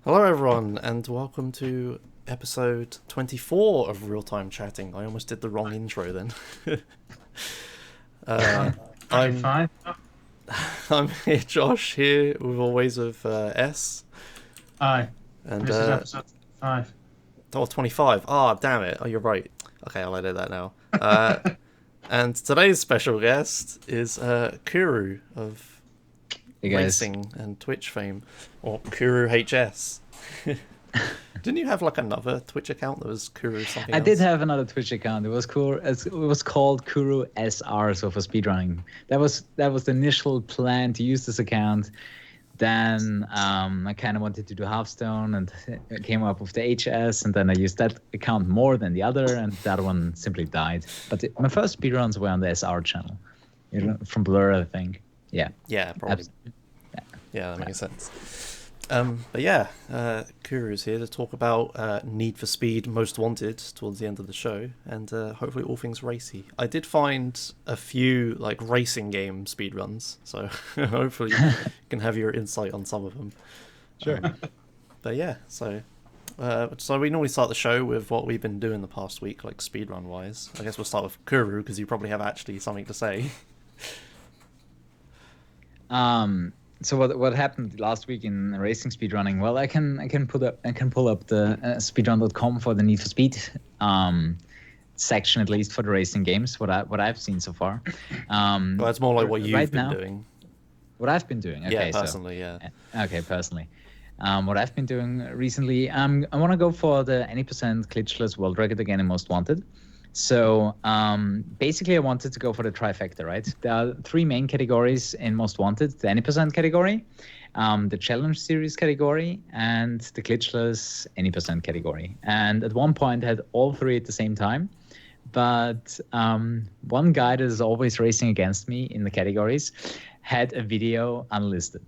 Hello, everyone, and welcome to episode 24 of Real Time Chatting. I almost did the wrong intro then. I'm 25. I'm here, Josh, here with always with S Aye, and this is episode 5. 25. Ah, damn it! Oh, you're right. Okay, I'll edit that now. And today's special guest is Kuru of Hey guys. racing and Twitch fame, or KuruHS. Didn't you have like another Twitch account that was Kuru something I else? did have another Twitch account. It was cool. It was called KuruSR, so for speedrunning. That was the initial plan to use this account. Then I kind of wanted to do Hearthstone, and I came up with the HS, and then I used that account more than the other, and that one simply died. But my first speedruns were on the SR channel, from Blur, I think. Yeah. Yeah, probably. Yeah, that makes sense. But yeah, Kuru's here to talk about Need for Speed Most Wanted towards the end of the show, and hopefully all things racy. I did find a few like racing game speedruns, so hopefully you can have your insight on some of them. Sure. But yeah, so we normally start the show with what we've been doing the past week, like speedrun wise. I guess we'll start with Kuru because you probably have actually something to say. So what happened last week in racing speedrunning? Well, I can pull up the speedrun.com for the Need for Speed section, at least for the racing games. What I've seen so far. Well, it's more like what you've right been now, doing. What I've been doing. Okay, Yeah, personally, Okay, personally. What I've been doing recently, I want to go for the any percent glitchless world record again in Most Wanted. So basically, I wanted to go for the trifecta, right? There are three main categories in Most Wanted: the any percent category, the challenge series category, and the glitchless any percent category. And at one point, I had all three at the same time. But one guy that is always racing against me in the categories had a video unlisted.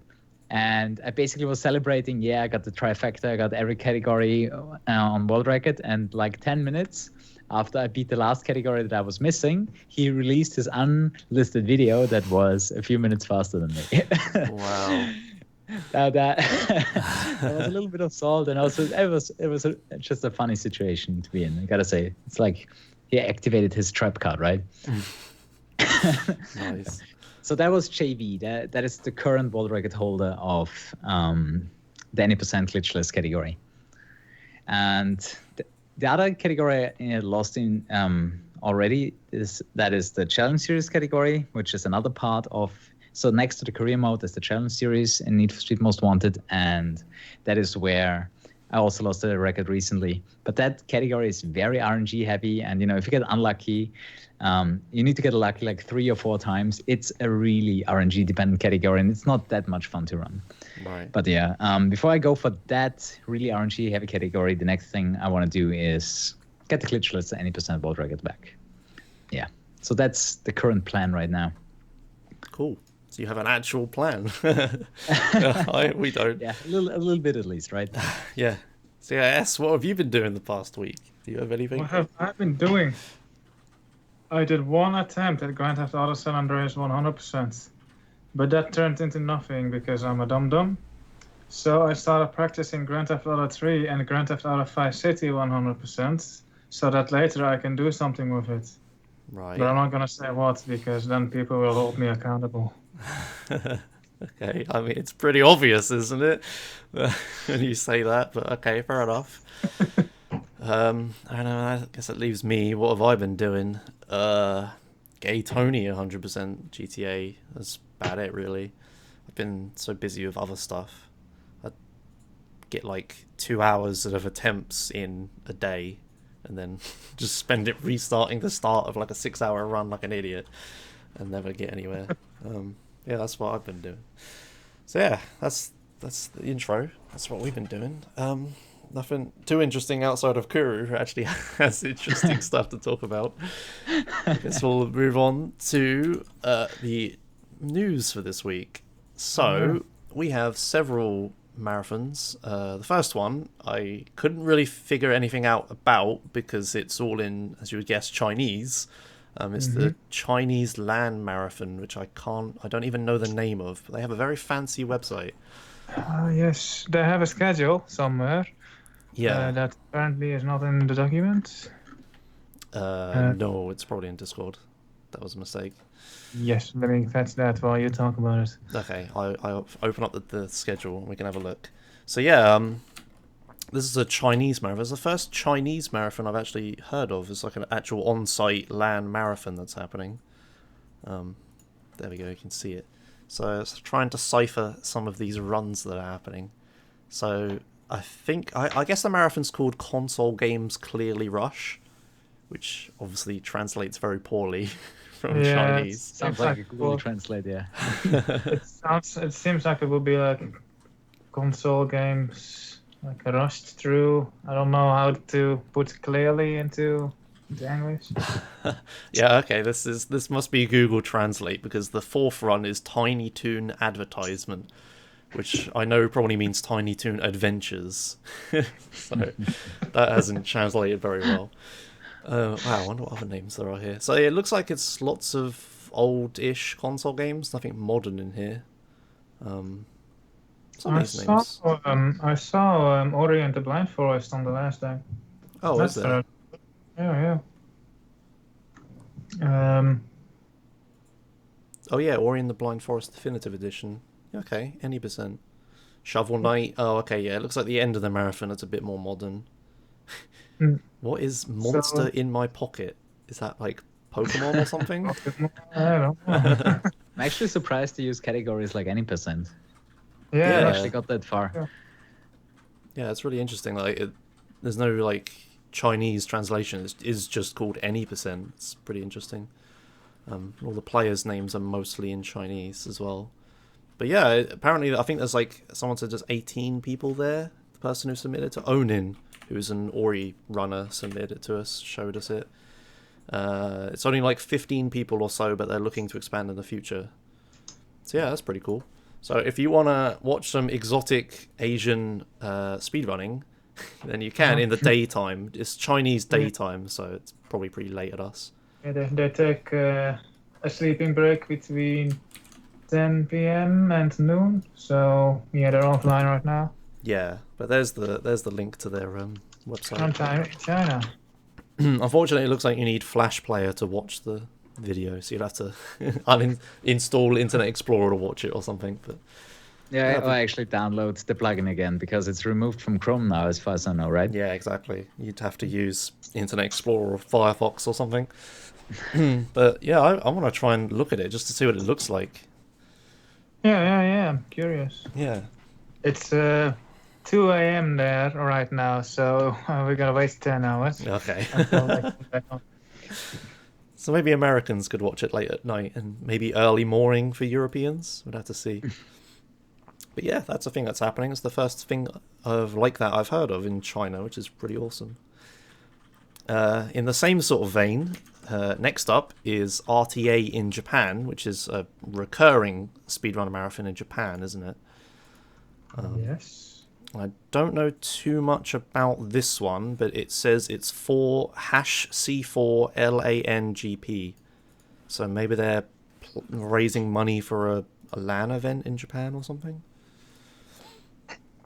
And I basically was celebrating, I got the trifecta, I got every category on world record, and like 10 minutes after I beat the last category that I was missing, he released his unlisted video that was a few minutes faster than me. Wow. That was a little bit of salt, and also it was just a funny situation to be in. I gotta say, it's like he activated his trap card, right? Nice. So that was JV. That is the current world record holder of the any percent glitchless category. And the other category I lost in already is the challenge series category, which is another part of. So next to the career mode is the challenge series in Need for Speed Most Wanted, and that is where I also lost the record recently. But that category is very RNG heavy, and if you get unlucky, you need to get lucky like 3 or 4 times. It's a really RNG dependent category, and it's not that much fun to run. Right. But yeah, before I go for that really RNG heavy category, the next thing I want to do is get the glitchless any percent world record back. Yeah, so that's the current plan right now. Cool. So you have an actual plan. We don't. Yeah, a little bit at least, right? Yeah. So yeah, S, what have you been doing the past week? Do you have anything? What have I been doing? I did one attempt at Grand Theft Auto San Andreas 100%, but that turned into nothing because I'm a dum-dum. So I started practicing Grand Theft Auto 3 and Grand Theft Auto 5 City 100%, so that later I can do something with it. Right. But I'm not going to say what, because then people will hold me accountable. Okay, I mean, it's pretty obvious, isn't it? When you say that, but okay, fair enough. I don't know, I guess that leaves me. What have I been doing? Gay Tony 100% GTA. That's about it, really. I've been so busy with other stuff. I get like 2 hours of attempts in a day, and then just spend it restarting the start of like a 6-hour run like an idiot, and never get anywhere. Yeah, that's what I've been doing. So yeah, that's the intro. That's what we've been doing. Nothing too interesting outside of Kuru, who actually has interesting stuff to talk about. I guess we'll move on to the news for this week. So we have several marathons. The first one I couldn't really figure anything out about because it's all in, as you would guess, Chinese. It's the Chinese Land Marathon, which I don't even know the name of. But they have a very fancy website. Yes, they have a schedule somewhere. Yeah. That apparently is not in the document. No, it's probably in Discord. That was a mistake. Yes, let me fetch that while you talk about it. Okay, I open up the schedule and we can have a look. So yeah, this is a Chinese marathon. It's the first Chinese marathon I've actually heard of. It's like an actual on-site LAN marathon that's happening. There we go, you can see it. So it's trying to decipher some of these runs that are happening. So I guess the marathon's called Console Games Clearly Rush, which obviously translates very poorly from Chinese. Sounds like a Google Translate, yeah. It seems like it would be like console games, like rushed through. I don't know how to put clearly into English. Yeah, okay, this must be Google Translate, because the fourth run is Tiny Toon Advertisement, which I know probably means Tiny Toon Adventures. So that hasn't translated very well. Wow, I wonder what other names there are here. So it looks like it's lots of old-ish console games, nothing modern in here. Some of these names. I saw Ori and the Blind Forest on the last day. Oh, is there? Yeah. Oh yeah, Ori and the Blind Forest Definitive Edition. Okay, any percent. Shovel Knight. Oh, okay, yeah. It looks like the end of the marathon. It's a bit more modern. What is Monster in My Pocket? Is that like Pokemon or something? I don't know. I'm actually surprised to use categories like any percent. Yeah, I actually got that far. Yeah, it's really interesting. Like, there's no like Chinese translation. It's just called any percent. It's pretty interesting. All the players' names are mostly in Chinese as well. But yeah, apparently I think there's like someone said there's 18 people there. The person who submitted to Onin, who's an Ori runner, submitted it to us, showed us it. It's only like 15 people or so, but they're looking to expand in the future. So yeah, that's pretty cool. So if you want to watch some exotic Asian speedrunning, then you can in the daytime. It's Chinese daytime, so it's probably pretty late at us. Yeah, they take a sleeping break between 10 p.m. and noon, so yeah, they're offline right now. Yeah, but there's the link to their website. I'm in China. Unfortunately, it looks like you need Flash Player to watch the video, so you'll have to install Internet Explorer to watch it or something. But yeah, I actually download the plugin again because it's removed from Chrome now, as far as I know, right? Yeah, exactly. You'd have to use Internet Explorer or Firefox or something. But yeah, I want to try and look at it just to see what it looks like. Yeah. I'm curious. Yeah. It's 2 a.m. there right now, so we're gonna waste 10 hours. Okay. So maybe Americans could watch it late at night and maybe early morning for Europeans. We'd have to see. But yeah, that's a thing that's happening. It's the first thing of like that I've heard of in China, which is pretty awesome. In the same sort of vein, next up is RTA in Japan, which is a recurring speedrun marathon in Japan, isn't it? Yes. I don't know too much about this one, but it says it's for #C4LANGP. So maybe they're raising money for a LAN event in Japan or something?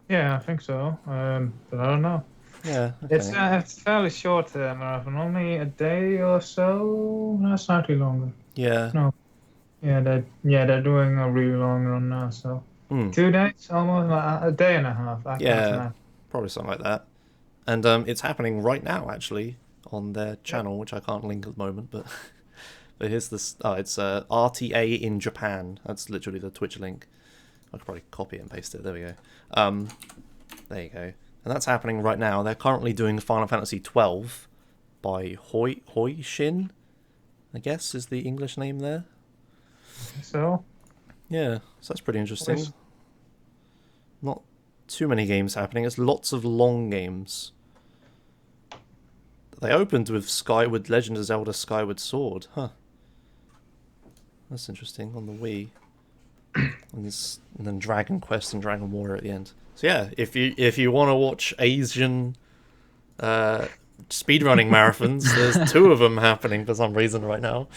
Yeah, I think so. But I don't know. Yeah, okay. It's fairly short marathon, only a day or so. No, slightly longer. Yeah. No. Yeah, they're doing a really long run now, so 2 days, almost a day and a half. Probably something like that. And it's happening right now, actually, on their channel, which I can't link at the moment. But here's this. Oh, it's RTA in Japan. That's literally the Twitch link. I could probably copy it and paste it. There we go. There you go. And that's happening right now. They're currently doing Final Fantasy XII by Hoi Shin, I guess is the English name there. So? Yeah, so that's pretty interesting. Not too many games happening. It's lots of long games. They opened with Legend of Zelda Skyward Sword. Huh. That's interesting, on the Wii. And then Dragon Quest and Dragon Warrior at the end. So yeah, if you want to watch Asian speedrunning marathons, there's 2 of them happening for some reason right now.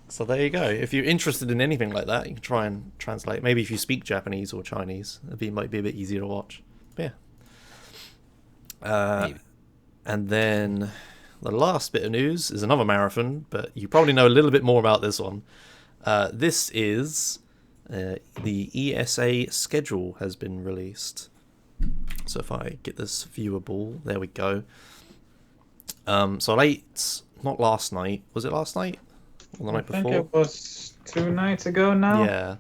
So there you go. If you're interested in anything like that, you can try and translate. Maybe if you speak Japanese or Chinese, might be a bit easier to watch. But yeah. And then the last bit of news is another marathon, but you probably know a little bit more about this one. This is the ESA schedule has been released. So if I get this viewable, there we go. So not last night. Was it last night? Or the night before? I think it was 2 nights ago now. Yeah.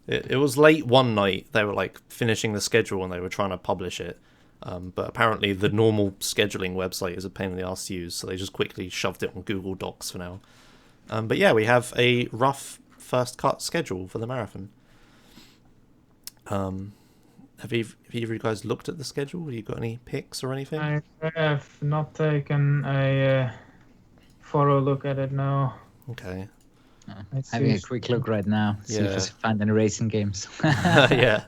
It was late one night. They were like finishing the schedule and they were trying to publish it. But apparently the normal scheduling website is a pain in the arse to use, so they just quickly shoved it on Google Docs for now. But yeah, we have a rough first cut schedule for the marathon. Have either of you guys looked at the schedule? Have you got any picks or anything? I have not taken a thorough look at it now. Okay. Having a quick look right now. See if I find any racing games. Yeah.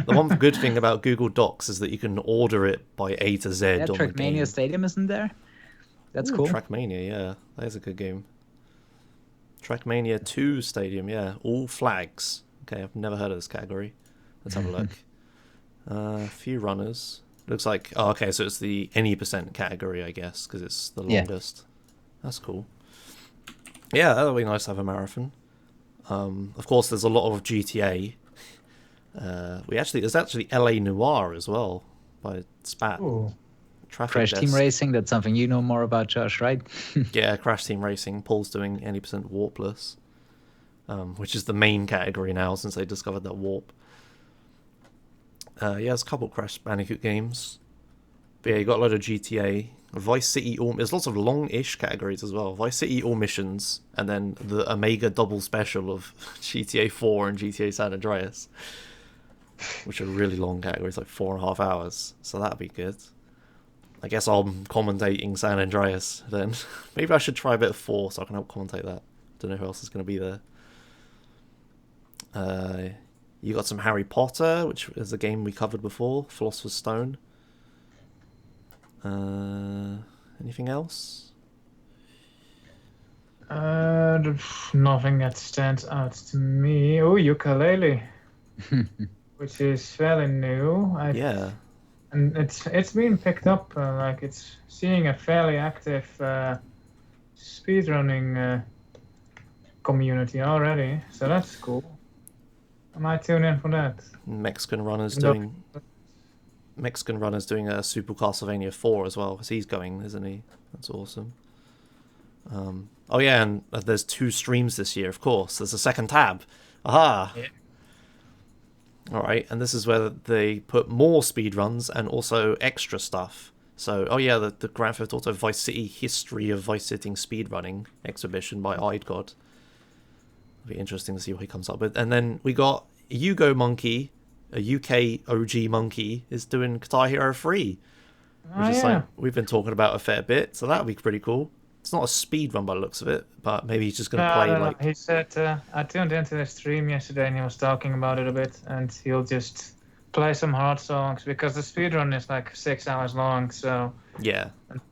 The one good thing about Google Docs is that you can order it by A to Z. Yeah, on the game. Trackmania Stadium isn't there? That's cool. Trackmania, yeah. That is a good game. Trackmania 2 Stadium, yeah. All flags. Okay, I've never heard of this category. Let's have a look. A few runners. Looks like... Oh, okay, so it's the any percent category, I guess, because it's the longest. That's cool. Yeah, that'll be nice to have a marathon. Of course, there's a lot of GTA. There's actually LA Noir as well by Spat. Ooh. Crash Team Racing, that's something you know more about, Josh, right? Yeah, Crash Team Racing. Paul's doing any percent warpless, which is the main category now since they discovered that warp. There's a couple Crash Bandicoot games. But yeah, you got a lot of GTA. Vice City, there's lots of long-ish categories as well. Vice City All Missions, and then the Omega double special of GTA 4 and GTA San Andreas, which are really long categories, like 4.5 hours. So that'd be good. I guess I'm commentating San Andreas then. Maybe I should try a bit of 4 so I can help commentate that. Don't know who else is going to be there. You got some Harry Potter, which is a game we covered before, Philosopher's Stone. Anything else? Nothing that stands out to me. Oh, ukulele, which is fairly new. Yeah. And it's been picked up. Like it's seeing a fairly active speedrunning community already. So that's cool. I might tune in for that. Mexican runners doing a Super Castlevania 4 as well, because he's going, isn't he? That's awesome. Oh yeah, and there's 2 streams this year, of course. There's a second tab. Aha! Yeah. Alright, and this is where they put more speedruns and also extra stuff. So, oh yeah, the Grand Theft Auto Vice City History of Vice City Speedrunning exhibition by Idegod. It'll be interesting to see what he comes up with. And then we got Yugo Monkey, a UK OG monkey, is doing Guitar Hero 3. Which is like we've been talking about a fair bit, so that'll be pretty cool. It's not a speed run by the looks of it, but maybe he's just going to play like... He said, I tuned into the stream yesterday and he was talking about it a bit, and he'll just play some hard songs, because the speedrun is like 6 hours long, so... Yeah.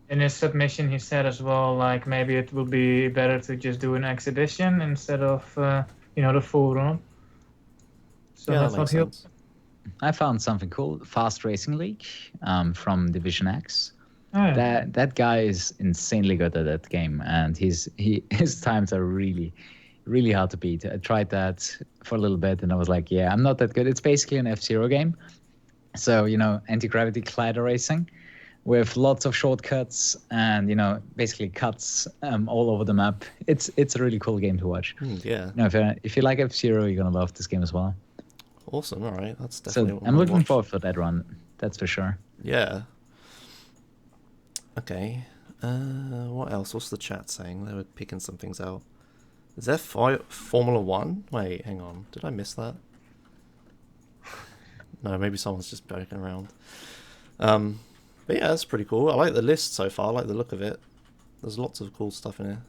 In his submission he said as well, like, maybe it would be better to just do an exhibition instead of, the full run. So yeah, that's what he'll... I found something cool. Fast Racing League from Division X. Oh, yeah. That guy is insanely good at that game, and his times are really, really hard to beat. I tried that for a little bit, and I was like, yeah, I'm not that good. It's basically an F-Zero game. So, anti-gravity glider racing with lots of shortcuts and, basically cuts all over the map. It's a really cool game to watch. Yeah. If you like F-Zero, you're going to love this game as well. Awesome, all right. That's definitely So I'm looking forward for that run, that's for sure. Yeah. Okay. What else? What's the chat saying? They were picking some things out. Is there Formula 1? Wait, hang on. Did I miss that? No, maybe someone's just poking around. But yeah, that's pretty cool. I like the list so far. I like the look of it. There's lots of cool stuff in here.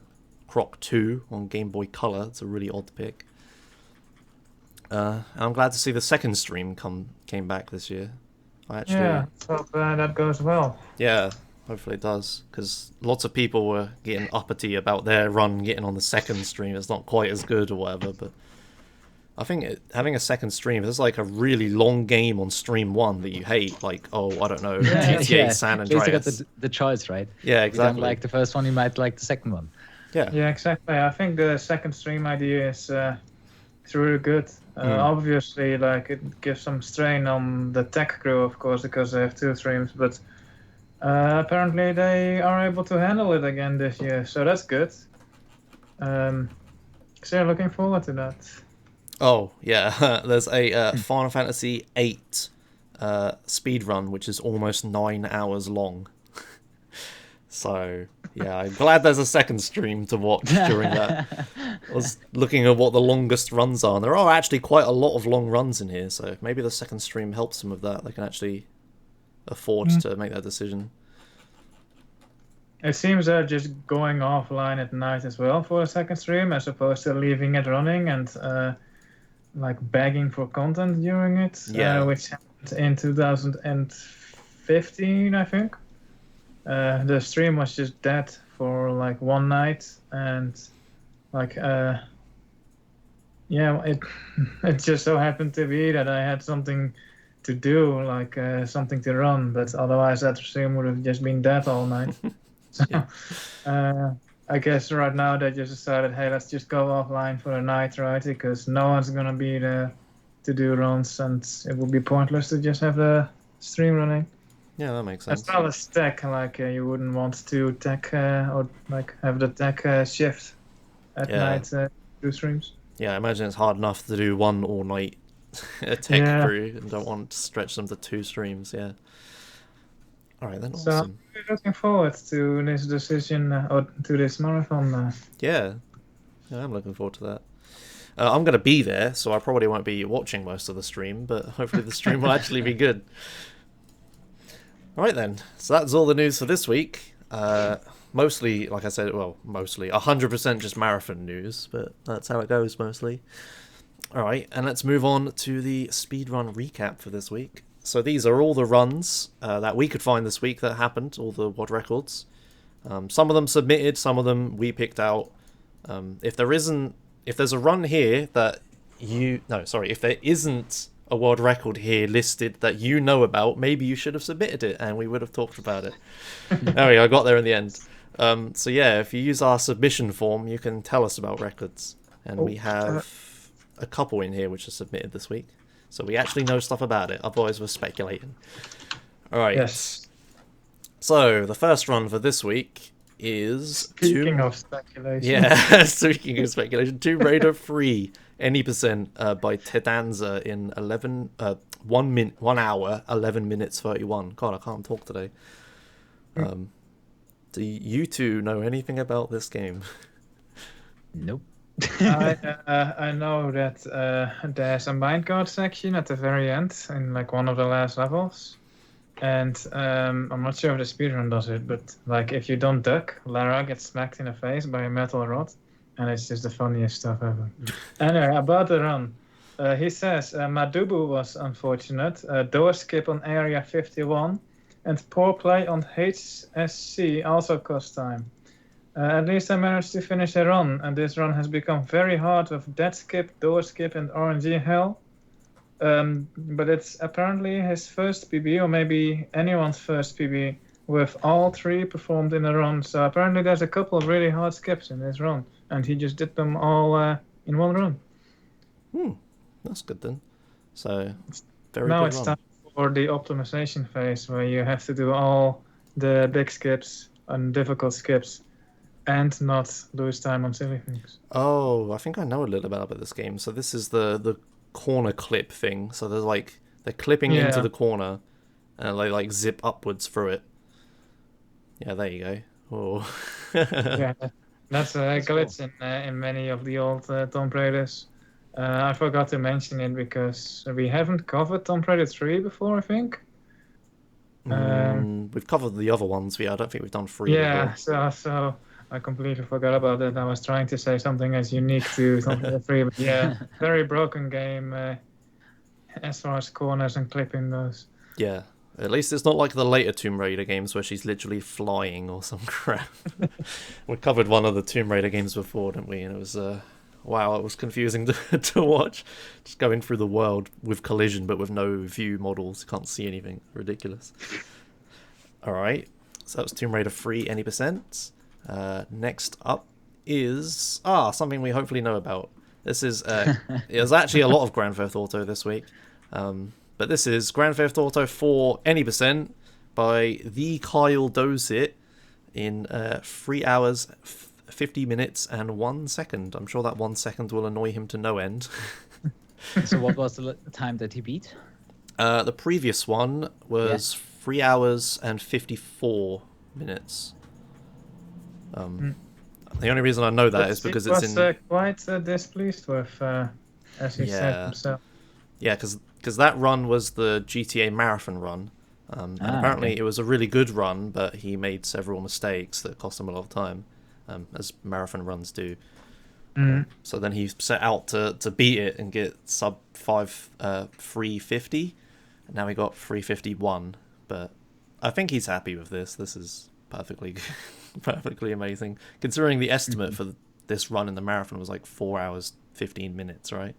Croc 2 on Game Boy Color. It's a really odd pick. I'm glad to see the second stream came back this year. Yeah, so that goes well. Yeah, Hopefully it does, because lots of people were getting uppity about their run getting on the second stream. It's not quite as good or whatever, but I think having a second stream, if there's like a really long game on stream 1 that you hate, like, oh, I don't know, GTA San At least you got Andreas. the choice, right? Yeah, If you don't exactly. like the first one, you might like the second one. Yeah, exactly. I think the second stream idea is it's really good. Obviously, like it gives some strain on the tech crew, of course, because they have 2 streams, but apparently they are able to handle it again this year, so that's good. So yeah, looking forward to that. Oh, yeah, there's a Final Fantasy VIII speedrun, which is almost 9 hours long. So, yeah, I'm glad there's a second stream to watch during that. I was looking at what the longest runs are, and there are actually quite a lot of long runs in here, so maybe the second stream helps them with that. They can actually afford to make that decision. It seems they're just going offline at night as well for a second stream, as opposed to leaving it running and like begging for content during it, which happened in 2015, I think. The stream was just dead for like one night, and like it just so happened to be that I had something to do, like something to run, but otherwise that stream would have just been dead all night. So I guess right now they just decided, hey, let's just go offline for a night, right? Because no one's gonna be there to do runs, and it would be pointless to just have the stream running. Yeah, that makes sense. As well as tech, like you wouldn't want to tech or like have the tech shift at night through streams. Yeah, I imagine it's hard enough to do one all-night tech crew, and don't want to stretch them to 2 streams. Yeah. All right, then. So Awesome. I'm looking forward to this decision or to this marathon. Yeah, I'm looking forward to that. I'm going to be there, so I probably won't be watching most of the stream, but hopefully the stream will actually be good. All right, then. So that's all the news for this week. Mostly, like I said, mostly 100% just marathon news, but that's how it goes mostly. All right, and let's move on to the speedrun recap for this week. So these are all the runs that we could find this week that happened, all the WOD records. Some of them submitted, some of them we picked out. If there's a run here that if there isn't a world record here listed that you know about, maybe you should have submitted it and we would have talked about it. There we go, I got there in the end. So yeah, if you use our submission form, you can tell us about records. And we have a couple in here which are submitted this week. So we actually know stuff about it, otherwise we're speculating. Alright. Yes. So the first run for this week is... Speaking of speculation. Yeah, speaking of speculation, Tomb Raider 3, any percent by Tedanza in 1 hour, 11 minutes 31. God, I can't talk today. Do you two know anything about this game? Nope. I know that there's a minecart section at the very end in like one of the last levels, and I'm not sure if the speedrun does it, but like if you don't duck, Lara gets smacked in the face by a metal rod, and it's just the funniest stuff ever. Anyway, about the run, he says Madubu was unfortunate, door skip on area 51, and poor play on HSC also cost time. At least I managed to finish a run, and this run has become very hard with dead skip, door skip, and RNG hell. But it's apparently his first PB, or maybe anyone's first PB, with all 3 performed in a run. So apparently there's a couple of really hard skips in this run, and he just did them all in one run. That's good then. So, very now good it's run. time for the optimization phase, where you have to do all the big skips and difficult skips, and not lose time on silly things. Oh, I think I know a little bit about this game. So this is the corner clip thing. So there's like they're clipping into the corner, and they like zip upwards through it. Yeah, there you go. Oh. Yeah, that's a glitch in many of the old Tomb Raiders. I forgot to mention it because we haven't covered Tomb Raider 3 before, I think. We've covered the other ones. I don't think we've done 3 Yeah, before. so I completely forgot about that. I was trying to say something as unique to Tomb Raider 3, but yeah, very broken game as far as corners and clipping goes. Yeah, At least it's not like the later Tomb Raider games where she's literally flying or some crap. We covered one of the Tomb Raider games before, didn't we? And it was, wow, it was confusing to watch. Just going through the world with collision, but with no view models. You can't see anything. Ridiculous. Alright, so that was Tomb Raider 3, any percent. Next up is something we hopefully know about. This is there's actually a lot of Grand Theft Auto this week, but this is Grand Theft Auto 4 any percent by the Kyle Dozit in 3 hours 50 minutes and 1 second. I'm sure that 1 second will annoy him to no end. So what was the time that he beat? The previous one was 3 hours and 54 minutes. The only reason I know that is because it's in... He was quite displeased with, as he said himself. Yeah, because that run was the GTA Marathon run. And apparently it was a really good run, but he made several mistakes that cost him a lot of time, as marathon runs do. So then he set out to beat it and get sub 350. And now he got 351. But I think he's happy with this. This is perfectly amazing, considering the estimate for this run in the marathon was like 4 hours 15 minutes, right?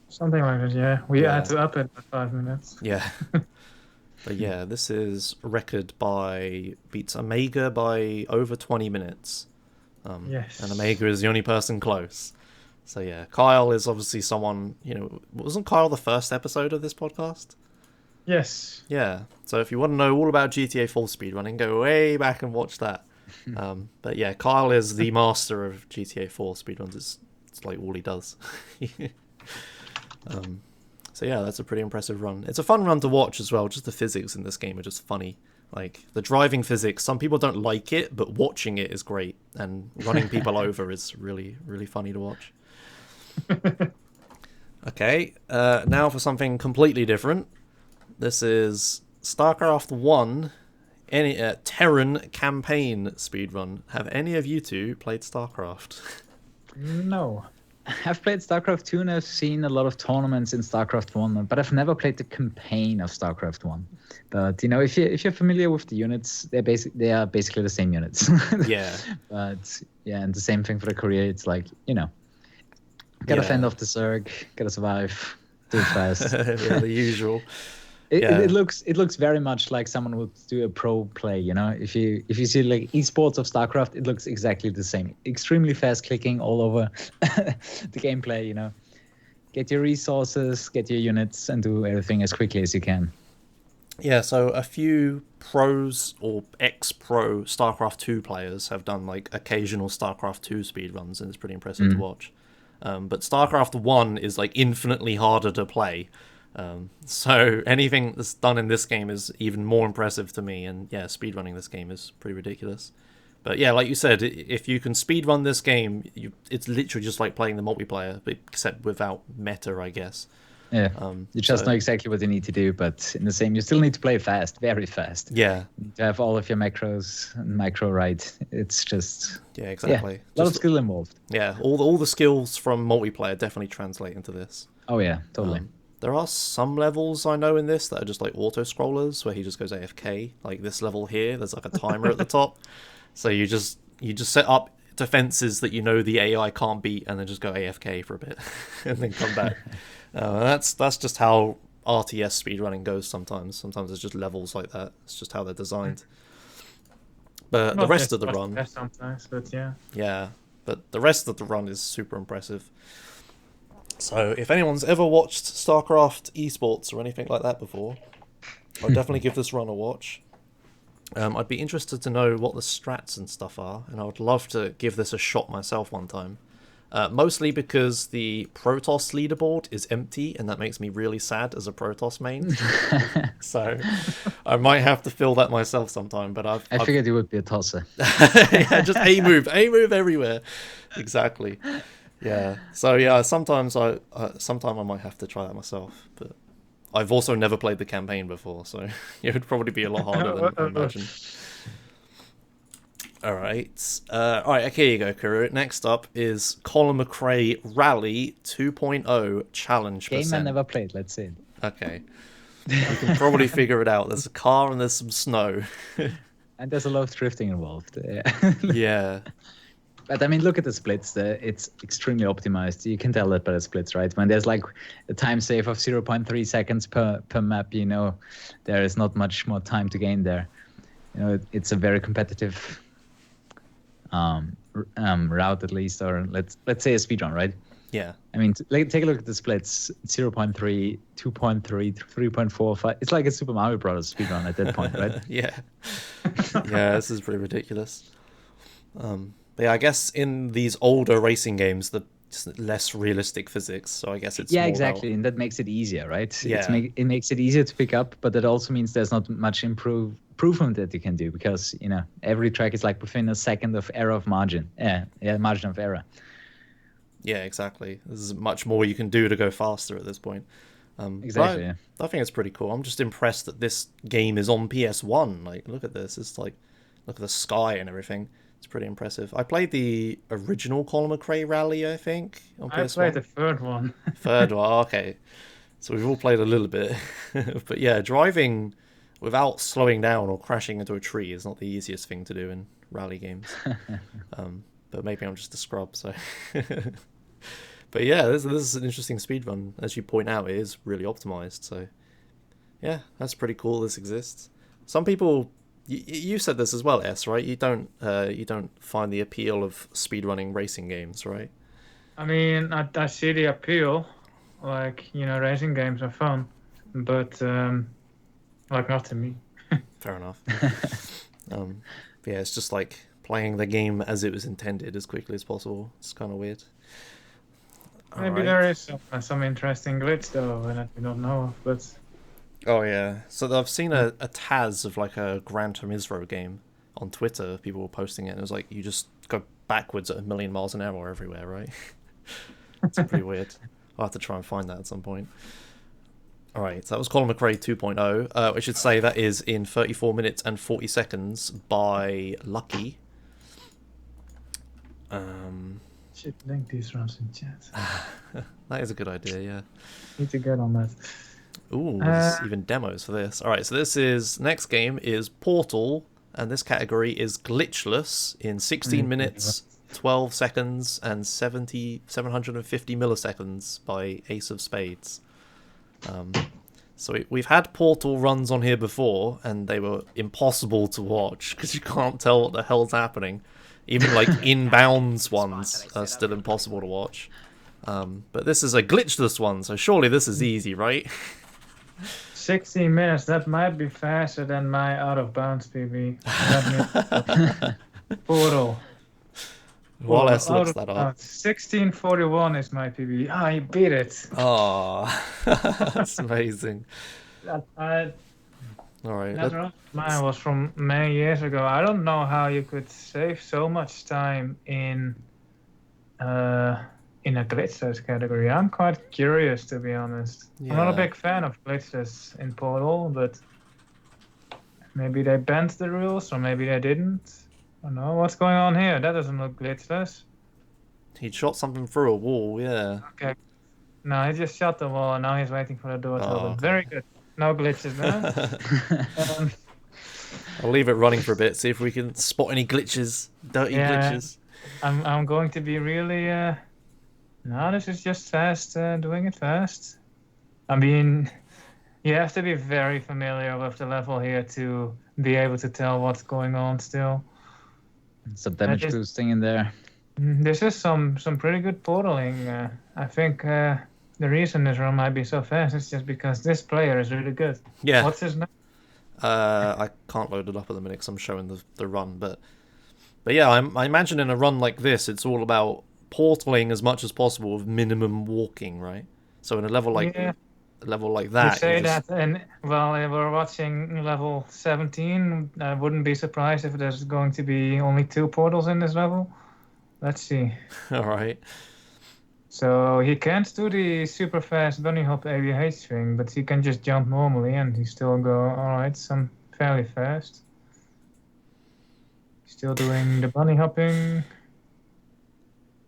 Something like that, yeah. We had to up it by 5 minutes. Yeah. But yeah, this is record beats Omega by over 20 minutes. Yes. And Omega is the only person close. So yeah, Kyle is obviously someone, wasn't Kyle the first episode of this podcast? Yes. Yeah, so if you want to know all about GTA 4 speedrunning, go way back and watch that. But yeah, Kyle is the master of GTA 4 speedruns. It's like all he does. So yeah, that's a pretty impressive run. It's a fun run to watch as well. Just the physics in this game are just funny. Like, the driving physics, some people don't like it, but watching it is great. And running people over is really, really funny to watch. Okay, now for something completely different. This is Starcraft 1, Terran campaign speedrun. Have any of you two played Starcraft? No. I've played Starcraft 2 and I've seen a lot of tournaments in Starcraft 1, but I've never played the campaign of Starcraft 1. But if you're familiar with the units, they are basically the same units. Yeah. But yeah, and the same thing for the career. It's like, gotta fend off the Zerg, gotta survive, do it fast. Yeah, the usual. It looks very much like someone would do a pro play, If you see like esports of StarCraft, it looks exactly the same. Extremely fast clicking all over the gameplay, Get your resources, get your units, and do everything as quickly as you can. Yeah, so a few pros or ex-pro StarCraft 2 players have done like occasional StarCraft 2 speedruns, and it's pretty impressive to watch. But StarCraft 1 is like infinitely harder to play. So anything that's done in this game is even more impressive to me, and yeah, speedrunning this game is pretty ridiculous. But yeah, like you said, if you can speedrun this game, it's literally just like playing the multiplayer, but except without meta, I guess. Yeah, you just know exactly what you need to do, but in the same, you still need to play fast, very fast. Yeah. You need to have all of your macros and micro right. It's just... Yeah, exactly. A lot of skill involved. Yeah, all the skills from multiplayer definitely translate into this. Oh yeah, totally. There are some levels I know in this that are just like auto-scrollers, where he just goes AFK. Like this level here, there's like a timer at the top. So you just set up defenses that the AI can't beat, and then just go AFK for a bit, and then come back. That's just how RTS speedrunning goes sometimes. Sometimes it's just levels like that. It's just how they're designed. But the rest of the run... Sometimes, but yeah. Yeah, but the rest of the run is super impressive. So if anyone's ever watched StarCraft esports or anything like that before, I'll definitely give this run a watch. I'd be interested to know what the strats and stuff are, and I would love to give this a shot myself one time. Mostly because the Protoss leaderboard is empty, and that makes me really sad as a Protoss main. So I might have to fill that myself sometime. But I figured you would be a tosser. Yeah, just A move everywhere. Exactly. Yeah. So yeah, sometimes I might have to try that myself, but I've also never played the campaign before, so it would probably be a lot harder than I imagine. All right. Okay, here you go, Kuru. Next up is Colin McRae Rally 2.0 Challenge Game percent. I never played. Let's see. Okay. You can probably figure it out. There's a car and there's some snow. And there's a lot of drifting involved. Yeah. But I mean, look at the splits. It's extremely optimized. You can tell that by the splits, right? When there's like a time save of 0.3 seconds per map, there is not much more time to gain there. It's a very competitive route, at least, or let's say a speedrun, right? Yeah. I mean, take a look at the splits: 0.3, 2.3, 3.4, 5. It's like a Super Mario Brothers speedrun at that point, right? Yeah. Yeah, this is pretty ridiculous. But yeah, I guess in these older racing games, the just less realistic physics. So I guess it's more exactly, about... and that makes it easier, right? Yeah. It makes it easier to pick up, but that also means there's not much improvement that you can do because every track is like within a second of error of margin. Margin of error. Yeah, exactly. There's much more you can do to go faster at this point. Exactly. Yeah. I think it's pretty cool. I'm just impressed that this game is on PS1. Like, look at this. It's like, look at the sky and everything. It's pretty impressive. I played the original Colin McRae rally, I think, on PS1. I played the third one. Third one, okay. So we've all played a little bit. But yeah, driving without slowing down or crashing into a tree is not the easiest thing to do in rally games. But maybe I'm just a scrub, so... But yeah, this is an interesting speedrun. As you point out, it is really optimized. So yeah, that's pretty cool. This exists. Some people, you said this as well, S, right? You don't find the appeal of speedrunning racing games, right? I mean, I see the appeal. Like, racing games are fun, but like not to me. Fair enough. Yeah, it's just like playing the game as it was intended as quickly as possible. It's kind of weird. Maybe there is some interesting glitch though that we don't know of, but... Oh yeah, so I've seen a Taz of like a Gran Turismo game on Twitter. People were posting it, and it was like you just go backwards at 1,000,000 miles an hour everywhere, right? It's pretty weird. I'll have to try and find that at some point. Alright, so that was Colin McRae 2.0. I should say that is in 34 minutes and 40 seconds by Lucky. Should link these rounds in chat. That is a good idea, yeah. Need to get on that. Ooh, there's even demos for this. Alright, so next game is Portal, and this category is glitchless in 16 minutes, 12 seconds, and 750 milliseconds by Ace of Spades. So we've had Portal runs on here before, and they were impossible to watch, because you can't tell what the hell's happening. Even like inbounds ones are still impossible to watch. But this is a glitchless one, so surely this is easy, right? 16 minutes, that might be faster than my out of bounds PB. Portal. While Les looks that up. 1641 is my PB. Ah, you beat it. Oh, that's amazing. Alright. Mine was from many years ago. I don't know how you could save so much time in a glitchless category. I'm quite curious, to be honest. Yeah. I'm not a big fan of glitchless in Portal, but maybe they bent the rules, or maybe they didn't. I don't know. What's going on here? That doesn't look glitchless. He shot something through a wall, yeah. Okay. No, he just shot the wall, and now he's waiting for the door to open. Okay. Very good. No glitches there. I'll leave it running for a bit, see if we can spot any glitches, dirty glitches. I'm going to be really... No, this is just fast, doing it fast. I mean, you have to be very familiar with the level here to be able to tell what's going on still. Some damage boosting in there. This is some pretty good portaling. I think the reason this run might be so fast is just because this player is really good. Yeah. What's his name? I can't load it up at the minute because I'm showing the run, but yeah, I imagine in a run like this, it's all about portaling as much as possible with minimum walking, right? So in a level like that, you say that, and well, if we're watching level 17, I wouldn't be surprised if there's going to be only 2 portals in this level. Let's see. All right. So he can't do the super fast bunny hop ABH thing, but he can just jump normally and he still go, alright, some fairly fast. Still doing the bunny hopping.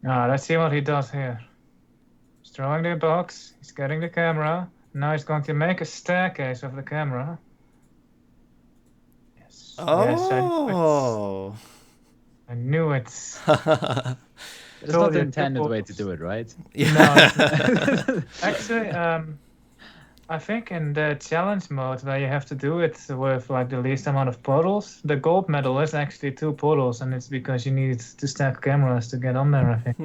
Let's see what he does here. He's throwing the box, he's getting the camera, Now it's going to make a staircase of the camera. Yes. Yes, Oh. I knew it. It's not the intended way to do it, right? Yeah. No. Actually, I think in the challenge mode where you have to do it with like the least amount of portals, the gold medal is actually 2 portals, and it's because you need to stack cameras to get on there, I think.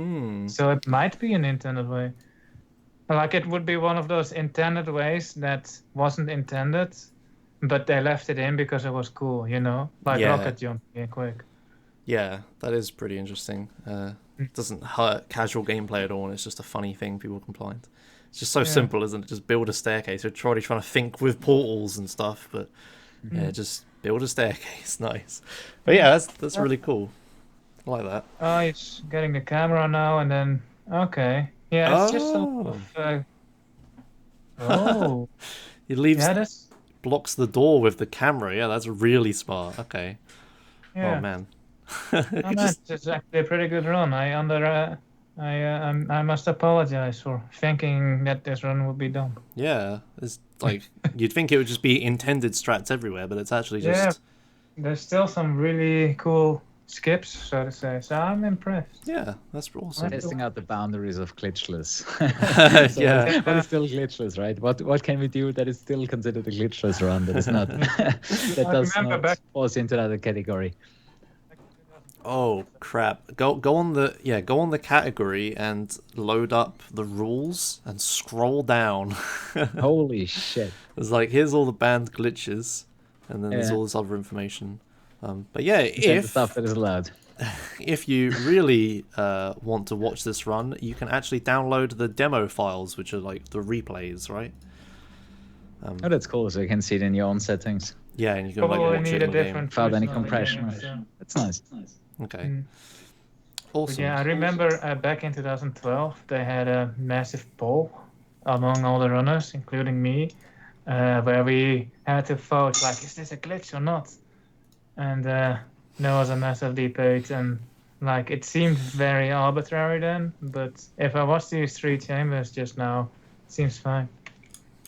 So it might be an intended way. Like it would be one of those intended ways that wasn't intended, but they left it in because it was cool, you know? Like Yeah. rocket jumping quick. Yeah, that is pretty interesting. It doesn't hurt casual gameplay at all, and it's just a funny thing people can find. It's just so simple, isn't it? Just build a staircase. You're trying to think with portals and stuff, but yeah, just build a staircase. Nice. But yeah, that's really cool. I like that. Oh, he's getting the camera now, and then okay, yeah, it's just oh, He leaves, yeah, that's blocks the door with the camera. Yeah, that's really smart. Okay. yeah. Oh man. It's actually a pretty good run. I must apologize for thinking that this run would be done. Yeah, it's like you'd think it would just be intended strats everywhere, but it's actually just. Yeah, there's still some really cool skips, so to say. So I'm impressed. Yeah, that's awesome. Testing out the boundaries of glitchless. Yeah. What is still glitchless, right? What can we do that is still considered a glitchless run that is not that does not fall into that category? Oh crap! Go on the category and load up the rules and scroll down. Holy shit! It's like here's all the banned glitches, and then there's all this other information. But yeah, the stuff that is allowed. If you really want to watch this run, you can actually download the demo files, which are like the replays, right? Oh, that's cool. So you can see it in your own settings. Yeah, and you can like watch it in the game without any compression. That's nice. Okay. Awesome. But yeah, I remember back in 2012 they had a massive poll among all the runners, including me, where we had to vote like, is this a glitch or not? And there was a massive debate, and like it seemed very arbitrary then. But if I watch these 3 chambers just now, it seems fine.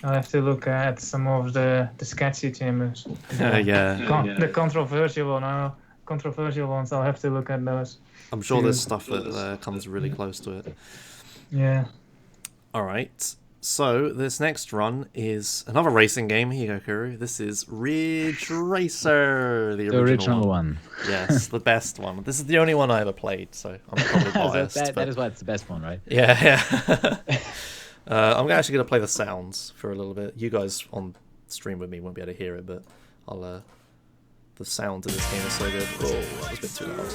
I'll have to look at some of the sketchy chambers. The controversial ones. I'll have to look at those. I'm sure there's stuff that comes really close to it. Yeah. All right. So this next run is another racing game. Here you go, Kuru. This is Riche Racer, the original one. Yes, the best one. This is the only one I ever played, so I'm probably biased. That is why it's the best one, right? Yeah. I'm actually going to play the sounds for a little bit. You guys on stream with me won't be able to hear it, but I'll. The sound of this game is so good. Oh, that was a bit too loud.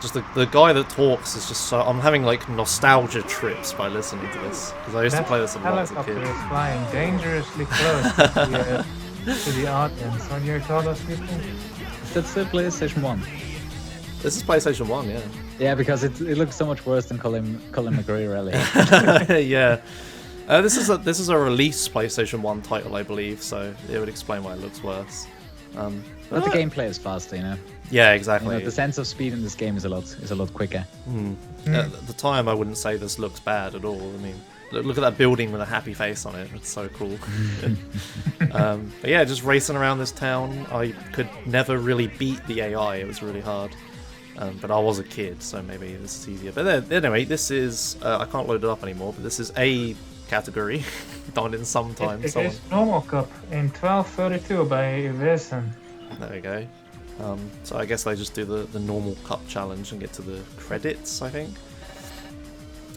Just the guy that talks is just so. I'm having like nostalgia trips by listening to this because I used to play this a lot as a kid. Is flying dangerously close to the audience. When you saw those people, that's the PlayStation 1. This is PlayStation 1, yeah. Yeah, because it looks so much worse than Colin McRae rally. Yeah. This is a release PlayStation 1 title, I believe, so it would explain why it looks worse. But the gameplay is faster, you know. Yeah, exactly. You know, the sense of speed in this game is a lot quicker. At the time, I wouldn't say this looks bad at all. I mean, look at that building with a happy face on it. It's so cool. But yeah, just racing around this town. I could never really beat the AI. It was really hard. But I was a kid, so maybe this is easier. But anyway, this is I can't load it up anymore. But this is a category done in some time. It is normal cup in 1232 by Wilson. There we go. So I guess they just do the normal cup challenge and get to the credits, I think.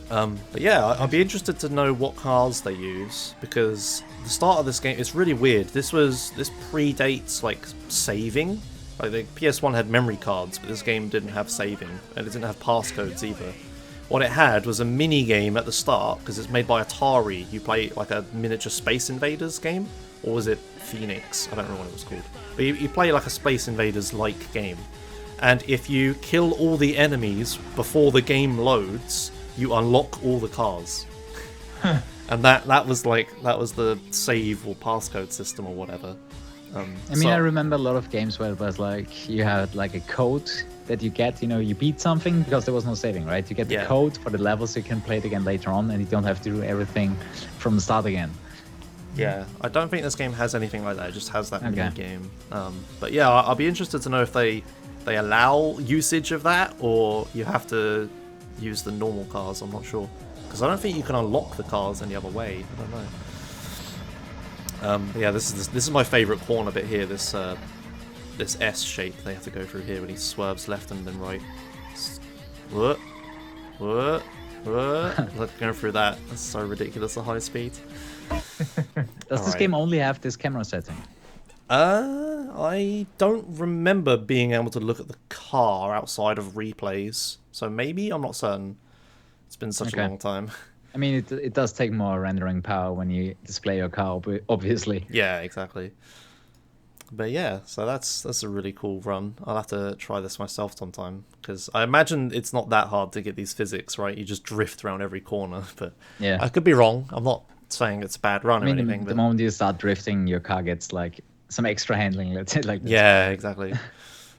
But yeah, I'd be interested to know what cars they use, because the start of this game, it's really weird. This predates like saving. Like the PS1 had memory cards, but this game didn't have saving, and it didn't have passcodes either. What it had was a mini game at the start, because it's made by Atari. You play like a miniature Space Invaders game, or was it Phoenix? I don't remember what it was called. But you play like a Space Invaders-like game, and if you kill all the enemies before the game loads, you unlock all the cars. And that was the save or passcode system or whatever. I mean, I remember a lot of games where it was like you had like a code that you get, you beat something because there was no saving, right? You get the code for the level so you can play it again later on, and you don't have to do everything from the start again. Yeah, I don't think this game has anything like that. It just has that mini game. But yeah, I'll be interested to know if they allow usage of that, or you have to use the normal cars. I'm not sure, because I don't think you can unlock the cars any other way. I don't know. Yeah, this is my favourite corner bit here. This S shape they have to go through here when he swerves left and then right. What? Like going through that. That's so ridiculous at high speed. Does this game only have this camera setting? I don't remember being able to look at the car outside of replays, so maybe, I'm not certain. It's been such a long time. I mean, it does take more rendering power when you display your car, obviously. Yeah, exactly. But yeah, so that's a really cool run. I'll have to try this myself sometime, because I imagine it's not that hard to get these physics right. You just drift around every corner, but yeah, I could be wrong. I'm not saying it's a bad run or anything. The moment you start drifting, your car gets like some extra handling, let's say, like this. Yeah, exactly.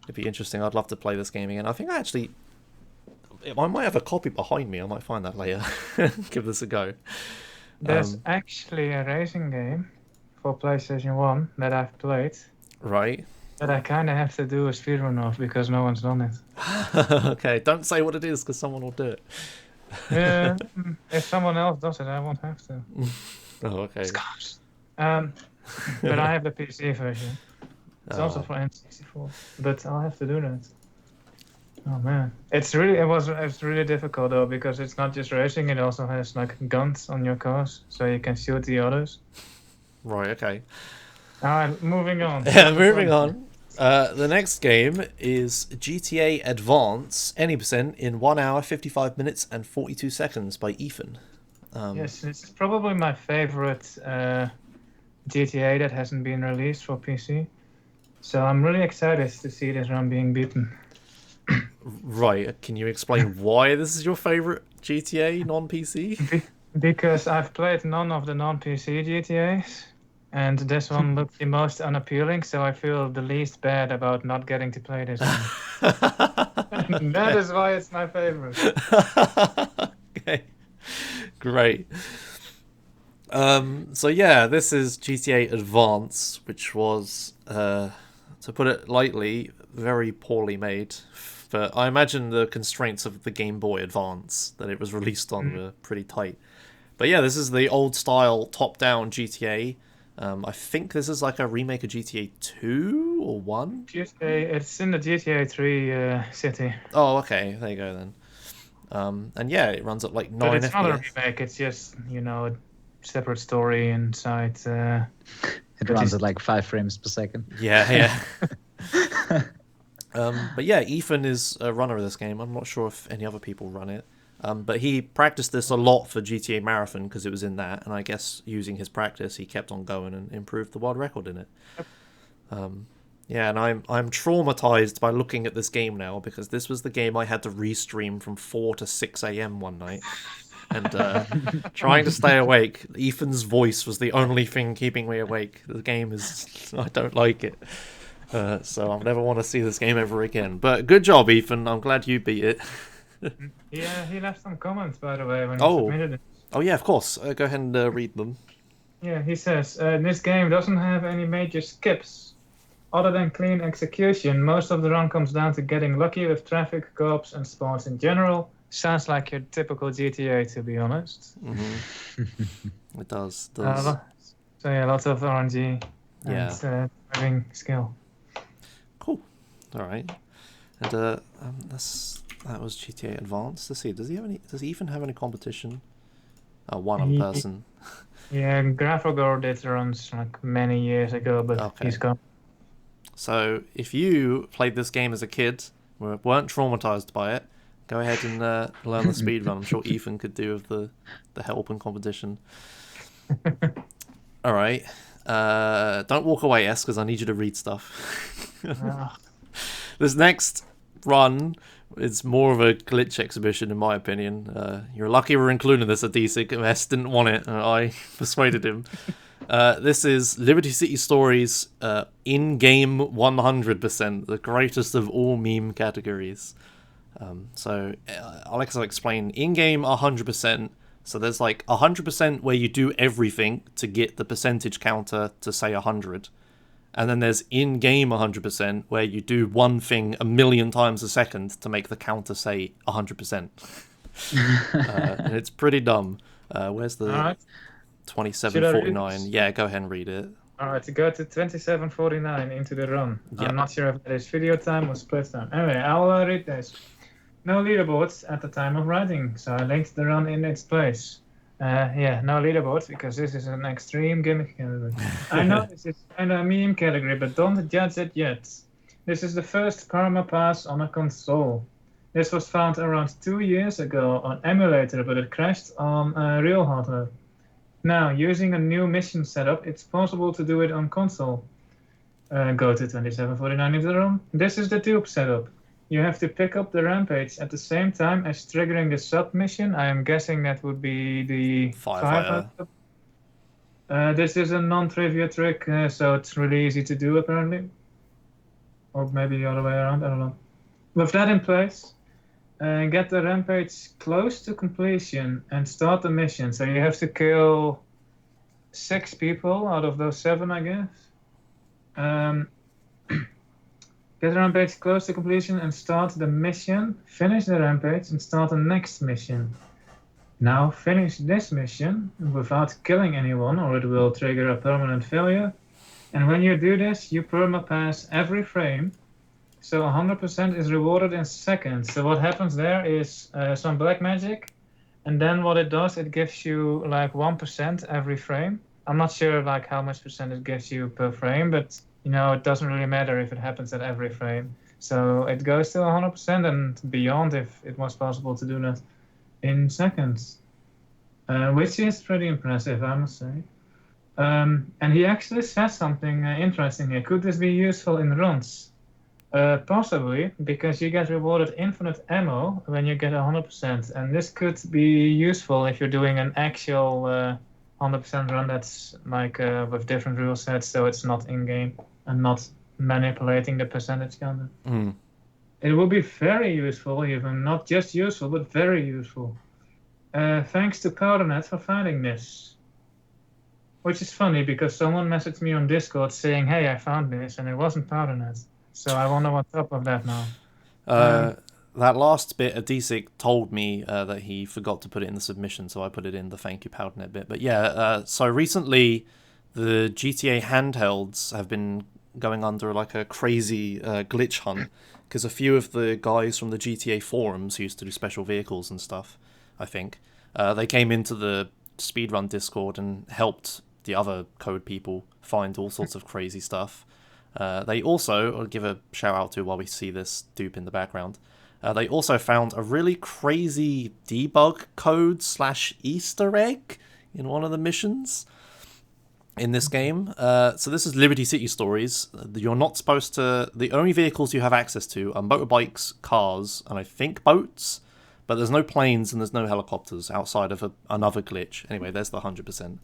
It'd be interesting. I'd love to play this game again. I think I might have a copy behind me. I might find that later. Give this a go. There's actually a racing game for PlayStation 1 that I've played. Right. But I kind of have to do a speedrun of because no one's done it. Okay, don't say what it is because someone will do it. Yeah, if someone else does it, I won't have to. Oh, okay. But I have the PC version. It's also for N64, but I'll have to do that. Oh man, it's really difficult though, because it's not just racing; it also has like guns on your cars, so you can shoot the others. Right. Okay. All right, moving on. Yeah, moving on. The next game is GTA Advance, any percent in 1 hour, 55 minutes, and 42 seconds by Ethan. Yes, this is probably my favorite GTA that hasn't been released for PC. So I'm really excited to see this run being beaten. Right, can you explain why this is your favorite GTA non-PC? Because I've played none of the non-PC GTAs, and this one looked the most unappealing, so I feel the least bad about not getting to play this one. That is why it's my favorite. Okay, great. So yeah, this is GTA Advance, which was, to put it lightly, very poorly made. But I imagine the constraints of the Game Boy Advance that it was released on were pretty tight. But yeah, this is the old-style top-down GTA. I think this is like a remake of GTA 2 or 1? It's in the GTA 3 city. Oh, okay. There you go then. And yeah, it runs at like 9 FPS. But it's not a remake. It's just, a separate story inside. It runs at like 5 frames per second. Yeah. But yeah, Ethan is a runner of this game. I'm not sure if any other people run it. But he practiced this a lot for GTA Marathon because it was in that, and I guess using his practice, he kept on going and improved the world record in it. Yeah, and I'm traumatized by looking at this game now, because this was the game I had to restream from 4 to 6 a.m. one night. And trying to stay awake, Ethan's voice was the only thing keeping me awake. The game is... I don't like it. So I'll never want to see this game ever again. But good job, Ethan. I'm glad you beat it. Yeah, he left some comments, by the way, when he submitted it. Oh, yeah, of course. Go ahead and read them. Yeah, he says, this game doesn't have any major skips. Other than clean execution, most of the run comes down to getting lucky with traffic, cops, and spawns in general. Sounds like your typical GTA, to be honest. Mm-hmm. It does. So yeah, lots of RNG and driving skill. Cool. All right. And that was GTA Advance. Let's see. Does Ethan have any competition? One other person. Yeah, Grafogor did runs like many years ago, but he's gone. So if you played this game as a kid, weren't traumatized by it, go ahead and learn the speedrun. I'm sure Ethan could do with the help and competition. All right. Don't walk away, S, because I need you to read stuff. This next run is more of a glitch exhibition, in my opinion. You're lucky we're including this at DSIG. S didn't want it. I persuaded him. This is Liberty City Stories in-game 100%, the greatest of all meme categories. So Alex will explain in-game 100%. So there's like 100% where you do everything to get the percentage counter to say 100. And then there's in-game 100% where you do one thing a million times a second to make the counter say 100%. And it's pretty dumb. Where's the... All right. 2749. Yeah, go ahead and read it. Alright, to go to 2749 into the run. Yep. I'm not sure if there's video time or split time. Anyway, I'll read this. No leaderboards at the time of writing, so I linked the run in its place. Yeah, no leaderboards because this is an extreme gimmick category. I know this is kind of a meme category, but don't judge it yet. This is the first Karma Pass on a console. This was found around 2 years ago on emulator, but it crashed on real hardware. Now, using a new mission setup, it's possible to do it on console. Go to 2749 into the room. This is the tube setup. You have to pick up the rampage at the same time as triggering the sub-mission. I am guessing that would be the Firefighter. This is a non-trivia trick, so it's really easy to do, apparently. Or maybe the other way around, I don't know. With that in place, get the rampage close to completion and start the mission. So you have to kill 6 people out of those 7, I guess. Get the rampage close to completion and start the mission. Finish the rampage and start the next mission. Now finish this mission without killing anyone, or it will trigger a permanent failure. And when you do this, you perma-pass every frame. So 100% is rewarded in seconds. So what happens there is some black magic, and then what it does, it gives you like 1% every frame. I'm not sure like how much percent it gives you per frame, but you know, it doesn't really matter if it happens at every frame. So it goes to 100% and beyond if it was possible to do that in seconds, which is pretty impressive, I must say. And he actually says something interesting here. Could this be useful in runs? Possibly, because you get rewarded infinite ammo when you get 100%, and this could be useful if you're doing an actual 100% run that's like with different rule sets, so it's not in-game and not manipulating the percentage counter. It will be very useful, even not just useful, but very useful. Thanks to PowderNet for finding this. Which is funny because someone messaged me on Discord saying, "Hey, I found this," and it wasn't PowderNet. So I wonder what's up with that now. That last bit, Adesic told me that he forgot to put it in the submission, so I put it in the thank you PowderNet bit. But yeah, so recently the GTA handhelds have been going under like a crazy glitch hunt because a few of the guys from the GTA forums who used to do special vehicles and stuff, I think, they came into the Speedrun Discord and helped the other code people find all sorts of crazy stuff. They also, I'll give a shout out to while we see this dupe in the background, they also found a really crazy debug code / Easter egg in one of the missions in this game. So this is Liberty City Stories. You're not supposed to... The only vehicles you have access to are motorbikes, cars, and I think boats. But there's no planes and there's no helicopters outside of another glitch. Anyway, there's the 100%.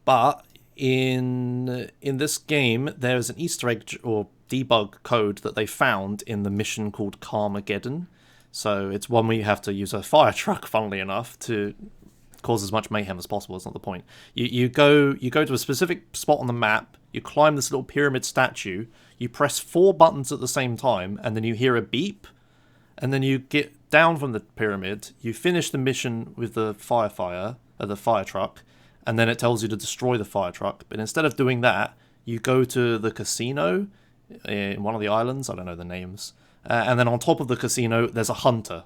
But in this game, there's an Easter egg or debug code that they found in the mission called Carmageddon. So it's one where you have to use a fire truck, funnily enough, to cause as much mayhem as possible. It's not the point. You go to a specific spot on the map, you climb this little pyramid statue, you press 4 buttons at the same time, and then you hear a beep, and then you get down from the pyramid, you finish the mission with the fire truck, and then it tells you to destroy the fire truck. But instead of doing that, you go to the casino in one of the islands, I don't know the names, and then on top of the casino, there's a hunter.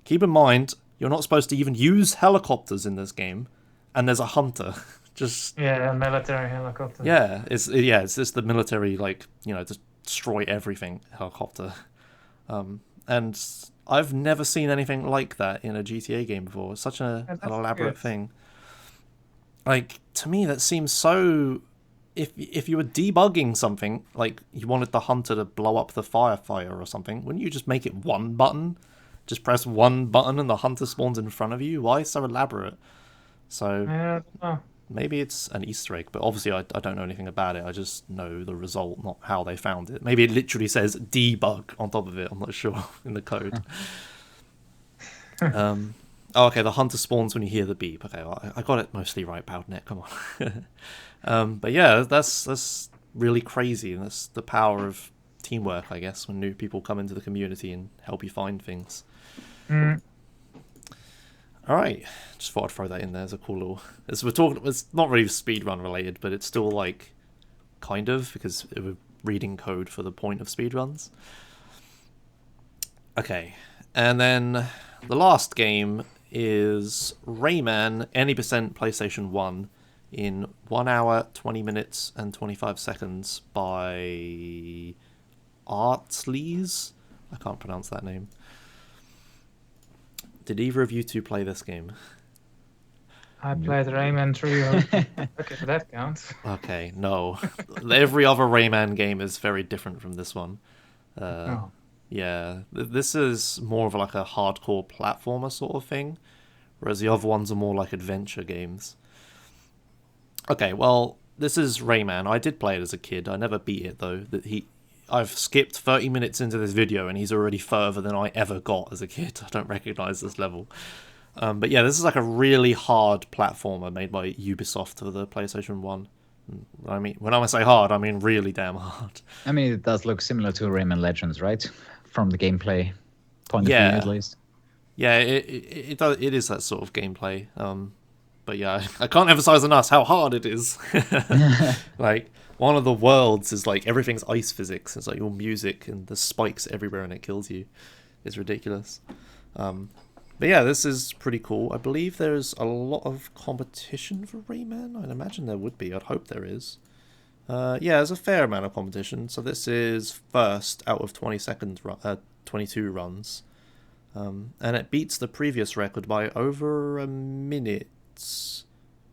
Keep in mind, you're not supposed to even use helicopters in this game, and there's a hunter. Just a military helicopter. Yeah, it's just the military, like, you know, destroy everything helicopter. And I've never seen anything like that in a GTA game before. It's such an elaborate thing. Like, to me, that seems so... If you were debugging something, like you wanted the hunter to blow up the firefighter or something, wouldn't you just make it one button? Just press one button and the hunter spawns in front of you? Why so elaborate? So I don't know. maybe it's an Easter egg, but obviously I don't know anything about it. I just know the result, not how they found it. Maybe it literally says debug on top of it. I'm not sure in the code. Oh, okay, the hunter spawns when you hear the beep. Okay, well, I got it mostly right, Powdernet, come on. But yeah, that's really crazy, and that's the power of teamwork, I guess, when new people come into the community and help you find things. Alright, just thought I'd throw that in there as a cool little... As we're talking, it's not really speedrun related, but it's still like, kind of, because we're reading code for the point of speedruns. Okay, and then the last game is Rayman Any% PlayStation 1 in 1 hour, 20 minutes, and 25 seconds by Artsleys? I can't pronounce that name. Did either of you two play this game? I played Rayman 3. Okay, that counts. Okay, no. Every other Rayman game is very different from this one. Oh. Yeah, this is more of like a hardcore platformer sort of thing, whereas the other ones are more like adventure games. Okay, well, this is Rayman. I did play it as a kid. I never beat it, though. I've skipped 30 minutes into this video, and he's already further than I ever got as a kid. I don't recognize this level. But yeah, this is like a really hard platformer made by Ubisoft for the PlayStation 1. I mean, when I say hard, I mean really damn hard. I mean, it does look similar to Rayman Legends, right? From the gameplay point of view, at least. Yeah, it is that sort of gameplay. But yeah, I can't emphasize enough how hard it is. Like, one of the worlds is like everything's ice physics. It's like all music and the spikes everywhere and it kills you. It's ridiculous. But yeah, this is pretty cool. I believe there's a lot of competition for Rayman. I'd imagine there would be. I'd hope there is. Yeah, there's a fair amount of competition. So this is first out of 22 runs. And it beats the previous record by over a minute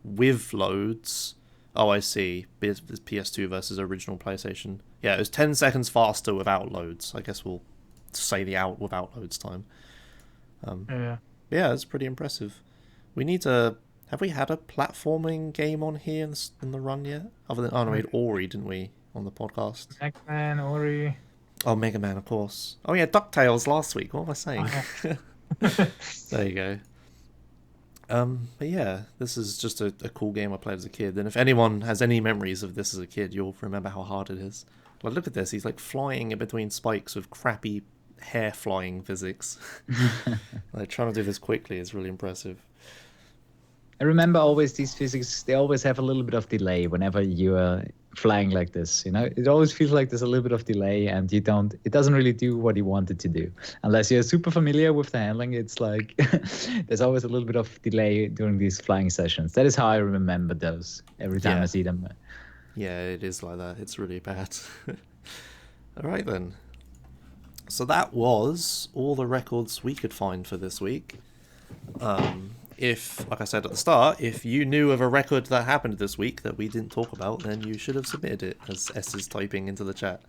with loads. Oh, I see. PS2 versus original PlayStation. Yeah, it was 10 seconds faster without loads. I guess we'll say the out without loads time. Yeah, it's pretty impressive. We need to... Have we had a platforming game on here in the run yet? Other than... Oh, no, we had Ori, didn't we? On the podcast. Mega Man, Ori. Oh, Mega Man, of course. Oh, yeah, DuckTales last week. What am I saying? There you go. But yeah, this is just a cool game I played as a kid. And if anyone has any memories of this as a kid, you'll remember how hard it is. Like, look at this. He's like flying in between spikes with crappy hair flying physics. Like, trying to do this quickly is really impressive. I remember always these physics, they always have a little bit of delay whenever you are flying like this, you know? It always feels like there's a little bit of delay and it doesn't really do what you want it to do. Unless you're super familiar with the handling, it's like there's always a little bit of delay during these flying sessions. That is how I remember those every time I see them. Yeah, it is like that. It's really bad. All right, then. So that was all the records we could find for this week. If, like I said at the start, if you knew of a record that happened this week that we didn't talk about, then you should have submitted it, as S is typing into the chat.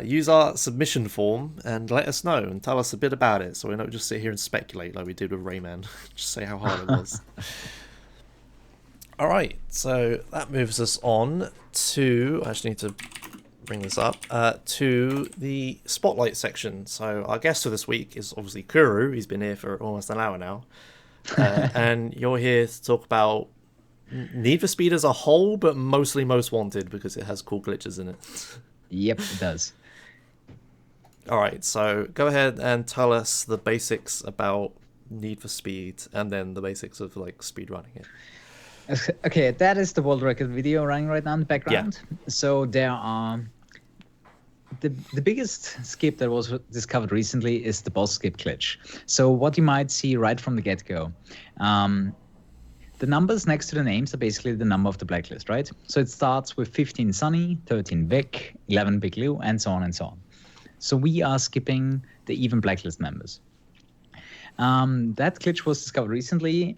Use our submission form and let us know and tell us a bit about it, so we don't just sit here and speculate like we did with Rayman. Just say how hard it was. Alright, so that moves us on to... I actually need to bring this up. To the Spotlight section. So our guest for this week is obviously Kuru. He's been here for almost an hour now. And you're here to talk about Need for Speed as a whole, but mostly Most Wanted because it has cool glitches in it. Yep, it does. Alright, so go ahead and tell us the basics about Need for Speed and then the basics of like speedrunning it. Okay, that is the world record video running right now in the background. Yeah. So there are... The biggest skip that was discovered recently is the boss skip glitch. So what you might see right from the get-go, the numbers next to the names are basically the number of the blacklist, right? So it starts with 15 Sunny, 13 Vic, 11 Big Lou, and so on and so on. So we are skipping the even blacklist members. That glitch was discovered recently.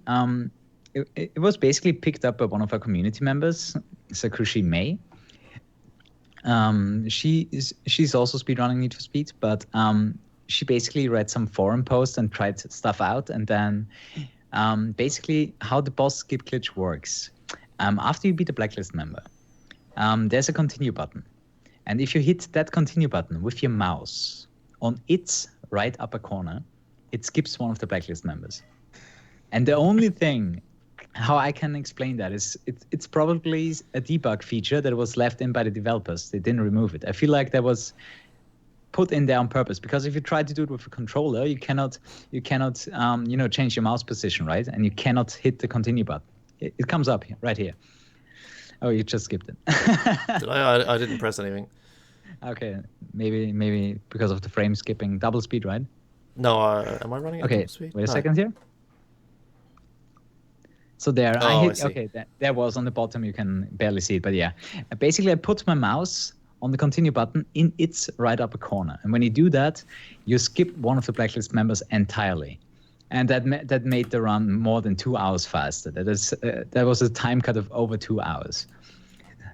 It was basically picked up by one of our community members, Sakushi May. She's also speedrunning Need for Speed, but she basically read some forum posts and tried stuff out, and then Basically, how the boss skip glitch works. After you beat a blacklist member, there's a continue button. And if you hit that continue button with your mouse on its right upper corner, it skips one of the blacklist members. And the only thing how I can explain that is it's probably a debug feature that was left in by the developers. They didn't remove it. I feel like that was put in there on purpose, because if you try to do it with a controller, you cannot change your mouse position, right? And you cannot hit the continue button. It comes up here, right here. Oh, you just skipped it. Did I didn't press anything. Okay, maybe because of the frame skipping. Double speed, right? No, am I running at Okay, double speed? wait a No. second here. So there, I see. okay, there was on the bottom, you can barely see it, but yeah. Basically, I put my mouse on the continue button in its right upper corner. And when you do that, you skip one of the blacklist members entirely. And that made the run more than 2 hours faster. That was a time cut of over 2 hours.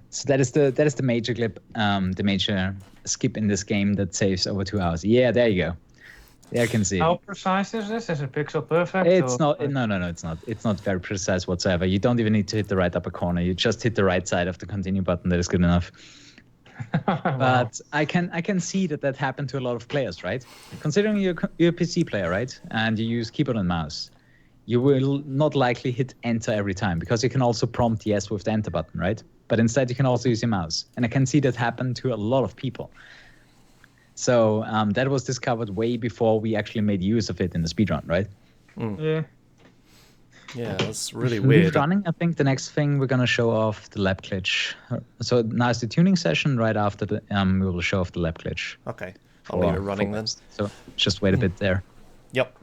So that is the major clip, the major skip in this game that saves over 2 hours. Yeah, there you go. There I can see. How precise is this? Is it pixel perfect? It's or- not. No, it's not. It's not very precise whatsoever. You don't even need to hit the right upper corner. You just hit the right side of the continue button. That is good enough. Wow. But I can see that happened to a lot of players, right? Considering you're a PC player, right, and you use keyboard and mouse, you will not likely hit enter every time, because you can also prompt yes with the enter button, right? But instead you can also use your mouse, and I can see that happen to a lot of people. So that was discovered way before we actually made use of it in the speedrun, right? Yeah. Yeah, that's really Smooth weird. running. I think the next thing we're gonna show off the lap glitch. So now is the tuning session. Right after the we will show off the lap glitch. Okay, I'll leave it running then. So just wait a bit there. Yep.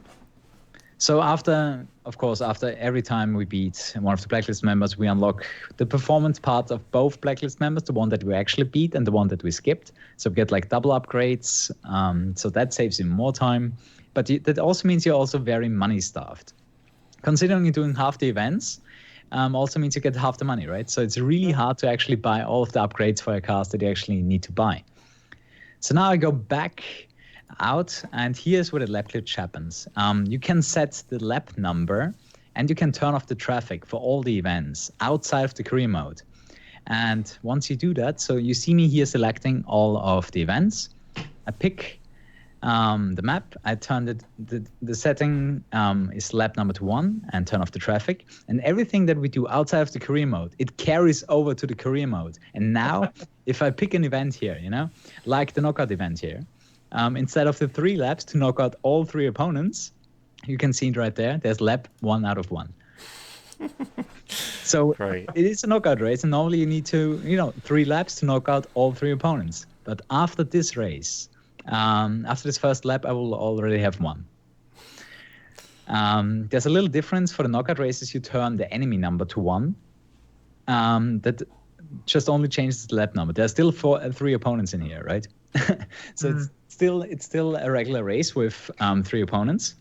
So after every time we beat one of the blacklist members, we unlock the performance parts of both blacklist members, the one that we actually beat and the one that we skipped. So we get like double upgrades. So that saves you more time, but that also means you're also very money starved. Considering you're doing half the events, also means you get half the money, right? So it's really hard to actually buy all of the upgrades for your cars that you actually need to buy. So now I go back out, and here's where the lap glitch happens. You can set the lap number, and you can turn off the traffic for all the events outside of the career mode. And once you do that, so you see me here selecting all of the events. I pick the map. I turn the setting is lap number to 1 and turn off the traffic. And everything that we do outside of the career mode, it carries over to the career mode. And now, if I pick an event here, like the knockout event here, instead of the 3 laps to knock out all 3 opponents, you can see it right there. There's lap 1 out of 1. So Great. it is a knockout race, and normally you need to, 3 laps to knock out all 3 opponents. But after this race, after this first lap, I will already have 1. There's a little difference for the knockout races. You turn the enemy number to 1. That just only changes the lap number. There's still 3 opponents in here, right? So it's still a regular race with 3 opponents.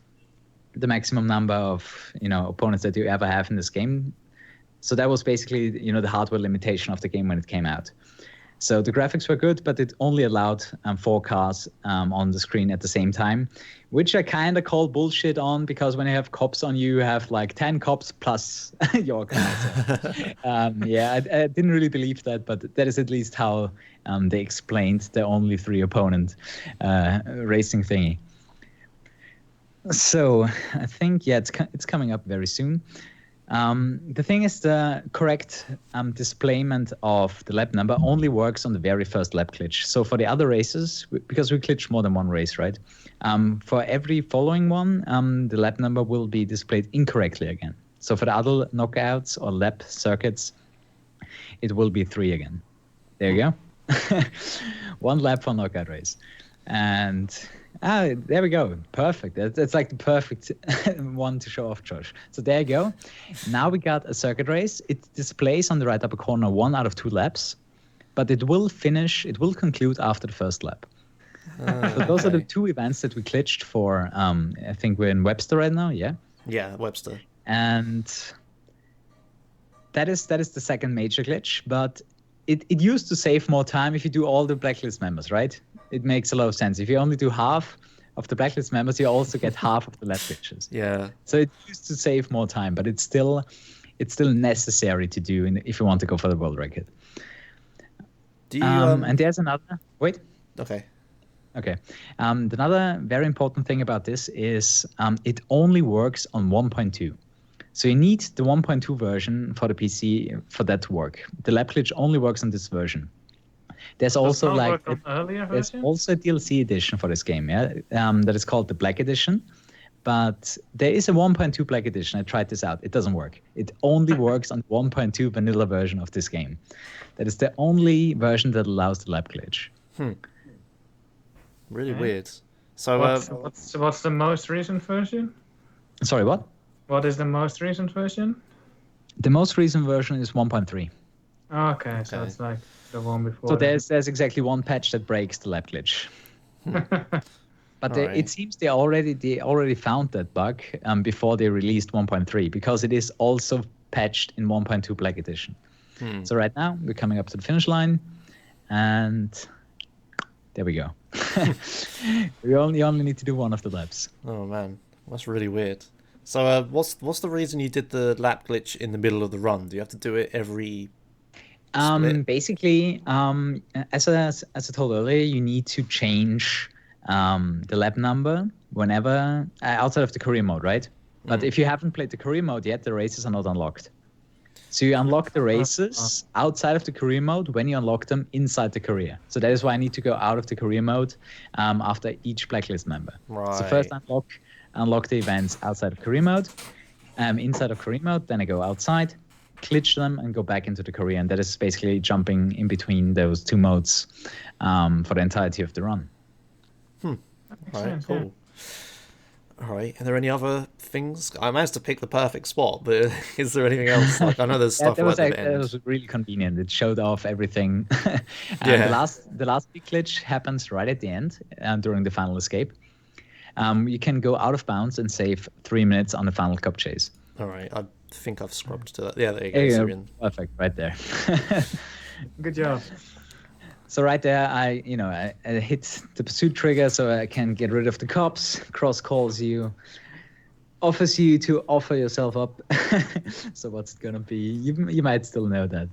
The maximum number of opponents that you ever have in this game. So that was basically the hardware limitation of the game when it came out. So the graphics were good, but it only allowed 4 cars on the screen at the same time, which I kind of call bullshit on, because when you have cops on you, you have like 10 cops plus your car. I didn't really believe that, but that is at least how they explained the only 3 opponent racing thingy. So I think, it's coming up very soon. The thing is, the correct displayment of the lap number only works on the very first lap glitch. So for the other races, because we glitch more than 1 race, right? For every following one, the lap number will be displayed incorrectly again. So for the other knockouts or lap circuits, it will be 3 again. There you go. 1 lap for knockout race. And there we go. Perfect. That's like the perfect one to show off, Josh. So there you go. Now we got a circuit race. It displays on the right upper corner 1 out of 2 laps, but it will conclude after the first lap. So those are the 2 events that we glitched for. I think we're in Webster right now, yeah? Yeah, Webster. And that is the second major glitch, but it used to save more time if you do all the blacklist members, right? It makes a lot of sense. If you only do half of the blacklist members, you also get half of the lap glitches. Yeah. So it used to save more time, but it's still necessary to do if you want to go for the world record. Do you? And there's another. Wait. Okay. Okay. Another very important thing about this is it only works on 1.2. So you need the 1.2 version for the PC for that to work. The lap glitch only works on this version. There's also there's also a DLC edition for this game, yeah, that is called the Black Edition. But there is a 1.2 Black Edition. I tried this out. It doesn't work. It only works on 1.2 vanilla version of this game. That is the only version that allows the lap glitch. Really weird. So what's the most recent version? Sorry, what? What is the most recent version? The most recent version is 1.3. Okay, so it's like the one before. So there's exactly one patch that breaks the lap glitch. But it seems they already found that bug before they released 1.3, because it is also patched in 1.2 Black Edition. So right now we're coming up to the finish line, and there we go. We only need to do one of the laps. Oh man, that's really weird. So what's the reason you did the lap glitch in the middle of the run? Do you have to do it every split? Basically, as I told earlier, you need to change the lap number whenever outside of the career mode, right? But if you haven't played the career mode yet, the races are not unlocked. So you unlock the races outside of the career mode when you unlock them inside the career. So that is why I need to go out of the career mode after each blacklist member. Right. So first unlock the events outside of career mode, inside of career mode, then I go outside, glitch them, and go back into the career. And that is basically jumping in between those two modes for the entirety of the run. All right, cool. All right. Are there any other things? I managed to pick the perfect spot, but is there anything else? Like, I know there's stuff at the end. That was really convenient. It showed off everything. The last big glitch happens right at the end during the final escape. You can go out of bounds and save 3 minutes on the final cup chase. All right. I think I've scrubbed to that. Yeah, there you go. Perfect, right there. Good job. So right there, I hit the pursuit trigger so I can get rid of the cops. Cross calls you, offers you to offer yourself up. So what's it gonna be? You might still know that.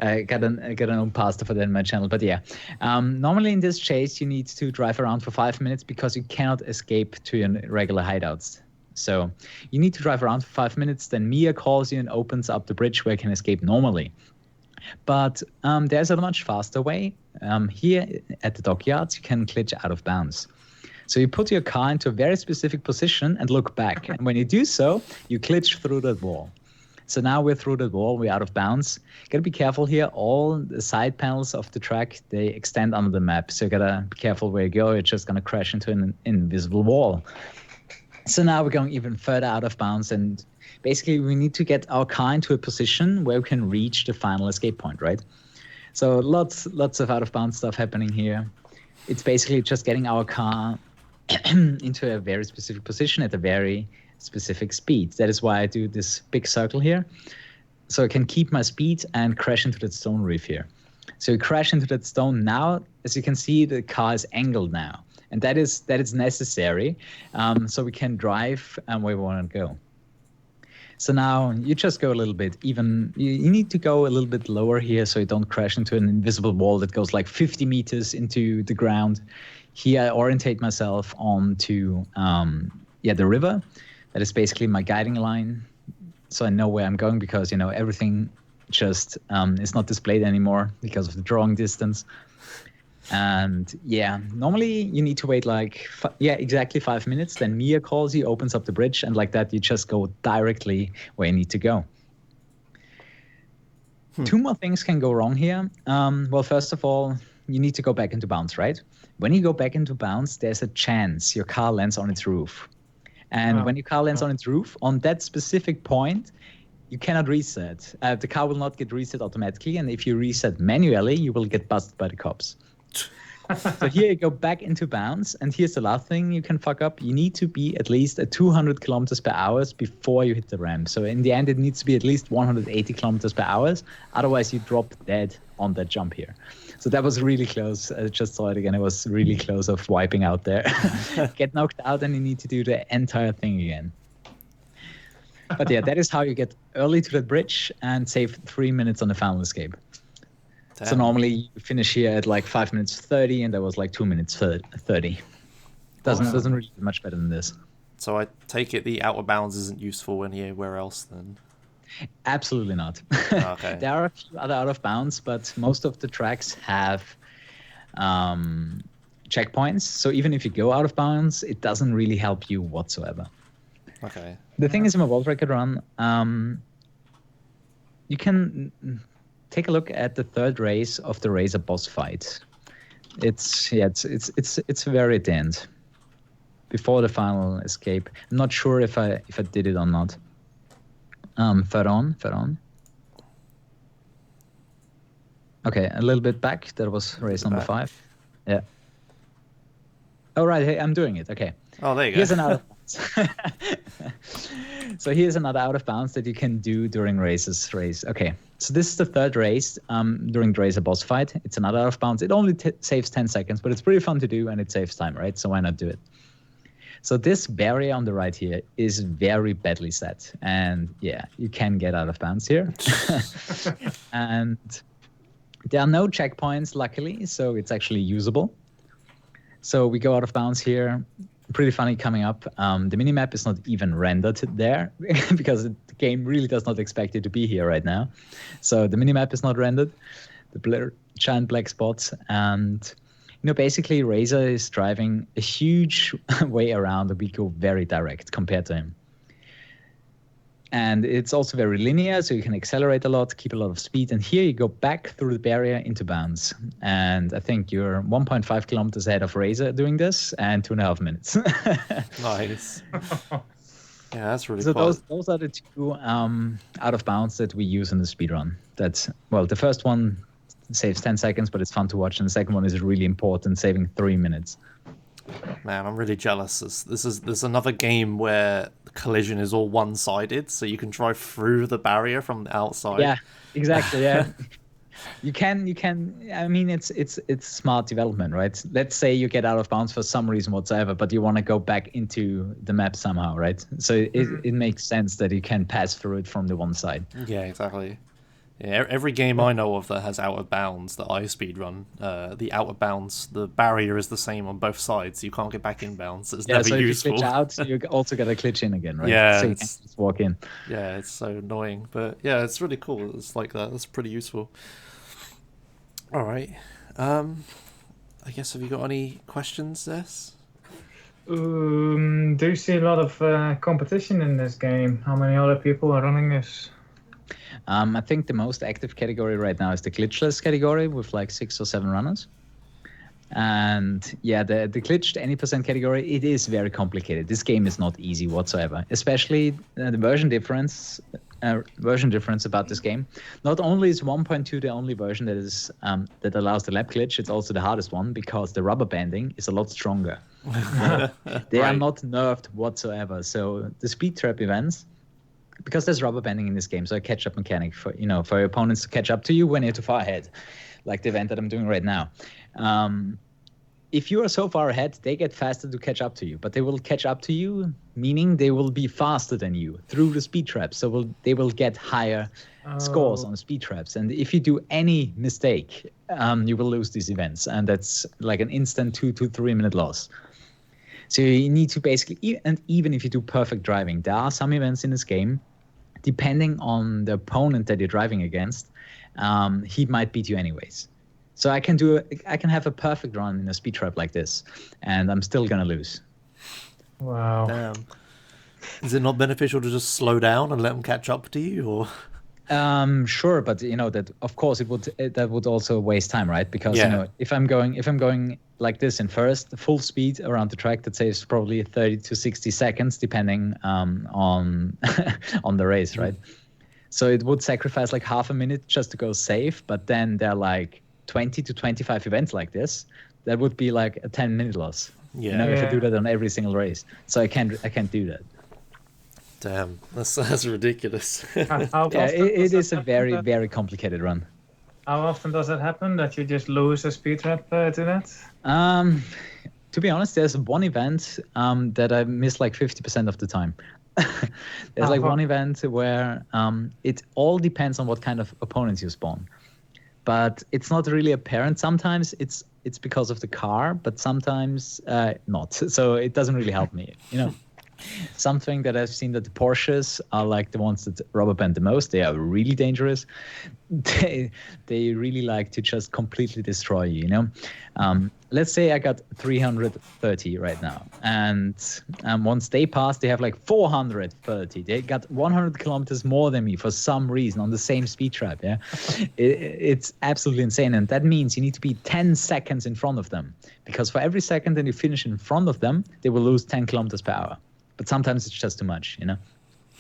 I got an own pasta for that in my channel, but yeah. Normally in this chase, you need to drive around for 5 minutes because you cannot escape to your regular hideouts. So you need to drive around for 5 minutes. Then Mia calls you and opens up the bridge where you can escape normally. But there's a much faster way. Here at the dockyards, you can glitch out of bounds. So you put your car into a very specific position and look back. And when you do so, you glitch through that wall. So now we're through that wall, we're out of bounds. Gotta be careful here. All the side panels of the track, they extend under the map. So you gotta be careful where you go. You're just gonna crash into an invisible wall. So now we're going even further out of bounds, and basically we need to get our car into a position where we can reach the final escape point, right? So lots of out of bounds stuff happening here. It's basically just getting our car into a very specific position at a very specific speed. That is why I do this big circle here. So I can keep my speed and crash into that stone reef here. So you crash into that stone now. As you can see, the car is angled now. And that is necessary, so we can drive where we want to go. So now you just go a little bit. Even you need to go a little bit lower here so you don't crash into an invisible wall that goes like 50 meters into the ground. Here I orientate myself onto the river. That is basically my guiding line, so I know where I'm going, because everything just is not displayed anymore because of the drawing distance. And normally you need to wait exactly 5 minutes. Then Mia calls you, opens up the bridge, and like that you just go directly where you need to go. Two more things can go wrong here. Well, first of all, you need to go back into bounds, right? When you go back into bounds, there's a chance your car lands on its roof. And when your car lands on its roof, on that specific point, you cannot reset. The car will not get reset automatically, and if you reset manually, you will get busted by the cops. So here you go back into bounds, and here's the last thing you can fuck up. You need to be at least at 200 kilometers per hour before you hit the ramp. So in the end, it needs to be at least 180 kilometers per hour. Otherwise, you drop dead on that jump here. So that was really close. I just saw it again. It was really close of wiping out there. Get knocked out, and you need to do the entire thing again. But yeah, that is how you get early to that bridge and save 3 minutes on the final escape. Damn. So normally you finish here at like 5 minutes 30, and that was like 2 minutes 30. Doesn't really do much better than this. So I take it the outer bounds isn't useful anywhere else then? Absolutely not. Okay. There are a few other out of bounds, but most of the tracks have checkpoints. So even if you go out of bounds, it doesn't really help you whatsoever. Okay. The thing is, in a world record run, you can take a look at the third race of the Racer boss fight. It's very at the end, before the final escape. I'm not sure if I did it or not. Further on. Okay, a little bit back. That was race number 5. Yeah. Oh right, hey, I'm doing it. Okay. Oh, there you go. Here's an out of bounds. So here's another out of bounds that you can do during race. Okay, so this is the third race during the Racer boss fight. It's another out of bounds. It only saves 10 seconds, but it's pretty fun to do, and it saves time, right? So why not do it? So this barrier on the right here is very badly set, and yeah, you can get out of bounds here. And there are no checkpoints, luckily, so it's actually usable. So we go out of bounds here. Pretty funny coming up. The minimap is not even rendered there because the game really does not expect it to be here right now. So the minimap is not rendered. The giant black spots. And, basically Racer is driving a huge way around, and we go very direct compared to him. And it's also very linear, so you can accelerate a lot, keep a lot of speed. And here you go back through the barrier into bounds. And I think you're 1.5 kilometers ahead of Racer doing this, and 2.5 minutes. Nice. Yeah, that's really cool. So those are the two out of bounds that we use in the speedrun. That's, well, the first one saves 10 seconds, but it's fun to watch. And the second one is really important, saving 3 minutes. Man, I'm really jealous. There's another game where the collision is all one-sided, so you can drive through the barrier from the outside. Yeah, exactly. Yeah, you can. I mean, it's smart development, right? Let's say you get out of bounds for some reason whatsoever, but you want to go back into the map somehow, right? So it makes sense that you can pass through it from the one side. Yeah, exactly. Yeah, every game I know of that has out of bounds that I speedrun, the out of bounds, the barrier is the same on both sides. You can't get back in bounds. It's never so useful. If you glitch out, you also got to glitch in again, right? Yeah, so you can just walk in. Yeah, it's so annoying, but yeah, it's really cool. It's like that. That's pretty useful. All right. I guess, have you got any questions, Des? Do you see a lot of competition in this game? How many other people are running this? I think the most active category right now is the glitchless category with like 6 or 7 runners. And yeah, the glitched any percent category, it is very complicated. This game is not easy whatsoever, especially the version difference about this game. Not only is 1.2 the only version that is that allows the lap glitch, it's also the hardest one because the rubber banding is a lot stronger. They are not nerfed whatsoever. So the speed trap events, because there's rubber banding in this game, so a catch-up mechanic for your opponents to catch up to you when you're too far ahead, like the event that I'm doing right now. If you are so far ahead, they get faster to catch up to you, but they will catch up to you, meaning they will be faster than you through the speed traps. So they will get higher scores on the speed traps. And if you do any mistake, you will lose these events, and that's like an instant 2 to 3 minute loss. So you need to basically, and even if you do perfect driving, there are some events in this game, depending on the opponent that you're driving against, he might beat you anyways. So I can have a perfect run in a speed trap like this, and I'm still gonna lose. Wow. Damn. Is it not beneficial to just slow down and let them catch up to you, or? Sure, but that of course that would also waste time, right? Because if I'm going like this in first full speed around the track, that saves probably 30 to 60 seconds depending on the race, right? So it would sacrifice like half a minute just to go safe, but then there are like 20 to 25 events like this That would be like a 10-minute loss. Yeah. You know, if I do that on every single race. So I can't do that. Damn, that's ridiculous. How Yeah, often it does is a that very, happen very complicated run. How often does it happen that you just lose a speedrun player to that? To be honest, there's one event that I miss like 50% of the time. There's like one event where it all depends on what kind of opponents you spawn. But it's not really apparent. Sometimes it's because of the car, but sometimes not. So it doesn't really help me, you know. Something that I've seen that the Porsches are like the ones that rubber band the most. They are really dangerous. They really like to just completely destroy you, you know. Let's say I got 330 right now, and once they pass, they have like 430. They got 100 kilometers more than me for some reason on the same speed trap. Yeah, it's absolutely insane, and that means you need to be 10 seconds in front of them, because for every second that you finish in front of them, they will lose 10 kilometers per hour. But sometimes it's just too much, you know.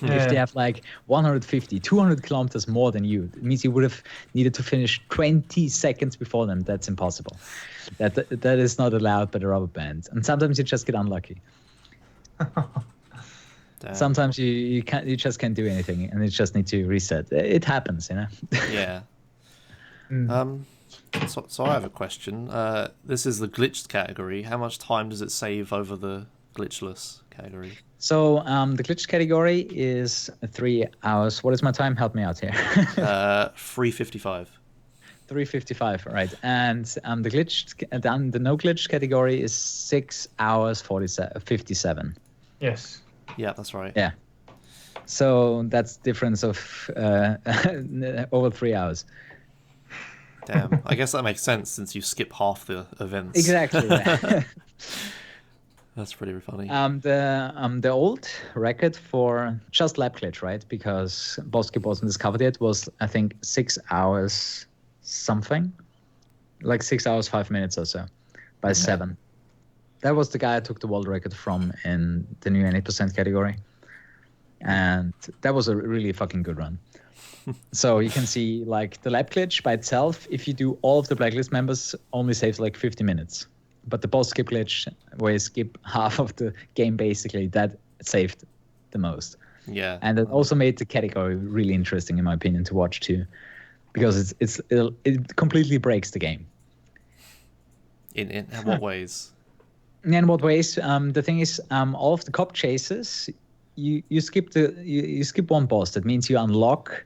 Yeah. If they have like 150, 200 kilometers more than you, it means you would have needed to finish 20 seconds before them. That's impossible. That is not allowed by the rubber band. And sometimes you just get unlucky. Sometimes you just can't do anything, and you just need to reset. It happens, you know. Yeah. So I have a question. This is the glitched category. How much time does it save over the glitchless category? So the glitched category is 3 hours. What is my time? Help me out here. 3:55. 3:55, right? And the no glitch category is 6 hours 57. Yes. Yeah, that's right. Yeah. So that's difference of over 3 hours. Damn. I guess that makes sense since you skip half the events. Exactly. Yeah. That's pretty funny. The old record for just lap glitch, right? Because Boskip wasn't discovered yet, was I think 6 hours something, like 6 hours 5 minutes or so, by 7. That was the guy I took the world record from in the new 8% category, and that was a really fucking good run. So you can see like the lap glitch by itself, if you do all of the blacklist members, only saves like 50 minutes. But the boss skip glitch, where you skip half of the game basically, that saved the most. Yeah. And it also made the category really interesting, in my opinion, to watch too, because it completely breaks the game. In what ways? In what ways? The thing is, all of the cop chases, you skip one boss. That means you unlock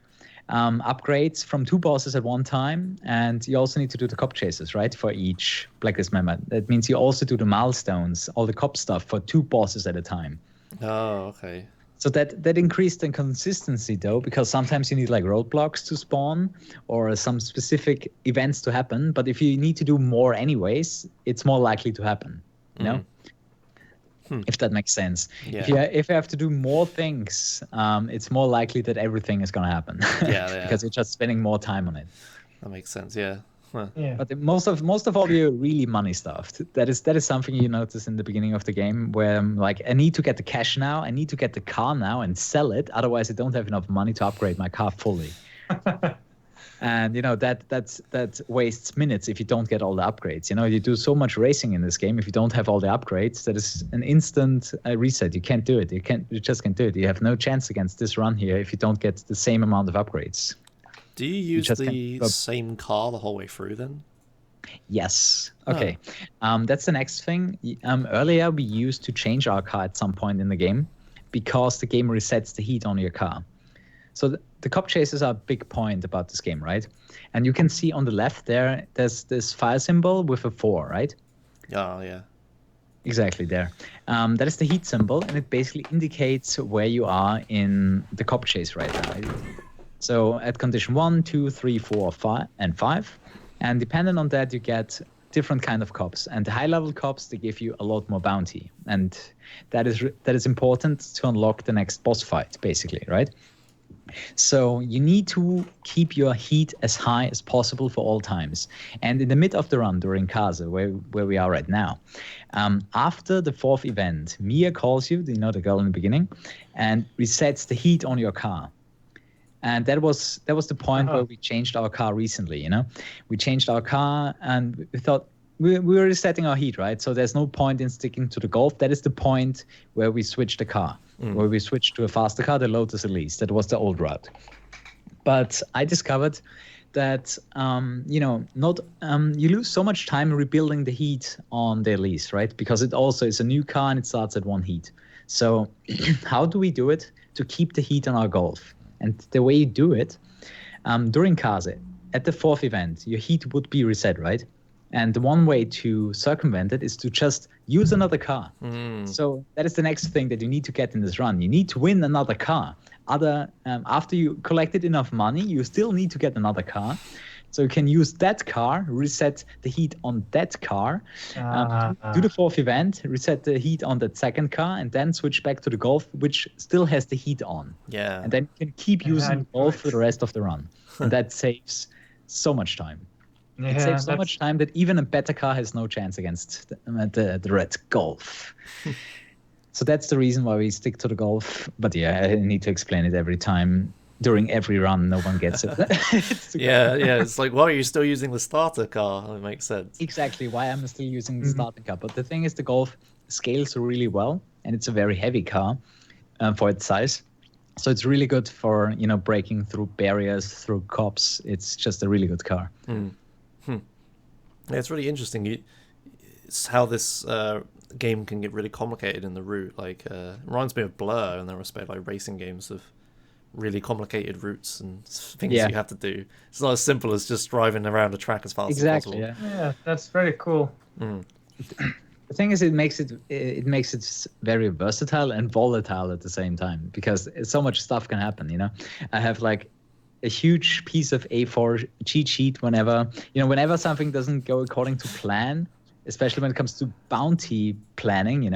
upgrades from 2 bosses at one time, and you also need to do the cop chases, right, for each blacklist member. That means you also do the milestones, all the cop stuff for 2 bosses at a time. Oh, okay. So that increased in consistency though, because sometimes you need like roadblocks to spawn or some specific events to happen. But if you need to do more anyways, it's more likely to happen, you know? If that makes sense. Yeah. If you have to do more things, it's more likely that everything is going to happen. Yeah. Because you're just spending more time on it. That makes sense. Yeah. Huh. Yeah. But most of all, you're really money stuffed. That is something you notice in the beginning of the game, where I'm like, I need to get the cash now, I need to get the car now and sell it, otherwise I don't have enough money to upgrade my car fully. And you know that wastes minutes if you don't get all the upgrades. You know, you do so much racing in this game. If you don't have all the upgrades, that is an instant reset. You can't do it. You just can't do it. You have no chance against this run here if you don't get the same amount of upgrades. Do you use the same car the whole way through then? Yes. Okay. That's the next thing. Earlier we used to change our car at some point in the game, because the game resets the heat on your car. So the cop chases are a big point about this game, right? And you can see on the left there's this fire symbol with a 4, right? Oh, yeah. Exactly there. That is the heat symbol, and it basically indicates where you are in the cop chase right now. Right? So at condition 1, 2, 3, 4, 5, and 5. And depending on that, you get different kind of cops. And the high-level cops, they give you a lot more bounty. And that is important to unlock the next boss fight, basically, right? So you need to keep your heat as high as possible for all times. And in the mid of the run during Kaze, where we are right now, after the 4th event, Mia calls you, the girl in the beginning, and resets the heat on your car. And that was the point where we changed our car recently, you know. We changed our car and we thought, we're resetting our heat, right? So there's no point in sticking to the Golf. That is the point where we switch the car, where we switch to a faster car, the Lotus Elise. That was the old route. But I discovered that not you lose so much time rebuilding the heat on the Elise, right? Because it also is a new car and it starts at 1 heat. So how do we do it to keep the heat on our Golf? And the way you do it during Kaze, at the 4th event, your heat would be reset, right? And the one way to circumvent it is to just use another car. So that is the next thing that you need to get in this run. You need to win another car. After you collected enough money, you still need to get another car. So you can use that car, reset the heat on that car, do the 4th event, reset the heat on that second car, and then switch back to the Golf, which still has the heat on. Yeah. And then you can keep using Golf for the rest of the run. And that saves so much time. Yeah, it saves so much time that even a better car has no chance against the red Golf. So that's the reason why we stick to the Golf. But yeah, I need to explain it every time. During every run, no one gets it. Yeah. It's like, why are you still using the starter car? It makes sense. Exactly, why I'm still using the starter car. But the thing is, the Golf scales really well, and it's a very heavy car for its size. So it's really good for, breaking through barriers, through cops. It's just a really good car. Yeah, it's really interesting. It's how this game can get really complicated in the route. Like, it reminds me of Blur in the respect, like racing games of really complicated routes and things you have to do. It's not as simple as just driving around a track as fast as possible. Yeah, that's very cool. The thing is, it makes it very versatile and volatile at the same time, because so much stuff can happen. I have like a huge piece of A4 cheat sheet whenever something doesn't go according to plan, especially when it comes to bounty planning,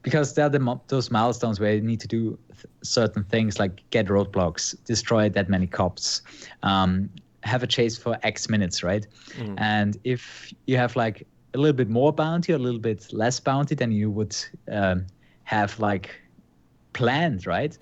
because there are those milestones where you need to do certain things like get roadblocks, destroy that many cops, have a chase for X minutes, right? And if you have like a little bit more bounty or a little bit less bounty than you would have like planned, right?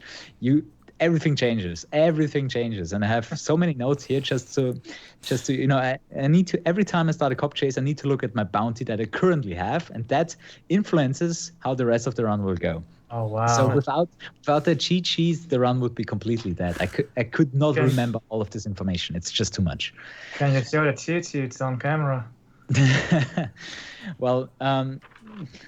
Everything changes, and I have so many notes here just to I need to, every time I start a cop chase, I need to look at my bounty that I currently have, and that influences how the rest of the run will go. Oh wow. So without the cheat sheets, the run would be completely dead. I could not remember all of this information. It's just too much. Can you show the cheat sheets on camera? Well, I'm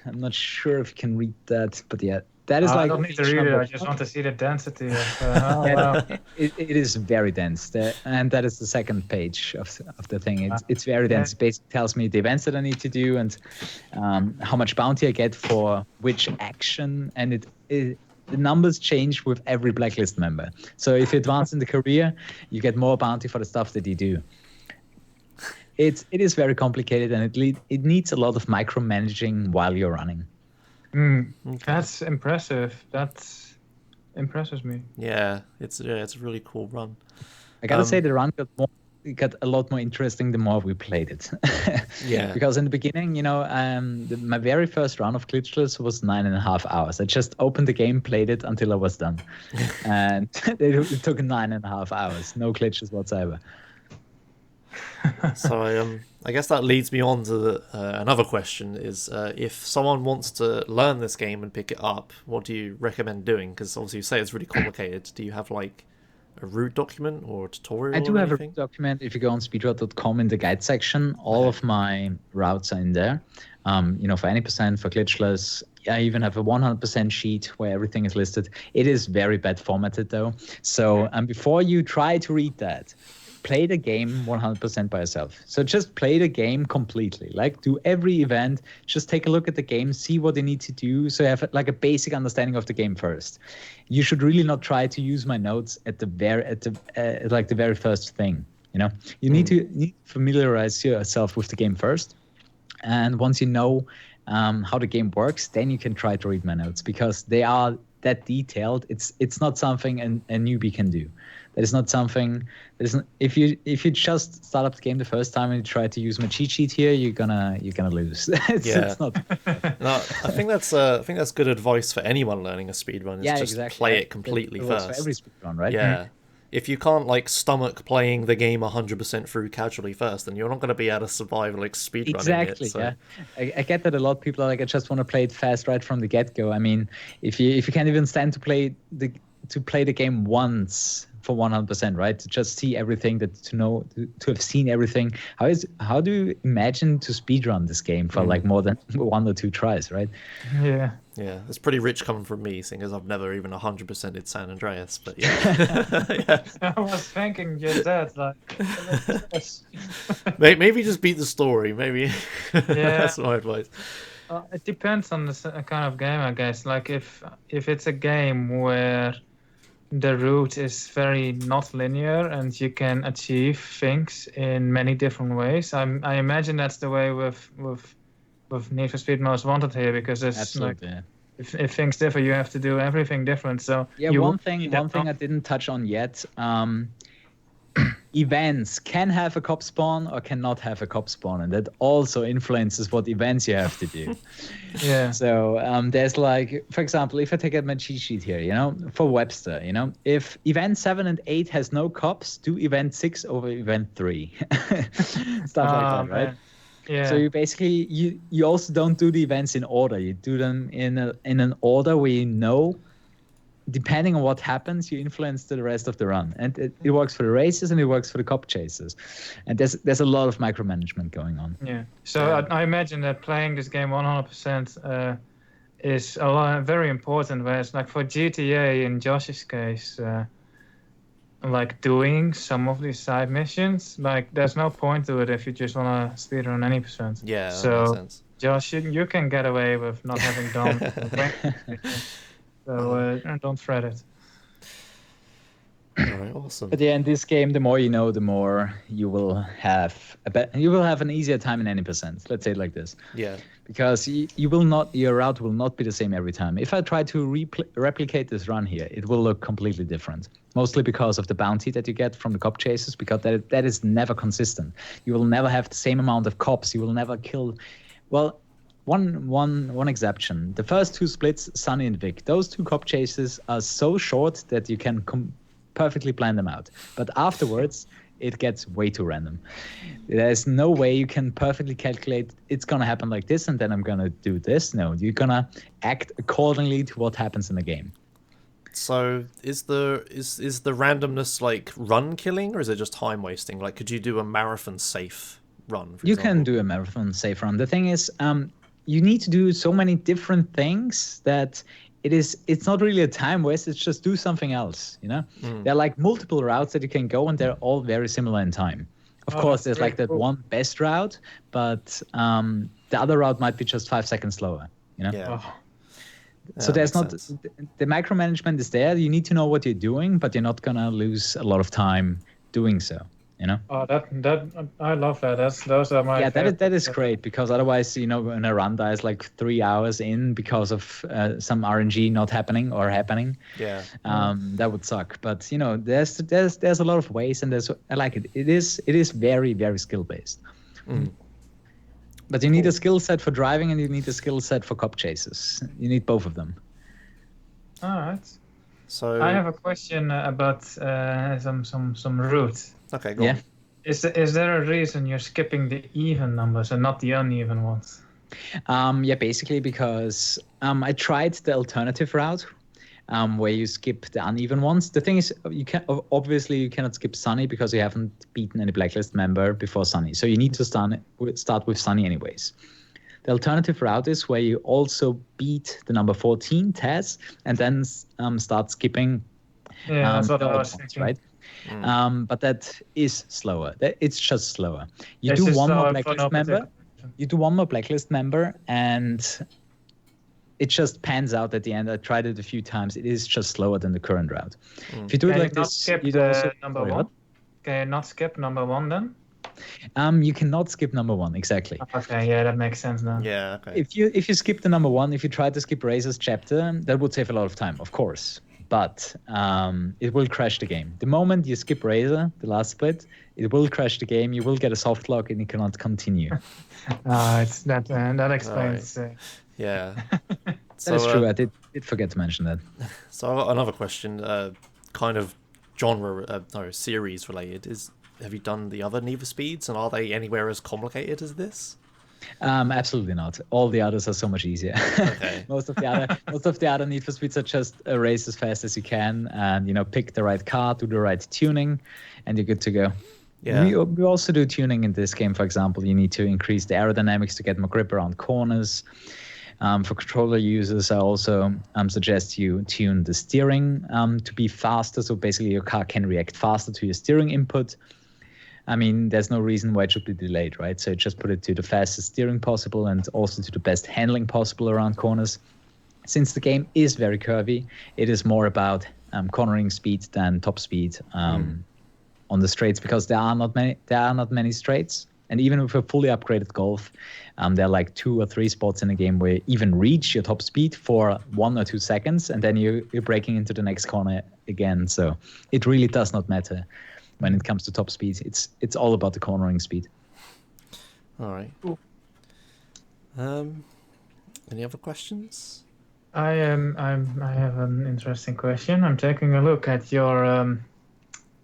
not sure if you can read that, but yeah. That is I don't need to read it. I just want to see the density of. Wow. It is very dense, and that is the second page of the thing. It's very dense. It basically tells me the events that I need to do and how much bounty I get for which action, and the numbers change with every blacklist member. So if you advance in the career, you get more bounty for the stuff that you do. It is very complicated, and it needs a lot of micromanaging while you're running. That's impressive. That impresses me. Yeah, it's a really cool run. I gotta say the run got a lot more interesting the more we played it. Yeah. Because in the beginning, my very first run of Glitchless was 9.5 hours. I just opened the game, played it until I was done, and it took 9.5 hours, no glitches whatsoever. So I guess that leads me on to another question is if someone wants to learn this game and pick it up, what do you recommend doing? Because obviously you say it's really complicated. Do you have like a route document or a tutorial? I do have a route document. If you go on speedrun.com in the guide section, all of my routes are in there. For any percent, for glitchless. I even have a 100% sheet where everything is listed. It is very bad formatted though. So before you try to read that, play the game 100% by yourself. So just play the game completely. Like, do every event. Just take a look at the game, see what you need to do. So you have like a basic understanding of the game first. You should really not try to use my notes at the very first thing. You need to familiarize yourself with the game first, and once you know how the game works, then you can try to read my notes, because they are that detailed. It's not something a newbie can do. That is not something. If you just start up the game the first time and you try to use my cheat sheet here, you're gonna lose. It's not. No, I think that's good advice for anyone learning a speedrun. Is just play it completely first. For every speedrun, right? Yeah, if you can't like stomach playing the game 100% through casually first, then you're not going to be able to survive like speedrunning Exactly. it. So. Yeah, I get that a lot. People are like, I just want to play it fast right from the get go. I mean, if you can't even stand to play the game once for 100%, right? To just see everything, to have seen everything. How do you imagine to speedrun this game for like more than 1 or 2 tries, right? Yeah. Yeah, it's pretty rich coming from me, seeing as I've never even 100%ed San Andreas. But yeah, yeah. I was thinking your dad, like, Maybe just beat the story. Maybe that's Yeah. my advice. It depends on the kind of game, I guess. Like if it's a game where the route is very not linear and you can achieve things in many different ways. I imagine that's the way with Need for Speed Most Wanted here, because it's Absolutely. like if things differ, you have to do everything different. So Yeah, one thing I didn't touch on yet. Events can have a cop spawn or cannot have a cop spawn, and that also influences what events you have to do. Yeah. So there's like, for example, if I take out my cheat sheet here, for Webster, if event 7 and 8 has no cops, do event 6 over event 3. Stuff like that, right? Yeah. So you basically you also don't do the events in order. You do them in an order where depending on what happens, you influence the rest of the run. And it works for the races and it works for the cop chases. And there's a lot of micromanagement going on. Yeah. So I imagine that playing this game 100% is very important. Whereas like for GTA, in Josh's case, like doing some of these side missions, like there's no point to it if you just want to speedrun any percent. Yeah, that so makes sense. Josh, you can get away with not having done. So don't fret it. All right, awesome. But yeah, in this game, the more you know, the more you will have an easier time in any percent. Let's say it like this. Yeah. Because your route will not be the same every time. If I try to replicate this run here, it will look completely different. Mostly because of the bounty that you get from the cop chases, because that is never consistent. You will never have the same amount of cops. You will never kill. Well, one exception. The first 2 splits, Sunny and Vic, those 2 cop chases are so short that you can perfectly plan them out. But afterwards, it gets way too random. There's no way you can perfectly calculate it's going to happen like this and then I'm going to do this. No, you're going to act accordingly to what happens in the game. So is the randomness like run killing, or is it just time wasting? Like, could you do a marathon safe run, for You example? can do a marathon safe run. The thing is, you need to do so many different things that it's not really a time waste. It's just do something else. There are like multiple routes that you can go, and they're all very similar in time. Of course, there's like that one best route, but the other route might be just 5 seconds slower. Yeah. So there's not the micromanagement is there. You need to know what you're doing, but you're not gonna lose a lot of time doing so. Oh, that I love that. Those are my that is great, because otherwise, when a run dies like 3 hours in because of some RNG not happening or happening, that would suck. But there's a lot of ways, and I like it. It is very, very skill based. But you need a skill set for driving and you need a skill set for cop chases. You need both of them. All right. So I have a question about some route. Okay, go on. Is there a reason you're skipping the even numbers and not the uneven ones? Basically because I tried the alternative route, where you skip the uneven ones. The thing is, you cannot skip Sunny because you haven't beaten any Blacklist member before Sunny. So you need to start with Sunny anyways. The alternative route is where you also beat the number 14, Taz, and then start skipping that's what the I odd was ones, thinking. right? But that is slower. It's just slower. You It's do just one more slower for Blacklist no member. particular reason. You do one more Blacklist member, and it just pans out at the end. I tried it a few times. It is just slower than the current route. If you do it Can like you not this, skip you the also number sorry, one? what? Can you not skip number 1 then? You cannot skip number 1, exactly. Okay, yeah, that makes sense now. Yeah, okay. If you skip the number 1, if you try to skip Razor's chapter, that would save a lot of time, of course. But it will crash the game. The moment you skip Razor, the last split, it will crash the game. You will get a soft lock and you cannot continue. It's that explains. Yeah. That is true. I did forget to mention that. So I've got another question, kind of series related. Have you done the other Need for Speeds, and are they anywhere as complicated as this? Absolutely not. All the others are so much easier. Okay. most of the other Need for Speeds are just race as fast as you can, and pick the right car, do the right tuning, and you're good to go. Yeah. We also do tuning in this game. For example, you need to increase the aerodynamics to get more grip around corners. For controller users, I also suggest you tune the steering to be faster. So basically, your car can react faster to your steering input. I mean, there's no reason why it should be delayed, right? So just put it to the fastest steering possible and also to the best handling possible around corners. Since the game is very curvy, it is more about cornering speed than top speed on the straights, because there are not many straights. And even with a fully upgraded Golf, there are like 2 or 3 spots in the game where you even reach your top speed for 1 or 2 seconds, and then you're braking into the next corner again. So it really does not matter when it comes to top speed. It's all about the cornering speed. All right. Cool. Any other questions? I have an interesting question. I'm taking a look at your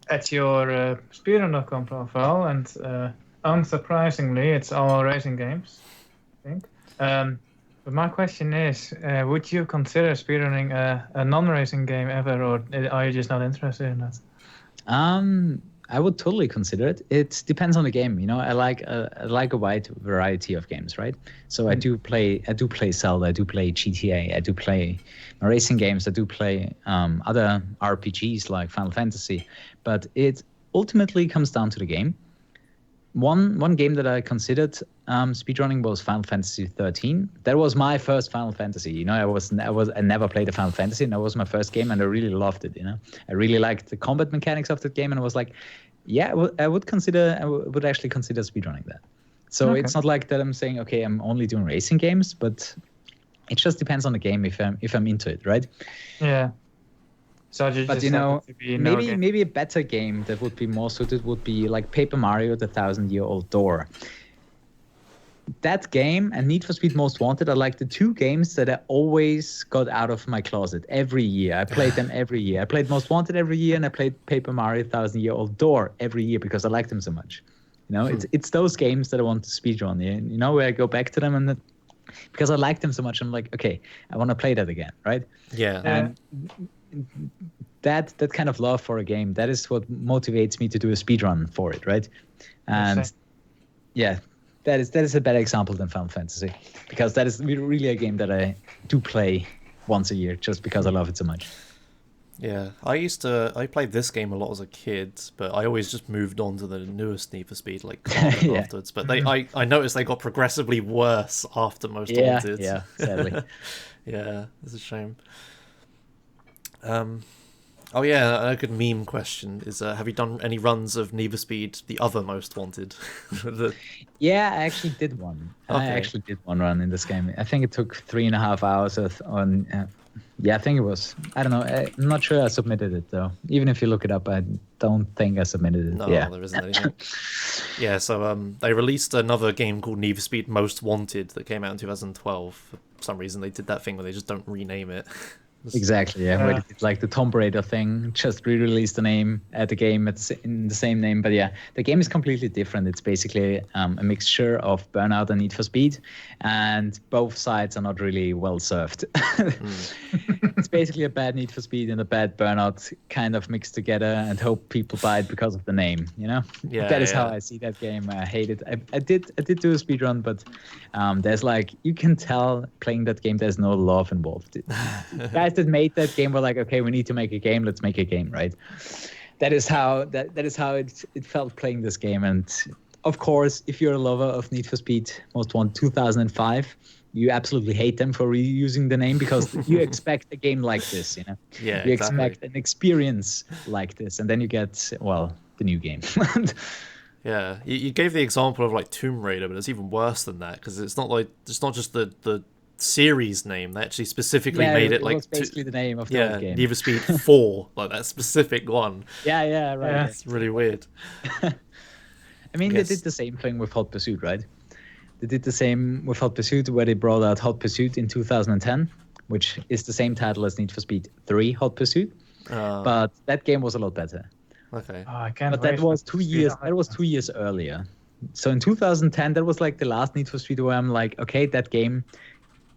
Speedrun.com profile, and unsurprisingly, it's all racing games, I think. But my question is, would you consider speedrunning a non-racing game ever, or are you just not interested in that? I would totally consider it. It depends on the game. I like a wide variety of games, right? So I do play Zelda, I do play GTA, I do play racing games, I do play other RPGs like Final Fantasy, but it ultimately comes down to the game. One game that I considered speedrunning was Final Fantasy 13. That was my first Final Fantasy. I never played a Final Fantasy, and that was my first game, and I really loved it. I really liked the combat mechanics of that game, and I was like, yeah, I would actually consider speedrunning that. So It's not like that I'm saying, okay, I'm only doing racing games, but it just depends on the game if I'm into it, right? Yeah. So maybe a better game that would be more suited would be like Paper Mario: The 1,000-Year-Old Door. That game and Need for Speed Most Wanted are like the 2 games that I always got out of my closet every year. I played them every year. I played Most Wanted every year, and I played Paper Mario: 1,000-Year-Old Door every year because I liked them so much. It's those games that I want to speedrun. Where I go back to them and because I like them so much, I'm like, okay, I want to play that again, right? Yeah. And that kind of love for a game, that is what motivates me to do a speedrun for it, right? And yeah, that is a better example than Final Fantasy, because that is really a game that I do play once a year just because I love it so much. Yeah, I played this game a lot as a kid, but I always just moved on to the newest Need for Speed, like afterwards. But I noticed they got progressively worse after Most Wanted. Yeah, sadly. Yeah, it's a shame. Oh yeah, a good meme question is: have you done any runs of Need for Speed, the other Most Wanted? Yeah, I actually did one. Okay. I actually did one run in this game. I think it took 3.5 hours I think it was. I don't know. I'm not sure I submitted it though. Even if you look it up, I don't think I submitted it. No, there isn't anything. Yeah, so they released another game called Need for Speed Most Wanted that came out in 2012. For some reason, they did that thing where they just don't rename it. Exactly, yeah. Where they did like the Tomb Raider thing, just re-released the name at the game in the same name. But yeah, the game is completely different. It's basically a mixture of Burnout and Need for Speed, and both sides are not really well served. It's basically a bad Need for Speed and a bad Burnout kind of mixed together, and hope people buy it because of the name. Yeah, that is how I see that game. I hate it. I did do a speed run, but there's like, you can tell playing that game there's no love involved. Guys that made that game were like, okay, we need to make a game, let's make a game, right? That is how it felt playing this game. And of course, if you're a lover of Need for Speed Most Wanted 2005, you absolutely hate them for reusing the name, because you expect a game like this, Yeah, you expect an experience like this, and then you get, the new game. Yeah, you gave the example of like Tomb Raider, but it's even worse than that, because it's not just the series name. They actually specifically made it like basically the name of the old game. Need for Speed 4, like that specific one. Yeah, right. Yeah. It's really weird. I mean, they did the same thing with Hot Pursuit, right? They did the same with Hot Pursuit, where they brought out Hot Pursuit in 2010, which is the same title as Need for Speed 3 Hot Pursuit. But that game was a lot better. Okay. Oh, I can't But wait that was for 2 years. Speedrun That was Recap. 2 years earlier. So in 2010, that was like the last Need for Speed where I'm like, okay, that game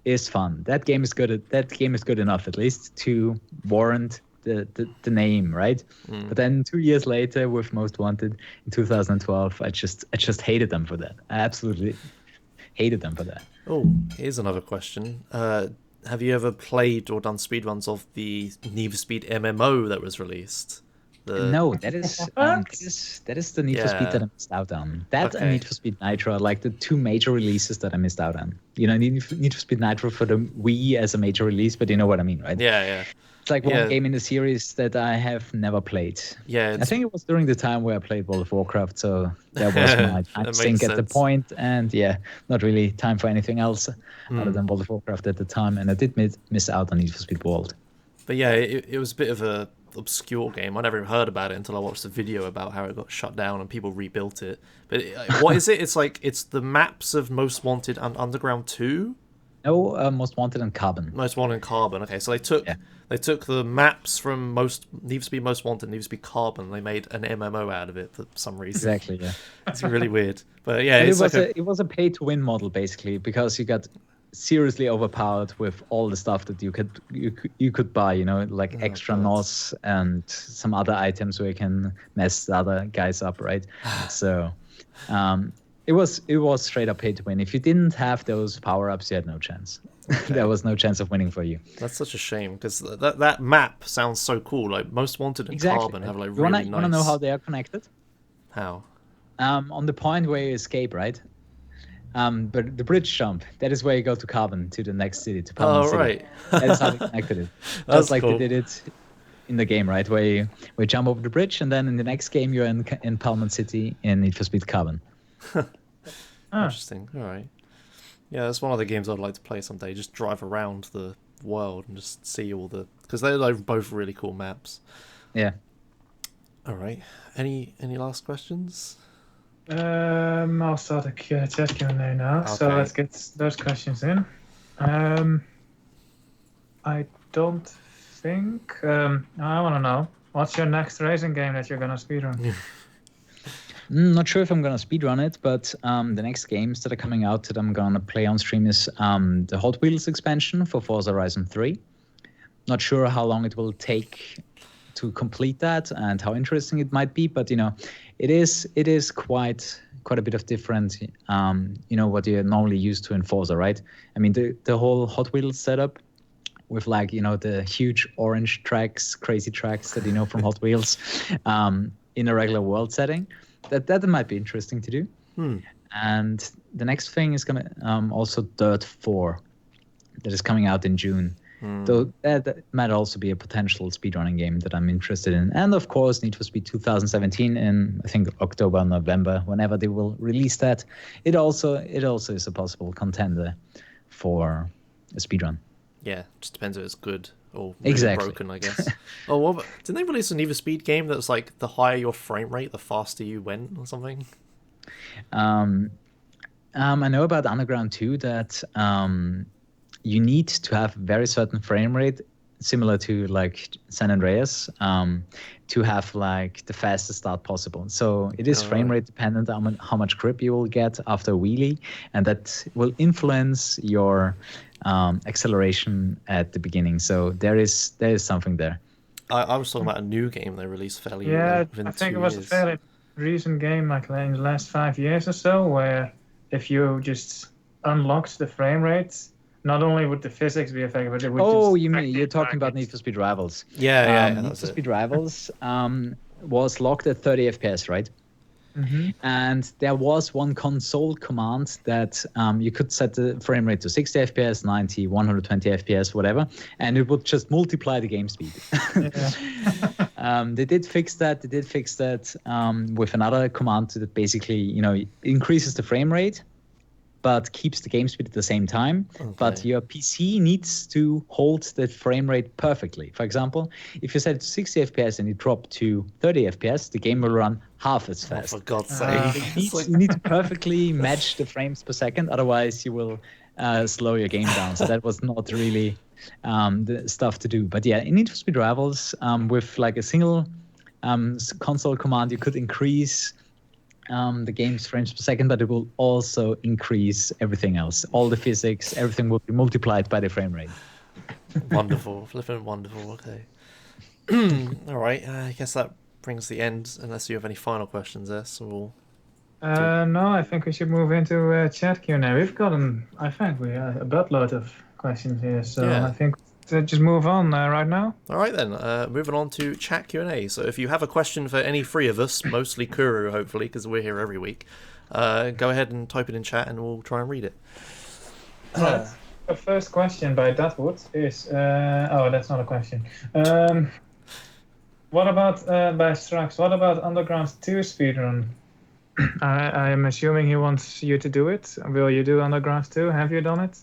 is fun. That game is good. That game is good enough, at least, to warrant the name, right? But then 2 years later, with Most Wanted in 2012, I just hated them for that. I absolutely hated them for that. Oh, here's another question. Have you ever played or done speedruns of the Need for Speed MMO that was released? No, that is the Need for Speed Yeah. that I missed out on. That Okay. and Need for Speed Nitro are like the two major releases that I missed out on. You know, Need for Speed Nitro for the Wii as a major release, but you know what I mean, right? Yeah. It's like Yeah. one game in the series that I have never played. Yeah, I think it was during the time where I played World of Warcraft, so that was my time That sink makes at the sense. point, and not really time for anything else other than World of Warcraft at the time, and I did miss out on Need for Speed World. But yeah, it was a bit of a obscure game. I never even heard about it until I watched a video about how it got shut down and people rebuilt it. But what is it? It's the maps of Most Wanted and Underground 2? No, Most Wanted and Carbon. Most Wanted and Carbon. Okay, so they took the maps from Need for Speed Most Wanted, Need for Speed Carbon. They made an MMO out of it for some reason. Exactly, yeah. It's really weird. But yeah, And it's it was a pay-to-win model, basically, because you got seriously overpowered with all the stuff that you could buy, you know, like extra NOS and some other items where you can mess the other guys up, right? So it was straight up pay to win. If you didn't have those power-ups, you had no chance. Okay. There was no chance of winning for you. That's such a shame because that map sounds so cool. Like Most Wanted and Carbon have like really nice. You wanna know how they are connected? How? On the point where you escape, right? But the bridge jump, that is where you go to Carbon, to the next city, to Palm City. Right. That is how they connected it. That's Just like cool. they did it in the game, right? Where you jump over the bridge, and then in the next game you're in Palm City in Need for Speed Carbon. Interesting. All right. Yeah, that's one of the games I'd like to play someday. Just drive around the world and just see all the... Because they're like both really cool maps. Yeah. All right. Any last questions? I'll start a chat Q&A now. So Okay. let's get those questions in. I don't think... I want to know. What's your next racing game that you're going to speedrun? Not sure if I'm gonna speedrun it, but the next games that are coming out that I'm gonna play on stream is the Hot Wheels expansion for Forza Horizon 3. Not sure how long it will take to complete that and how interesting it might be, but you know, it is quite a bit of different, you know, what you're normally used to in Forza, right? I mean, the whole Hot Wheels setup with, like, you know, the huge orange tracks, crazy tracks that you know from Hot Wheels, in a regular world setting. That might be interesting to do. And the next thing is gonna also Dirt 4 that is coming out in June. Though that might also be a potential speedrunning game that I'm interested in. And of course, Need for Speed 2017 in, I think, October, November, whenever they will release that. It also is a possible contender for a speedrun. Yeah, just depends if it's good or really Exactly. broken, I guess. Oh, what about, didn't they release a Need for Speed game that's like the higher your frame rate, the faster you went or something? I know about Underground 2 that you need to have very certain frame rate, similar to like San Andreas, to have like the fastest start possible. So it is frame rate dependent on how much grip you will get after a wheelie, and that will influence your acceleration at the beginning. So there is something there. I was talking about a new game they released fairly Yeah, within I think 2 it was a years. fairly recent game, like in the last 5 years or so, where if you just unlocked the frame rates, not only would the physics be affected, but it would Oh, just you mean affect you're the talking about targets. Need for Speed Rivals? Yeah, Need that's for it. Speed Rivals was locked at 30 FPS, right? Mm-hmm. And there was one console command that you could set the frame rate to 60 FPS, 90, 120 FPS, whatever, and it would just multiply the game speed. They did fix that. With another command that basically, you know, increases the frame rate, but keeps the game speed at the same time. Okay. But your PC needs to hold the frame rate perfectly. For example, if you set it to 60 FPS and you drop to 30 FPS, the game will run half as Oh, fast. for God's sake. It's like- You need to perfectly match the frames per second, otherwise you will slow your game down. So that was not really the stuff to do. But yeah, in Need for Speed Rivals, with like a single console command, you could increase the game's frames per second, but it will also increase everything else. All the physics, everything will be multiplied by the frame rate. Wonderful, flipping wonderful. Okay. All right. I guess that brings the end. Unless you have any final questions, there. So No, I think we should move into chat Q&A. We've gotten, I think we have a buttload of questions here, so Yeah. I think just move on right now. All right then. Moving on to chat Q&A. So if you have a question for any three of us, mostly Kuru, hopefully, because we're here every week, go ahead and type it in chat, and we'll try and read it. Right. The first question by Dutwood is, oh, that's not a question. What about by Strax? What about Underground 2 speedrun? I am assuming he wants you to do it. Will you do Underground 2? Have you done it?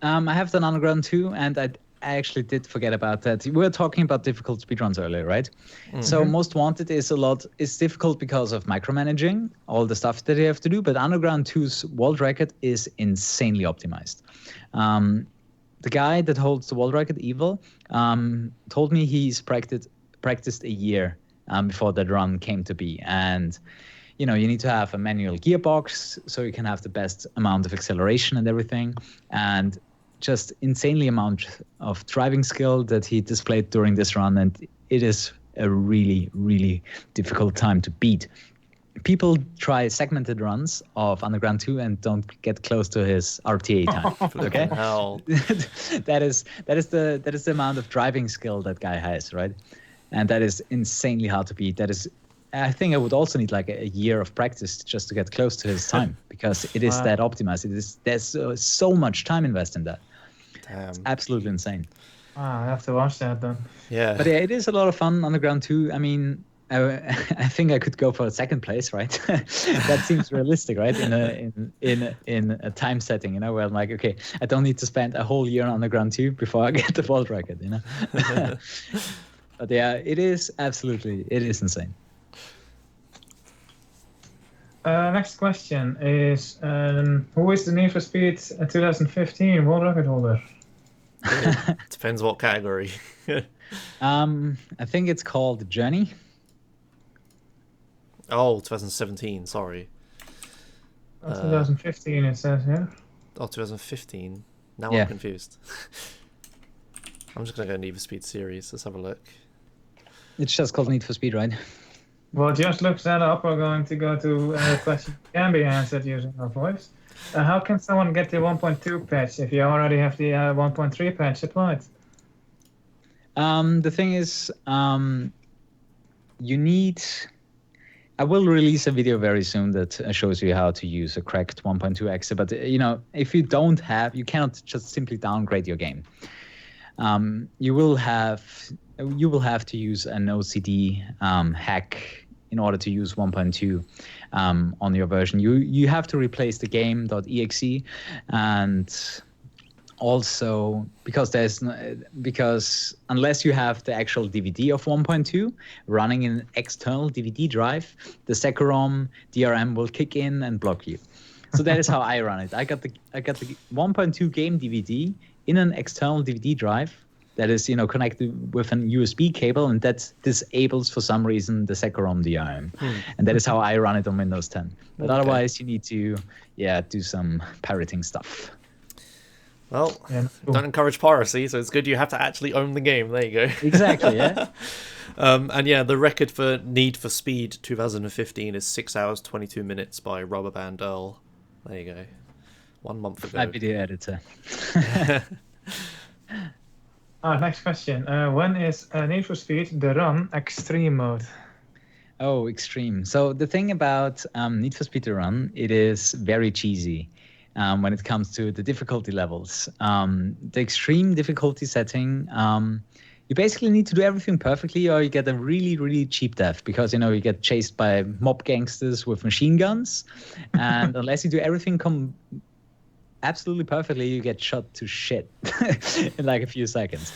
I have done Underground 2, and I actually did forget about that. We were talking about difficult speedruns earlier, right? Mm-hmm. So Most Wanted is difficult because of micromanaging, all the stuff that you have to do, but Underground 2's world record is insanely optimized. The guy that holds the world record, Evil, told me he's practiced a year before that run came to be. And you need to have a manual gearbox so you can have the best amount of acceleration and everything, and just insanely amount of driving skill that he displayed during this run. And it is a really, really difficult time to beat. People try segmented runs of Underground 2 and don't get close to his RTA time. Okay, that is the amount of driving skill that guy has, right? And that is insanely hard to beat. I think I would also need like a year of practice just to get close to his time, because it is that optimized. There's so much time invested in that. Damn. It's absolutely insane. I have to watch that then. Yeah. But yeah, it is a lot of fun. Underground 2. I mean, I think I could go for second place, right? That seems realistic, right? In a time setting, where I'm like, okay, I don't need to spend a whole year on Underground 2 before I get the world record, But yeah, it is insane. Next question is, who is the Need for Speed 2015 world record holder? Depends what category. I think it's called Journey. Oh, 2017, sorry. 2015 it says here. Oh, 2015. Now Yeah. I'm confused. I'm just going to go Need for Speed series. Let's have a look. It's just called Need for Speed, right? Well, just look that up. We're going to go to a question that can be answered using our voice. How can someone get the 1.2 patch if you already have the 1.3 patch applied? The thing is, you need... I will release a video very soon that shows you how to use a cracked 1.2 exe. But, if you don't have... You cannot just simply downgrade your game. You will have to use an OCD hack in order to use 1.2 on your version. You have to replace the game.exe, and also because unless you have the actual DVD of 1.2 running in an external DVD drive, the Securom DRM will kick in and block you. So that is how I run it. I got the 1.2 game DVD in an external DVD drive that is, connected with an USB cable, and that disables for some reason the Securom DRM. And that is how I run it on Windows 10. But otherwise, you need to, do some pirating stuff. Well, don't encourage piracy, so it's good you have to actually own the game. There you go. Exactly, yeah. And yeah, the record for Need for Speed 2015 is 6 hours 22 minutes by Rubber Band Earl. There you go. 1 month ago. I'd be the editor. Next question. When is Need for Speed The Run Extreme mode? Oh, extreme. So the thing about Need for Speed The Run, it is very cheesy when it comes to the difficulty levels. The extreme difficulty setting, you basically need to do everything perfectly, or you get a really, really cheap death, because you get chased by mob gangsters with machine guns, and unless you do everything absolutely perfectly, you get shot to shit in like a few seconds.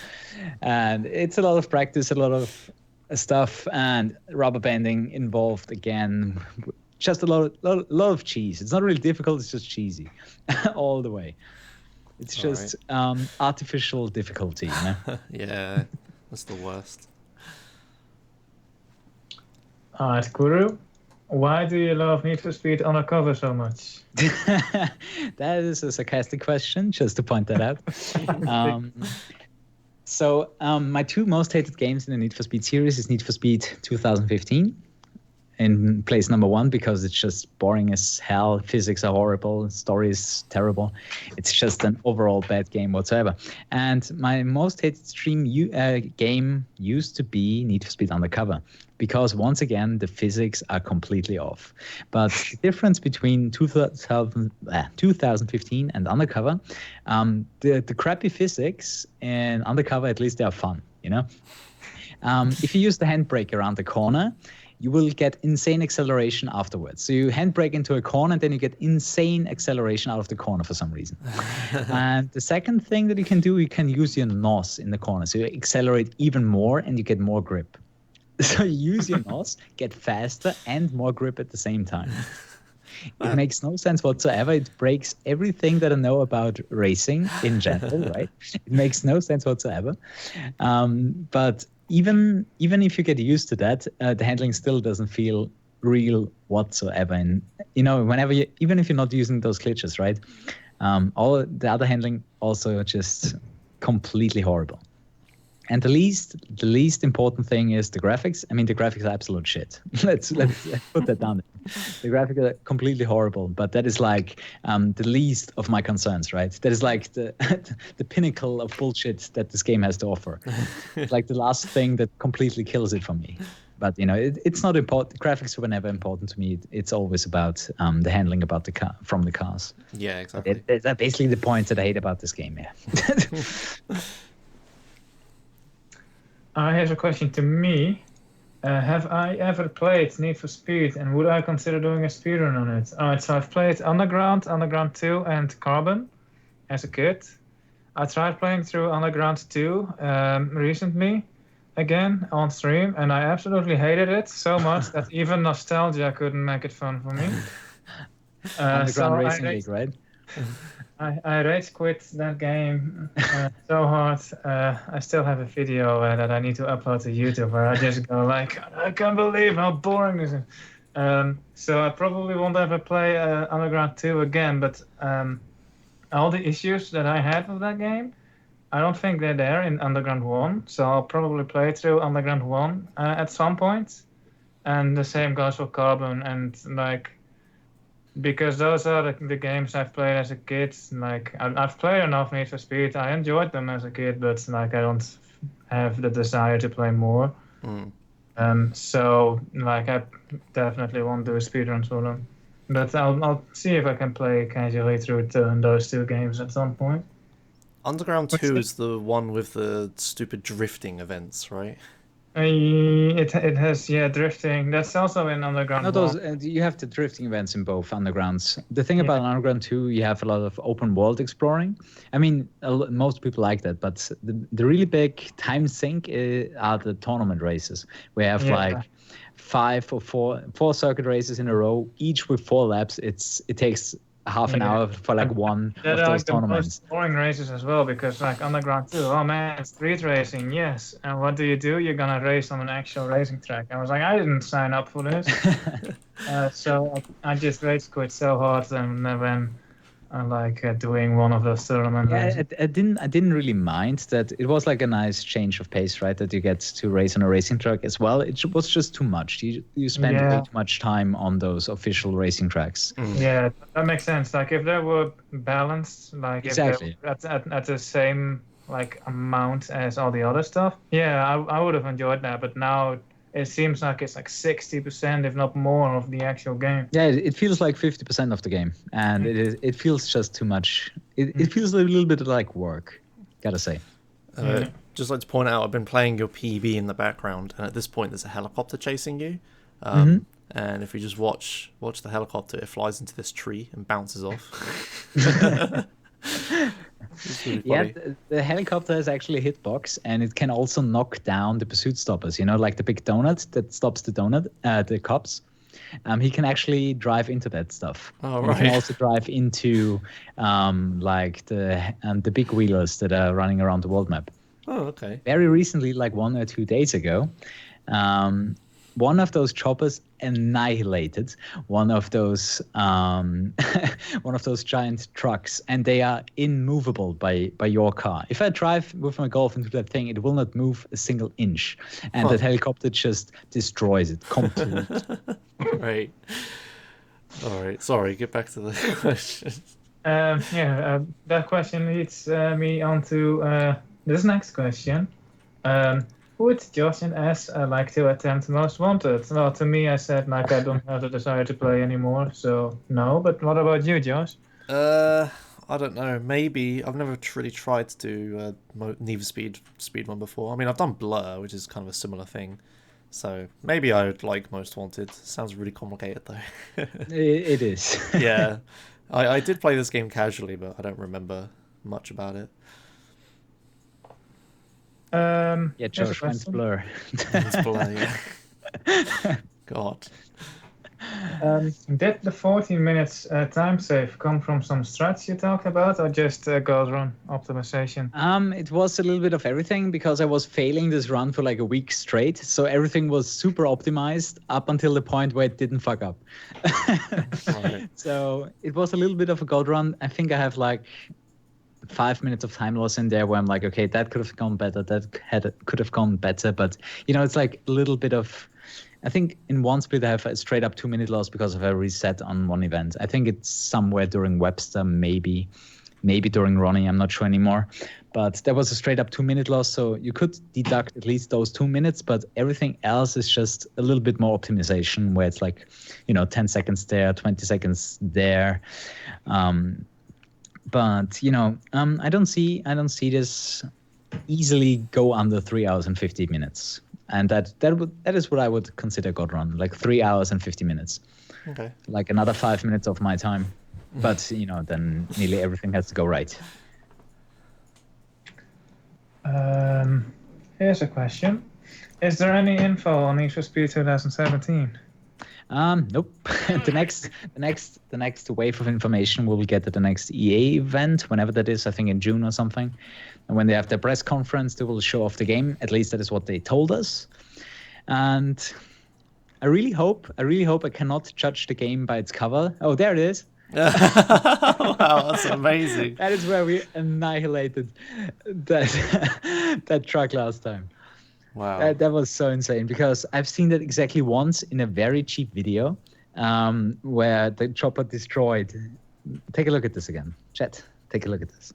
And it's a lot of practice, a lot of stuff, and rubber banding involved again. Just a lot of cheese. It's not really difficult, it's just cheesy all the way. It's All just artificial difficulty, you know? Yeah, that's the worst. Alright, Kuru, why do you love Need for Speed Undercover so much? That is a sarcastic question, just to point that out. So my two most hated games in the Need for Speed series is Need for Speed 2015 in place number 1 because it's just boring as hell. Physics are horrible. Story is terrible. It's just an overall bad game whatsoever. And my most hated game used to be Need for Speed Undercover because, once again, the physics are completely off. But the difference between 2015 and Undercover, the crappy physics in Undercover, at least they are fun, you know? If you use the handbrake around the corner, you will get insane acceleration afterwards. So you handbrake into a corner, and then you get insane acceleration out of the corner for some reason. And the second thing that you can do, you can use your NOS in the corner. So you accelerate even more, and you get more grip. So you use your NOS, get faster and more grip at the same time. It makes no sense whatsoever. It breaks everything that I know about racing in general, right? It makes no sense whatsoever. But even if you get used to that, the handling still doesn't feel real whatsoever. And whenever even if you're not using those glitches, right? All the other handling also just completely horrible. And the least important thing is the graphics. I mean, the graphics are absolute shit. Let's put that down. The graphics are completely horrible, but that is like the least of my concerns, right? That is like the pinnacle of bullshit that this game has to offer. It's like the last thing that completely kills it for me. But it's not important. Graphics were never important to me. It's always about the handling about from the cars. Yeah, exactly. That's basically the points that I hate about this game. Yeah. Here's a question to me. Have I ever played Need for Speed, and would I consider doing a speedrun on it? Alright, so I've played Underground, Underground 2, and Carbon as a kid. I tried playing through Underground 2 recently, again, on stream, and I absolutely hated it so much that even nostalgia couldn't make it fun for me. Underground Racing League, right? I rage quit that game so hard. I still have a video that I need to upload to YouTube where I just go like, I can't believe how boring this is. So I probably won't ever play Underground 2 again, but all the issues that I had with that game, I don't think they're there in Underground 1. So I'll probably play through Underground 1 at some point. And the same goes for Carbon, and because those are the games I've played as a kid. I've played enough Need for Speed. I enjoyed them as a kid, but I don't have the desire to play more. So I definitely won't do speedruns for them. But I'll see if I can play casually through those two games at some point. Underground 2 is the one with the stupid drifting events, right? It has drifting. That's also in Underground. No, those you have the drifting events in both Undergrounds. The thing about Underground 2, you have a lot of open world exploring. I mean, most people like that, but the really big time sink are the tournament races, where you have 5 or 4 circuit races in a row, each with 4 laps. It takes half an hour for one of those tournaments. Most boring races as well, because Underground 2, oh man, street racing, yes. And what do? You're gonna race on an actual racing track. I was like, I didn't sign up for this. So I just rage quit so hard, and then doing one of those tournaments. Yeah, I didn't really mind that. It was like a nice change of pace, right? That you get to race on a racing track as well. It was just too much. You spend way too much time on those official racing tracks. Yeah, that makes sense. If they were balanced, exactly. if they were at the same amount as all the other stuff, I would have enjoyed that. But now it seems like it's 60%, if not more, of the actual game. Yeah, it feels like 50% of the game, and it feels just too much. It feels a little bit like work, gotta say. Just like to point out, I've been playing your PB in the background, and at this point there's a helicopter chasing you. And if you just watch the helicopter, it flies into this tree and bounces off. Really the helicopter has actually a hitbox, and it can also knock down the pursuit stoppers. Like the big donut that stops the cops. he can actually drive into that stuff. Oh, And right. he can also drive into like the big wheelers that are running around the world map. Oh, okay. Very recently, like 1 or 2 days ago, one of those choppers annihilated one of those one of those giant trucks, and they are immovable by your car. If I drive with my Golf into that thing, it will not move a single inch, and that helicopter just destroys it completely. Right. All right. Sorry. Get back to the question. That question leads me on to this next question. Would Josh and S like to attempt Most Wanted? Well, to me, I said like I don't have the desire to play anymore, so no. But what about you, Josh? I don't know. Maybe I've never really tried to do Need for Speed one before. I mean, I've done Blur, which is kind of a similar thing. So maybe I would like Most Wanted. Sounds really complicated though. It is. Yeah, I did play this game casually, but I don't remember much about it. Yeah, Josh went Blur. It's Blur, yeah. God. Did the 14 minutes time save come from some strats you talked about, or just gold run optimization? It was a little bit of everything, because I was failing this run for like a week straight. So everything was super optimized up until the point where it didn't fuck up. Right. So it was a little bit of a gold run. I think I have like 5 minutes of time loss in there where I'm like, okay, that could have gone better. Could have gone better. But, it's like a little bit of, I think in one split I have a straight up 2 minute loss because of a reset on one event. I think it's somewhere during Webster, maybe during Ronnie. I'm not sure anymore. But there was a straight up 2 minute loss. So you could deduct at least those 2 minutes, but everything else is just a little bit more optimization where it's like, 10 seconds there, 20 seconds there. But I don't see this easily go under 3 hours and 50 minutes, and that is what I would consider God run, like 3 hours and 50 minutes. Okay. Like another 5 minutes of my time, but then nearly everything has to go right. Here's a question: is there any info on Need for Speed 2017? Nope. the next wave of information we'll get at the next EA event, whenever that is, I think in June or something. And when they have their press conference, they will show off the game. At least that is what they told us. And I really hope I cannot judge the game by its cover. Oh, there it is. Wow, that's amazing. That is where we annihilated that truck last time. Wow. That was so insane, because I've seen that exactly once in a very cheap video where the chopper destroyed. Take a look at this again. Chat, take a look at this.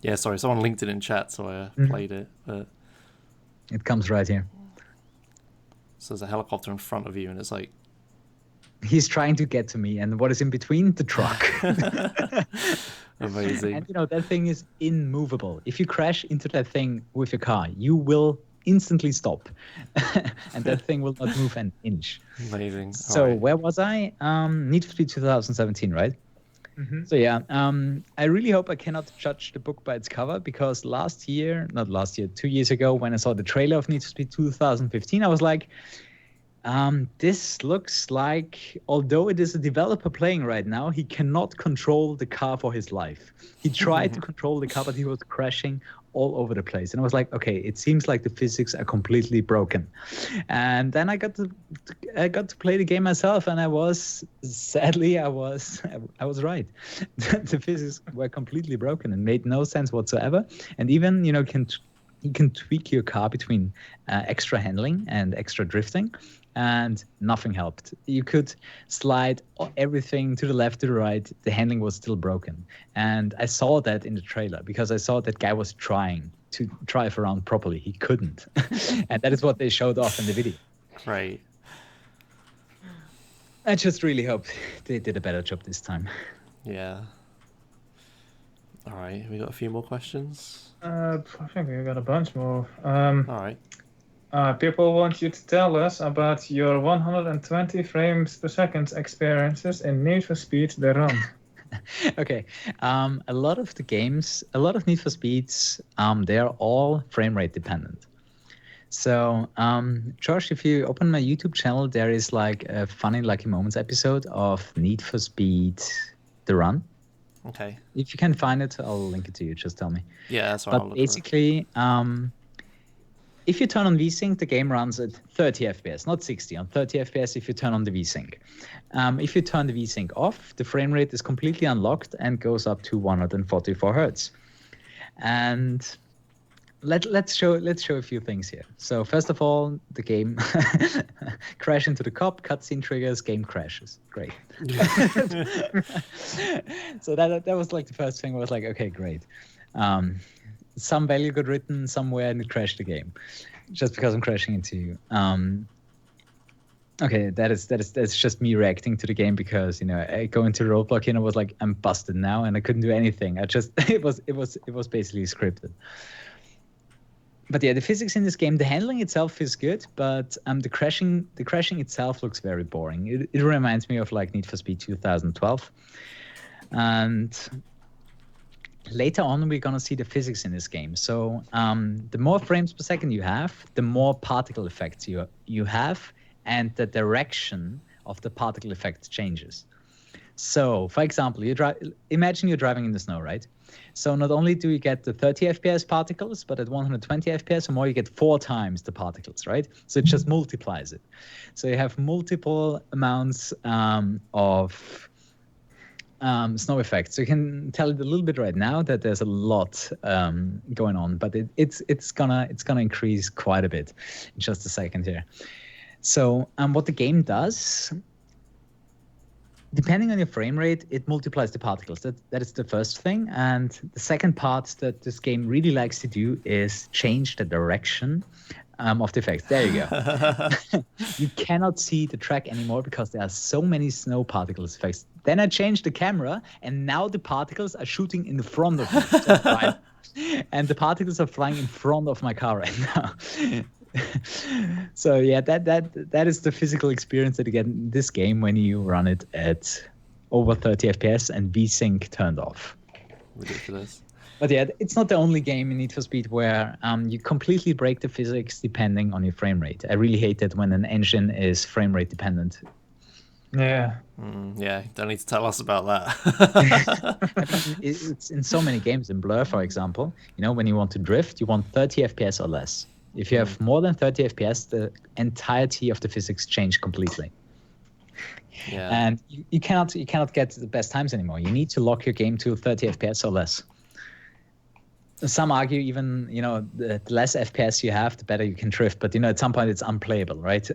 Yeah, sorry, someone linked it in chat, so I played it. But it comes right here. So there's a helicopter in front of you, and it's like... He's trying to get to me, and what is in between? The truck. Amazing. And that thing is immovable. If you crash into that thing with your car, you will instantly stop. And that thing will not move an inch. Amazing. So right. Where was I? Need for Speed 2017, right? Mm-hmm. So yeah, I really hope I cannot judge the book by its cover, because 2 years ago, when I saw the trailer of Need for Speed 2015, I was like, this looks like, although it is a developer playing right now, he cannot control the car for his life. He tried to control the car, but he was crashing all over the place. And I was like, okay, it seems like the physics are completely broken. And then I got to play the game myself, and I was right. The physics were completely broken and made no sense whatsoever. And even you can tweak your car between extra handling and extra drifting, and nothing helped. You could slide everything to the left, to the right. The handling was still broken. And I saw that in the trailer, because I saw that guy was trying to drive around properly. He couldn't. And that is what they showed off in the video. Right. I just really hope they did a better job this time. Yeah. All right, we got a few more questions. I think we got a bunch more. All right. People want you to tell us about your 120 frames per second experiences in Need for Speed The Run. Okay. A lot of Need for Speeds, they are all frame rate dependent. So, Josh, if you open my YouTube channel, there is like a funny Lucky Moments episode of Need for Speed The Run. Okay. If you can find it, I'll link it to you. Just tell me. Yeah, that's right. But basically, if you turn on VSync, the game runs at 30 FPS, not 60, on 30 FPS if you turn on the VSync. If you turn the VSync off, the frame rate is completely unlocked and goes up to 144 Hertz. And let's show a few things here. So first of all, the game crash into the cop, cutscene triggers, game crashes. Great. So that was like the first thing. I was like, okay, great. Some value got written somewhere and it crashed the game, just because I'm crashing into you. Okay, that's just me reacting to the game because I go into the roadblock and I was like, I'm busted now and I couldn't do anything. It was basically scripted. But yeah, the physics in this game, the handling itself is good, but the crashing itself looks very boring. It reminds me of like Need for Speed 2012, and later on we're gonna see the physics in this game. So the more frames per second you have, the more particle effects you have, and the direction of the particle effect changes. So, for example, imagine you're driving in the snow, right? So not only do you get the 30 FPS particles, but at 120 FPS or more, you get 4 times the particles, right? So it just multiplies it. So you have multiple amounts of snow effects. So you can tell it a little bit right now that there's a lot going on, but it's gonna increase quite a bit in just a second here. So what the game does, depending on your frame rate, it multiplies the particles. That is the first thing. And the second part that this game really likes to do is change the direction of the effects. There you go. You cannot see the track anymore because there are so many snow particles effects. Then I changed the camera, and now the particles are shooting in the front of me. And the particles are flying in front of my car right now. So yeah, that is the physical experience that you get in this game when you run it at over 30 FPS and VSync turned off. Ridiculous. But yeah, it's not the only game in Need for Speed where you completely break the physics depending on your frame rate. I really hate it when an engine is frame rate dependent. Yeah. Yeah, don't need to tell us about that. I mean, it's in so many games. In Blur, for example, when you want to drift, you want 30 FPS or less. If you have more than 30 FPS, the entirety of the physics change completely. Yeah. And you cannot get the best times anymore. You need to lock your game to 30 FPS or less. Some argue even, the less FPS you have, the better you can drift. But, at some point it's unplayable, right?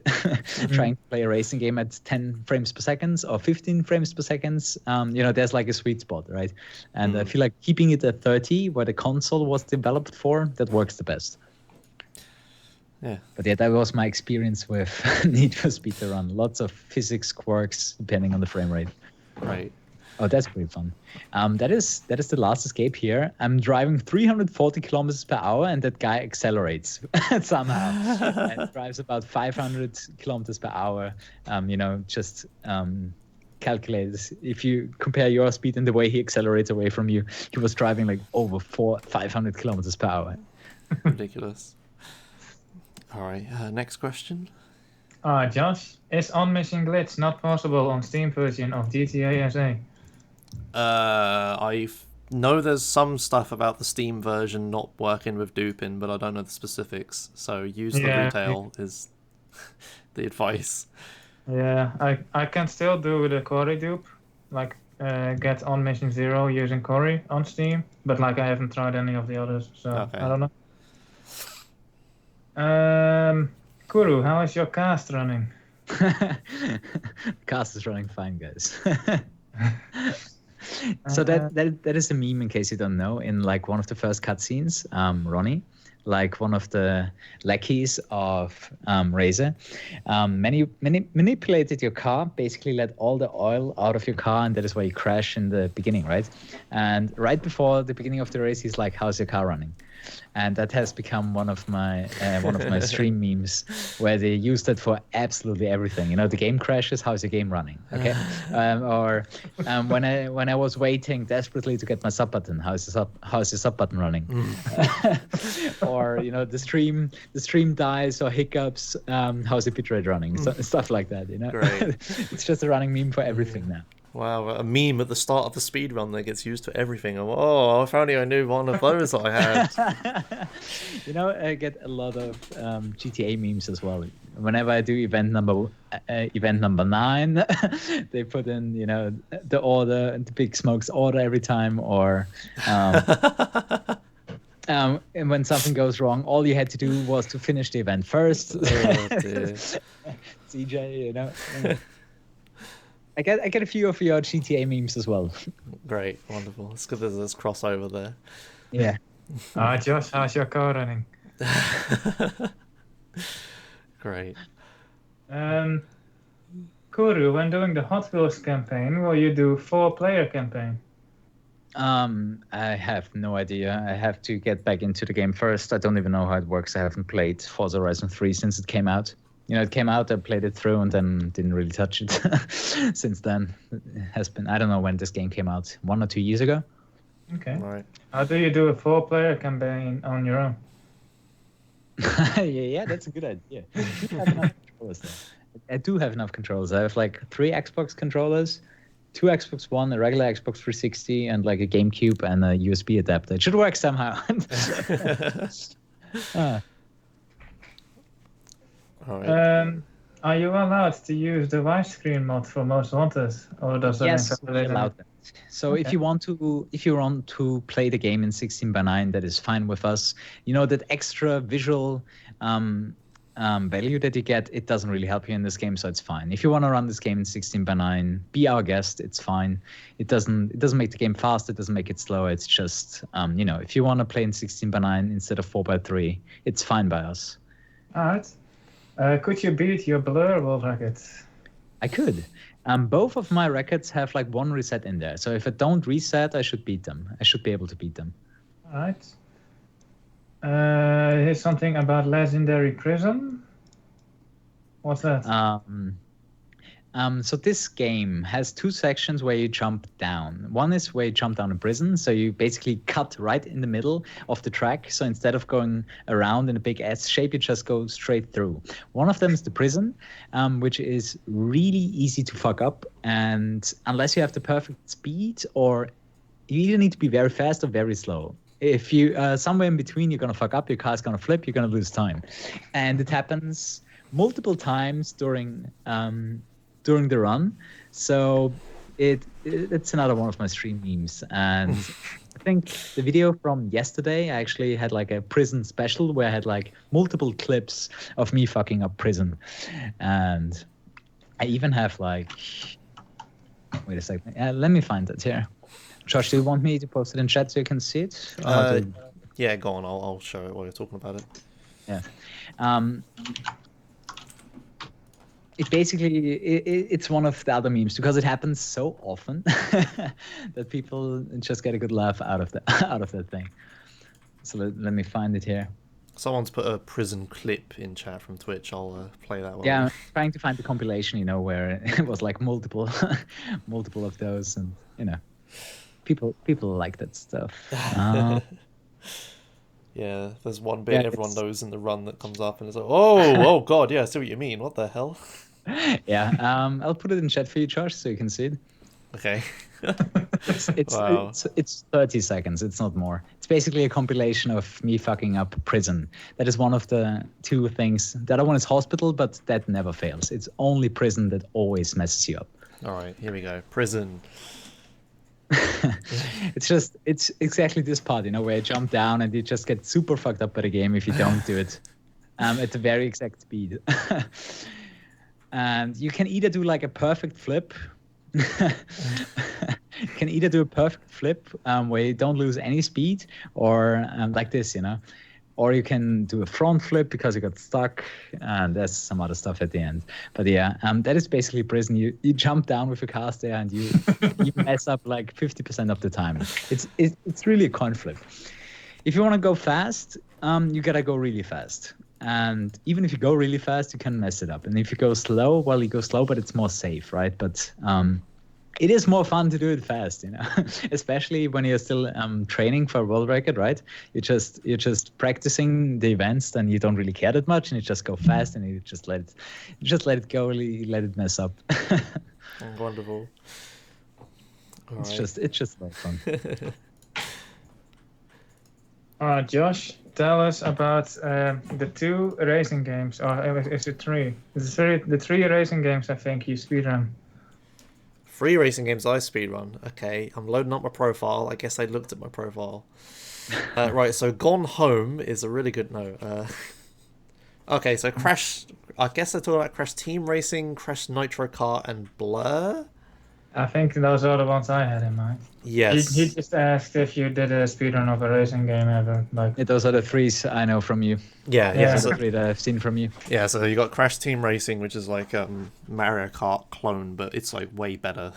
Trying to play a racing game at 10 frames per second or 15 frames per second, there's like a sweet spot, right? And I feel like keeping it at 30, where the console was developed for, that works the best. Yeah. But yeah, that was my experience with Need for Speed to Run. Lots of physics quirks depending on the frame rate. Right. Oh, that's pretty fun. That is the last escape here. I'm driving 340 kilometers per hour, and that guy accelerates somehow. And drives about 500 kilometers per hour. Just calculate. If you compare your speed and the way he accelerates away from you, he was driving like over 500 kilometers per hour. Ridiculous. All right, next question. Josh, is on-mission glitch not possible on Steam version of GTA ESA? I know there's some stuff about the Steam version not working with duping, but I don't know the specifics. So use the retail is the advice. Yeah, I can still do the Corey dupe, like get on-mission 0 using Corey on Steam, but like I haven't tried any of the others, so okay. I don't know. Kuru, how is your cast running? Cast is running fine, guys. So that is a meme, in case you don't know. In like one of the first cutscenes, Ronnie, like one of the lackeys of Racer, manipulated your car, basically let all the oil out of your car, and that is why you crash in the beginning, right? And right before the beginning of the race, he's like, "How's your car running?" and that has become one of my stream memes, where they use that for absolutely everything. You know, the game crashes. How's your game running? Okay, or when I was waiting desperately to get my sub button, how's your sub button running? Or you know, the stream dies or hiccups. How's the bitrate running? Stuff like that. You know, Great. It's just a running meme for everything now. Wow, a meme at the start of the speedrun that gets used to everything. Oh, if only I knew one of those that I had. You know, I get a lot of GTA memes as well. Whenever I do event number 9, they put in, you know, the order, the Big Smoke's order every time, or and when something goes wrong, all you had to do was to finish the event first. Oh, dear. CJ, you know. I get a few of your GTA memes as well. Great, wonderful. It's good there's this crossover there. Yeah. Josh, how's your car running? Great. Kuru, when doing the Hot Wheels campaign, will you do 4-player campaign? I have no idea. I have to get back into the game first. I don't even know how it works. I haven't played Forza Horizon 3 since it came out. You know, it came out, I played it through, and then didn't really touch it since then. It has been, I don't know when this game came out, 1 or 2 years ago. Okay. Right. How do you do a 4-player campaign on your own? Yeah, that's a good idea. I do have enough controllers. I have like 3 Xbox controllers, 2 Xbox One, a regular Xbox 360, and like a GameCube and a USB adapter. It should work somehow. All right. Are you allowed to use the widescreen mod for Most Wanted, or does that Yes, we invalidate allow that. So Okay. if you want to play the game in 16:9, that is fine with us. You know, that extra visual value that you get, it doesn't really help you in this game, so it's fine. If you want to run this game in 16:9, be our guest. It's fine. It doesn't make the game faster. It doesn't make it slower. It's just you know, if you want to play in 16:9 instead of 4:3, it's fine by us. All right. Could you beat your Blur world records? I could. Both of my records have like 1 reset in there. So if I don't reset, I should beat them. I should be able to beat them. All right. Here's something about Legendary Prison. What's that? So this game has 2 sections where you jump down. One is where you jump down a prison, so you basically cut right in the middle of the track. So instead of going around in a big S shape, you just go straight through. One of them is the prison, which is really easy to fuck up. And unless you have the perfect speed, or you either need to be very fast or very slow. If you somewhere in between, you're gonna fuck up. Your car's gonna flip. You're gonna lose time, and it happens multiple times during the run. So it's another one of my stream memes. And I think the video from yesterday, I actually had like a prison special where I had like multiple clips of me fucking up prison. And I even have like, wait a second. Let me find it here. Josh, do you want me to post it in chat so you can see it? Yeah, go on. I'll show it while you're talking about it. Yeah. It basically, it's one of the other memes because it happens so often that people just get a good laugh out of that thing. So let me find it here. Someone's put a prison clip in chat from Twitch. I'll play that one. Yeah, I'm trying to find the compilation, you know, where it was like multiple of those, and you know, people like that stuff. Yeah, there's one bit everyone knows in the run that comes up, and it's like, oh god, yeah, I see what you mean. What the hell? Yeah, I'll put it in chat for you, Josh, so you can see it. Okay. Wow. It's 30 seconds. It's not more. It's basically a compilation of me fucking up prison. That is one of the 2 things. The other one is hospital, but that never fails. It's only prison that always messes you up. All right, here we go. Prison. It's exactly this part, you know, where you jump down and you just get super fucked up by the game if you don't do it at the very exact speed. And you can either do like a perfect flip. You can either do a perfect flip where you don't lose any speed, or like this, you know, or you can do a front flip because you got stuck, and there's some other stuff at the end. But yeah, that is basically prison. You jump down with your cars there, and you mess up like 50% of the time. It's really a coin flip. if you want to go fast, you gotta go really fast. And even if you go really fast, you can mess it up. And if you go slow, well, you go slow, but it's more safe, right? But it is more fun to do it fast, you know, especially when you're still training for a world record, right? You're just practicing the events, then you don't really care that much, and you just go fast, and you just let it go, really let it mess up. Wonderful. All It's right. just a lot of fun. All right, Josh, tell us about the 2 racing games, or is it 3? The 3 racing games I think you speedrun. 3 racing games I speedrun. Okay, I'm loading up my profile. I guess I looked at my profile. Right, so Gone Home is a really good note. Okay, so Crash... I guess they're talking about Crash Team Racing, Crash Nitro Kart, and Blur? I think those are the ones I had in mind. Yes. He just asked if you did a speedrun of a racing game ever. Like, Yeah, those are the 3s I know from you. Yeah. Those are So, the 3 that I've seen from you. yeah, so you got Crash Team Racing, which is like Mario Kart clone, but it's like way better.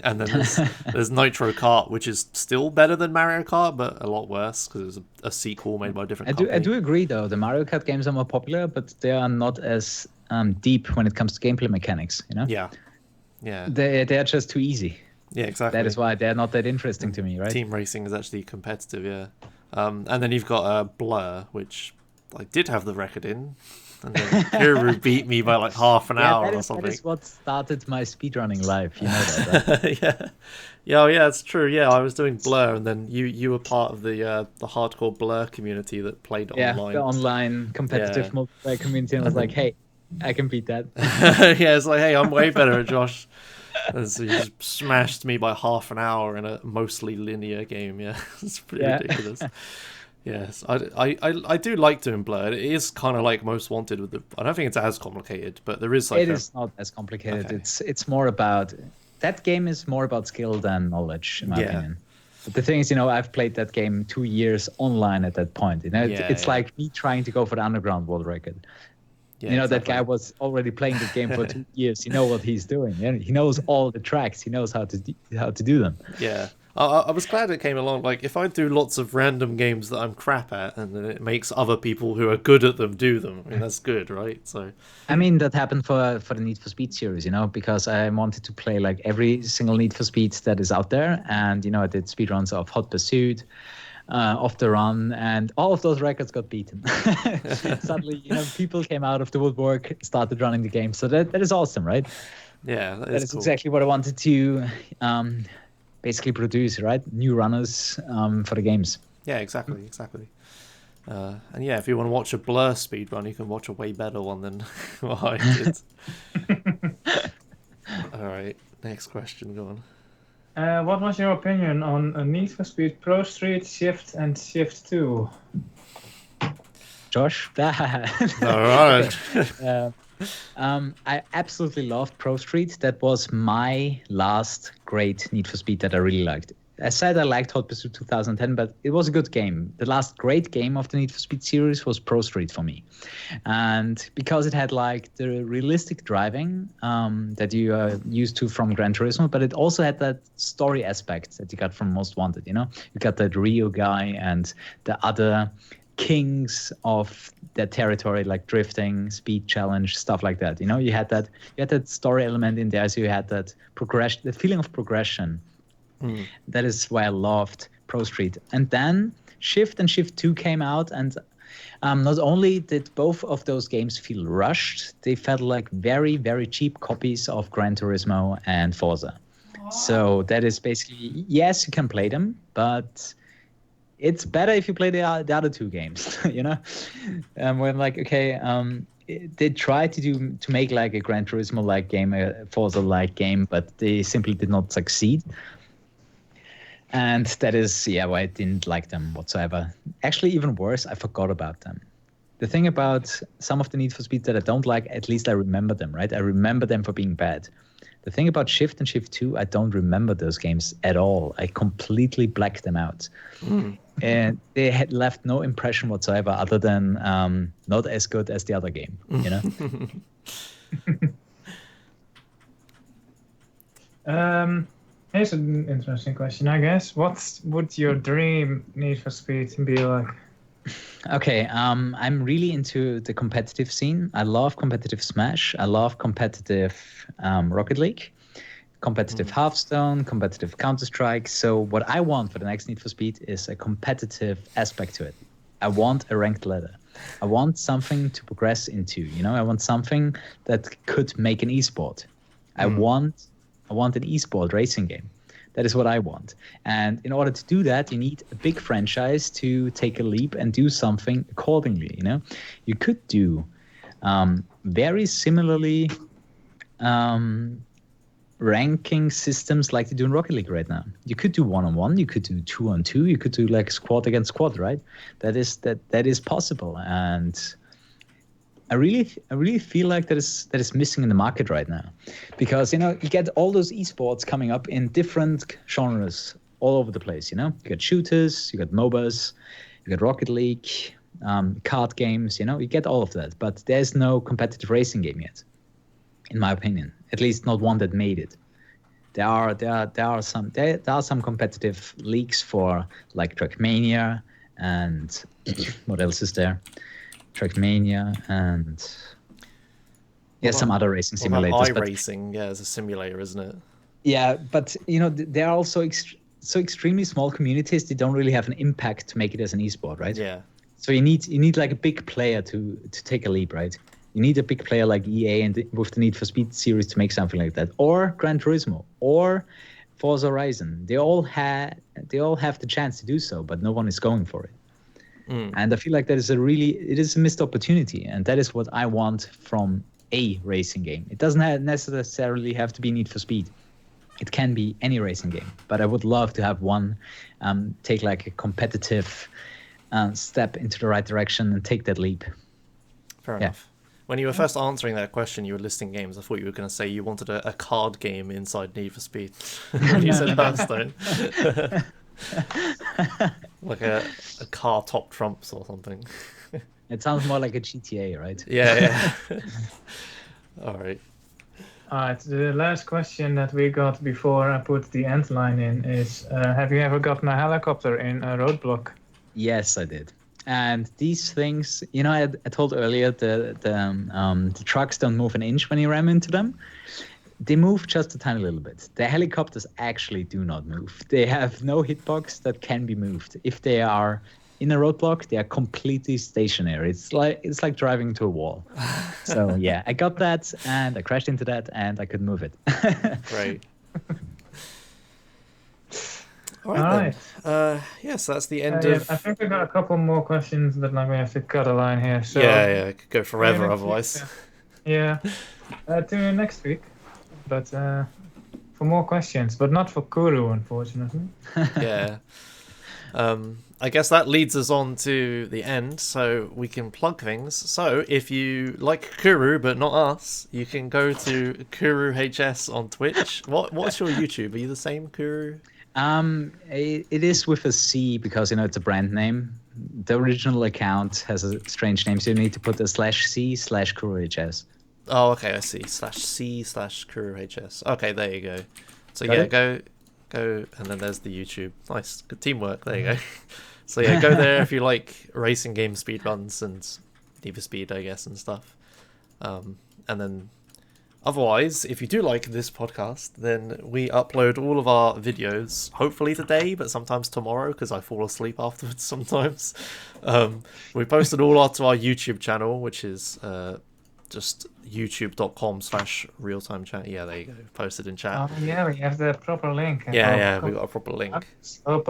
And then there's Nitro Kart, which is still better than Mario Kart, but a lot worse because it's a sequel made by a different company. I do agree, though. The Mario Kart games are more popular, but they are not as deep when it comes to gameplay mechanics, you know? Yeah. They are just too easy. Yeah, exactly. That is why they're not that interesting to me, right? Team Racing is actually competitive, yeah. And then you've got Blur, which I did have the record in, and then Kuru beat me by like half an hour or something. That is what started my speedrunning life, you know that, right? Yeah, it's true. Yeah, I was doing Blur, and then you were part of the hardcore Blur community that played online. The online competitive multiplayer community, and I was like, hey, I can beat that. Yeah, it's like, hey, I'm way better at Josh. And so you just smashed me by half an hour in a mostly linear game. Yeah, it's pretty ridiculous. Yes, I do like doing Blur. It is kind of like Most Wanted with the. I don't think it's as complicated, but there is like. It is not as complicated. Okay. It's more about that game is more about skill than knowledge, in my opinion. But the thing is, you know, I've played that game 2 years online at that point. You know, it's like me trying to go for the underground world record. Yeah, you know, exactly. That guy was already playing the game for 2 years. You know what he's doing. He knows all the tracks. He knows how to do them. Yeah. I was glad it came along. Like, if I do lots of random games that I'm crap at, and then it makes other people who are good at them do them, I mean, that's good, right? So, I mean, that happened for the Need for Speed series, you know, because I wanted to play like every single Need for Speed that is out there, and you know, I did speedruns of Hot Pursuit, Off the Run, and all of those records got beaten. Suddenly, you know, people came out of the woodwork, started running the game, so that is awesome, right? Yeah, that is cool. Exactly what I wanted to. Basically produce, right? New runners for the games. Yeah, exactly. And yeah, if you want to watch a Blur speedrun, you can watch a way better one than what I did. All right, next question, go on. What was your opinion on Need for Speed Pro Street, Shift, and Shift 2? Josh? All right. I absolutely loved Pro Street. That was my last great Need for Speed that I really liked. I said I liked Hot Pursuit 2010, but it was a good game. The last great game of the Need for Speed series was Pro Street for me. And because it had like the realistic driving that you are used to from Gran Turismo, but it also had that story aspect that you got from Most Wanted, you know? You got that Rio guy and the other kings of that territory, like drifting, speed challenge, stuff like that. You know, you had that story element in there, so you had that progression, the feeling of progression. That is why I loved Pro Street. And then Shift and Shift 2 came out, and not only did both of those games feel rushed, they felt like very, very cheap copies of Gran Turismo and Forza. So that is basically, yes, you can play them, but it's better if you play the other two games, you know? When like, okay, they tried to make like a Gran Turismo-like game, a Forza-like game, but they simply did not succeed. And that is, why I didn't like them whatsoever. Actually, even worse, I forgot about them. The thing about some of the Need for Speed that I don't like, at least I remember them, right? I remember them for being bad. The thing about Shift and Shift 2, I don't remember those games at all. I completely blacked them out. And they had left no impression whatsoever other than not as good as the other game, you know? Here's an interesting question, I guess. What would your dream Need for Speed be like? Okay, I'm really into the competitive scene. I love competitive Smash. I love competitive Rocket League, competitive Hearthstone, competitive Counter-Strike. So what I want for the next Need for Speed is a competitive aspect to it. I want a ranked ladder. I want something to progress into. I want something that could make an esport. I want an esport racing game. That is what I want. And in order to do that, you need a big franchise to take a leap and do something accordingly. You could do very similarly ranking systems like they do in Rocket League right now. You could do 1-on-1, you could do 2-on-2, you could do like squad against squad, right? That is possible. And I really feel like that is missing in the market right now, because you get all those esports coming up in different genres all over the place. You got shooters, you got MOBAs, you got Rocket League, card games. You get all of that, but there's no competitive racing game yet, in my opinion. At least not one that made it. There are some competitive leagues for like Trackmania and what else is there? Trackmania and some other racing simulators. iRacing, yeah, it's a simulator, isn't it? Yeah, but there are also so extremely small communities. They don't really have an impact to make it as an esport, right? Yeah. So you need like a big player to take a leap, right? You need a big player like EA and with the Need for Speed series to make something like that, or Gran Turismo, or Forza Horizon. They all have the chance to do so, but no one is going for it. And I feel like it is a missed opportunity, and that is what I want from a racing game. It doesn't necessarily have to be Need for Speed. It can be any racing game, but I would love to have one take like a competitive step into the right direction and take that leap. Fair enough. When you were first answering that question, you were listing games. I thought you were going to say you wanted a card game inside Need for Speed. When you said Hearthstone. Like a car top trumps or something. It sounds more like a GTA, right? Yeah. All right. The last question that we got before I put the end line in is, have you ever gotten a helicopter in a roadblock? Yes, I did. And these things, I told earlier the trucks don't move an inch when you ram into them. They move just a tiny little bit. The helicopters actually do not move. They have no hitbox that can be moved. If they are in a roadblock, they are completely stationary. It's like driving to a wall. So yeah, I got that, and I crashed into that, and I couldn't move it. Great. All right. Yes, that's the end of. I think we got a couple more questions, but I'm going to have to cut a line here. So it could go forever otherwise. Yeah. Tune in next week, but for more questions, but not for Kuru, unfortunately. Yeah. I guess that leads us on to the end, so we can plug things. So if you like Kuru but not us, you can go to KuruHS on Twitch. What's your YouTube? Are you the same, Kuru? It is with a C because it's a brand name. The original account has a strange name, so you need to put a /C/KuruHS. Oh, okay, I see. /C/KuruHS. Okay, there you go. So Got yeah, it? go, and then there's the YouTube. Nice, good teamwork. There you go. So yeah, go there if you like racing game speedruns and Need for Speed, I guess, and stuff. And then otherwise, if you do like this podcast, then we upload all of our videos, hopefully today, but sometimes tomorrow, because I fall asleep afterwards sometimes. We posted all to our YouTube channel, which is just youtube.com/realtimechat. Yeah, there you go. Posted in chat. Oh, yeah, we have the proper link. Yeah, we got a proper link. So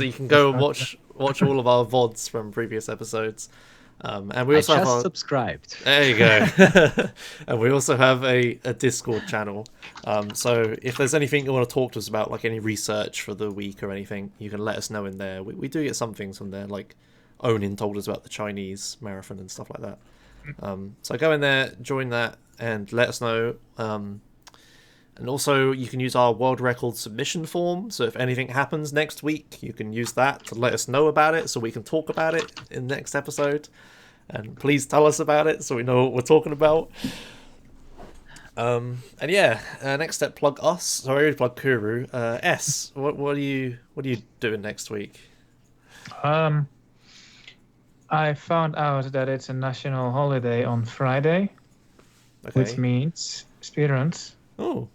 you can go and watch all of our VODs from previous episodes. And we also have subscribed. There you go. And we also have a Discord channel. So if there's anything you want to talk to us about, like any research for the week or anything, you can let us know in there. We do get some things from there, like Onin told us about the Chinese marathon and stuff like that. So go in there, join that, and let us know. And also, you can use our world record submission form. So if anything happens next week, you can use that to let us know about it, so we can talk about it in the next episode. And please tell us about it, so we know what we're talking about. And yeah, next step, plug us. Sorry, I already plug Kuru. S, what are you doing next week? I found out that it's a national holiday on Friday, which Okay. means speedruns. Oh,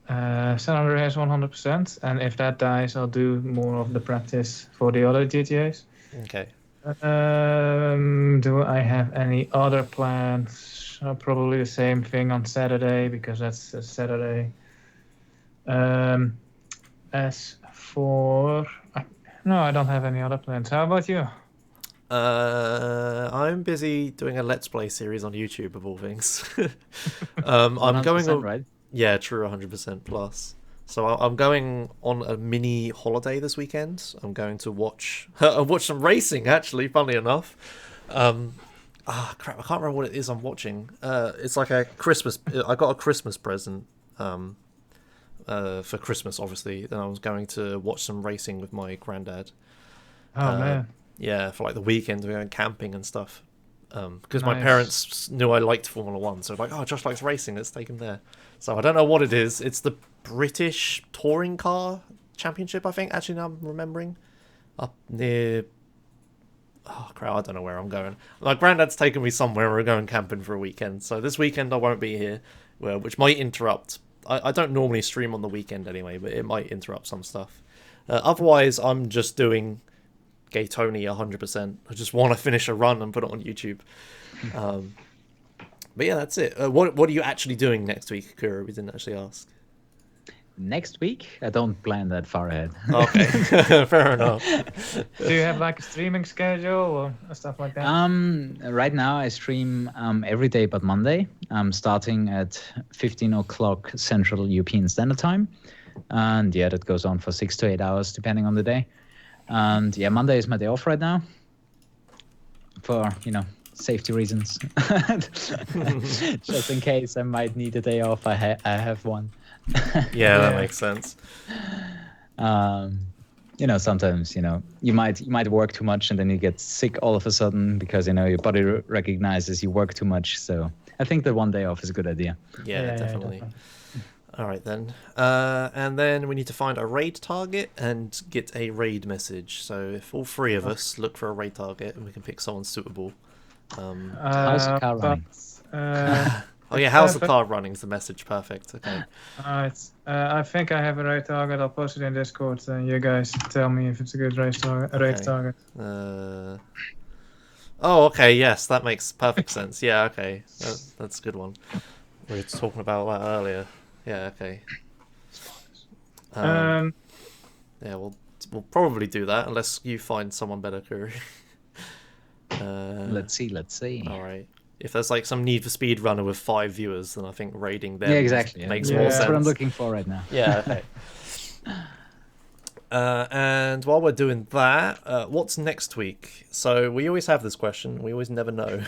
San Andreas 100%, and if that dies, I'll do more of the practice for the other GTAs. okay. Do I have any other plans? Probably the same thing on Saturday because that's a Saturday. As for no, I don't have any other plans. How about you? I'm busy doing a Let's Play series on YouTube of all things. I'm 100%, going. right? Yeah, true, 100% plus. So I'm going on a mini holiday this weekend. I'm going to watch some racing, actually, funnily enough. Crap, I can't remember what it is I'm watching. It's like a Christmas. I got a Christmas present for Christmas, obviously. Then I was going to watch some racing with my granddad. Oh man, Yeah, for like the weekend, we're going camping and stuff. Because my Nice. parents knew I liked Formula One, so like, oh, Josh likes racing, let's take him there. So I don't know what it is. It's the British Touring Car Championship, I think. Actually, now I'm remembering, up near. Oh crap! I don't know where I'm going. My granddad's taken me somewhere. We're going camping for a weekend, so this weekend I won't be here, which might interrupt. I don't normally stream on the weekend anyway, but it might interrupt some stuff. Otherwise, I'm just doing Gaytoni 100%. I just want to finish a run and put it on YouTube. But yeah, that's it. What are you actually doing next week, Kuro? We didn't actually ask. Next week, I don't plan that far ahead. Okay, fair enough. do you have like a streaming schedule or stuff like that? Right now I stream every day but Monday. I'm starting at 15 o'clock Central European Standard Time. And yeah, that goes on for 6 to 8 hours depending on the day. And yeah, Monday is my day off right now for, safety reasons. Just in case I might need a day off, I have one. Yeah, that makes sense. Sometimes, you might work too much and then you get sick all of a sudden because, your body recognizes you work too much. So I think that one day off is a good idea. Yeah, definitely. All right, then. And then we need to find a raid target and get a raid message. So if all three of us look for a raid target and we can pick someone suitable. How's the car running? Oh yeah, how's the car running is the message. Perfect. Okay. Alright. I think I have a raid target. I'll post it in Discord and you guys tell me if it's a good raid target. Oh, okay. Yes, that makes perfect sense. Yeah, okay. That's a good one. We were talking about that earlier. Yeah, okay. Yeah, we'll probably do that unless you find someone better, Kuru. Let's see. All right. If there's like some Need for Speed runner with 5 viewers, then I think raiding them makes more sense. That's what I'm looking for right now. Yeah, okay. And while we're doing that, what's next week? So we always have this question. We always never know.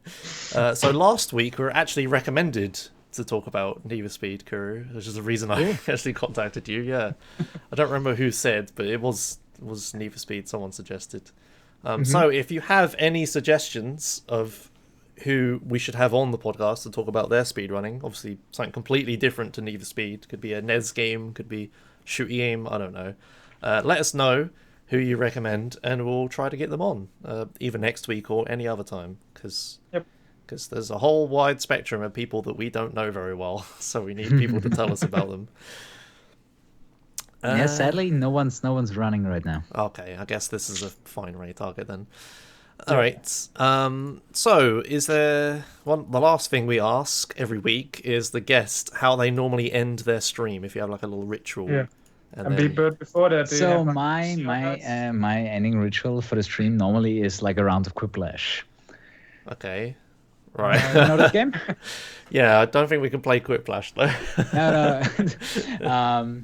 So last week we were actually recommended to talk about Need for Speed, Kuru, which is the reason I actually contacted you. Yeah, I don't remember who said, but it was Need for Speed. Someone suggested. So if you have any suggestions of who we should have on the podcast to talk about their speedrunning, obviously something completely different to Need for Speed, could be a NES game, could be shooty game, I don't know. Let us know who you recommend, and we'll try to get them on, either next week or any other time, because there's a whole wide spectrum of people that we don't know very well, so we need people to tell us about them. Yeah, sadly, no one's running right now. Okay, I guess this is a fine raid target then. All right. So, is there the last thing we ask every week is the guest how they normally end their stream? If you have like a little ritual. Yeah. And before that, so my ending ritual for the stream normally is like a round of Quiplash. Okay. Right. You know that game? Yeah, I don't think we can play Quiplash though. No.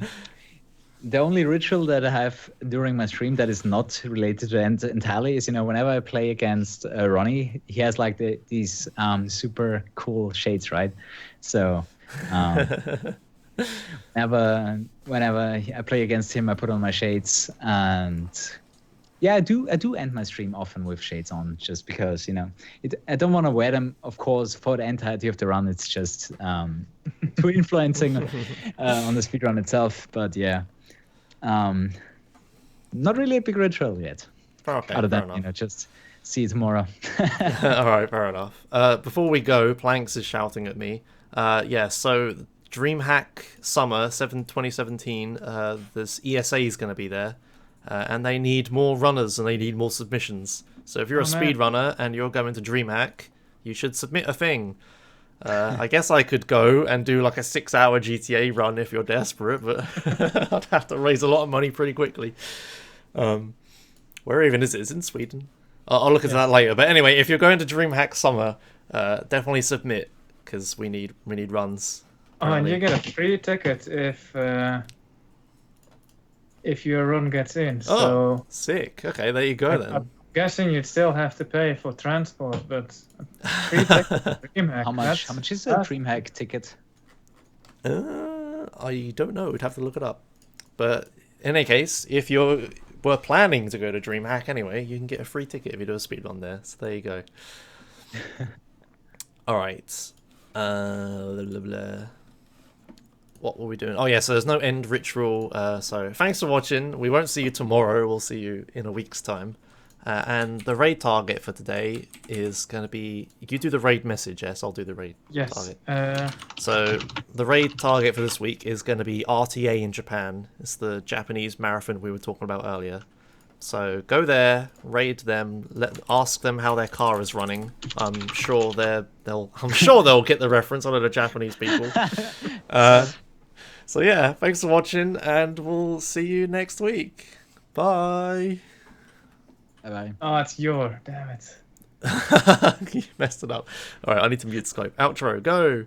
The only ritual that I have during my stream that is not related to entirely is, whenever I play against Ronnie, he has like these super cool shades, right? So whenever I play against him, I put on my shades and Yeah, I do end my stream often with shades on, just because I don't want to wear them, of course, for the entirety of the run. It's just too influencing on the speedrun itself. But yeah, not really a big ritual yet. Okay, Other fair than enough. just see you tomorrow. All right, fair enough. Before we go, Planks is shouting at me. Yeah, so DreamHack Summer 2017. This ESA is going to be there, and they need more runners and they need more submissions. So if you're a Oh, man. speedrunner and you're going to DreamHack, you should submit a thing. I guess I could go and do like a 6-hour GTA run if you're desperate, but I'd have to raise a lot of money pretty quickly. Where even is it? It's in Sweden. I'll look into that later. But anyway, if you're going to DreamHack Summer, definitely submit because we need runs. Oh, and apparently. you get a free ticket if your run gets in. Oh, So sick. Okay, there you go then. I'm guessing you'd still have to pay for transport, but free ticket for DreamHack. How much is a DreamHack ticket? I don't know. We'd have to look it up. But in any case, if you were planning to go to DreamHack anyway, you can get a free ticket if you do a speedrun there. So there you go. All right. Blah, blah, blah. What were we doing? Oh yeah, so there's no end ritual. So thanks for watching. We won't see you tomorrow. We'll see you in a week's time. And the raid target for today is going to be... You do the raid message, yes? I'll do the raid target. So the raid target for this week is going to be RTA in Japan. It's the Japanese marathon we were talking about earlier. So go there, raid them, ask them how their car is running. I'm sure they'll get the reference. I know the Japanese people. So yeah, thanks for watching, and we'll see you next week. Bye. Bye-bye. Oh, it's your. Damn it. You messed it up. All right, I need to mute Skype. Outro, go.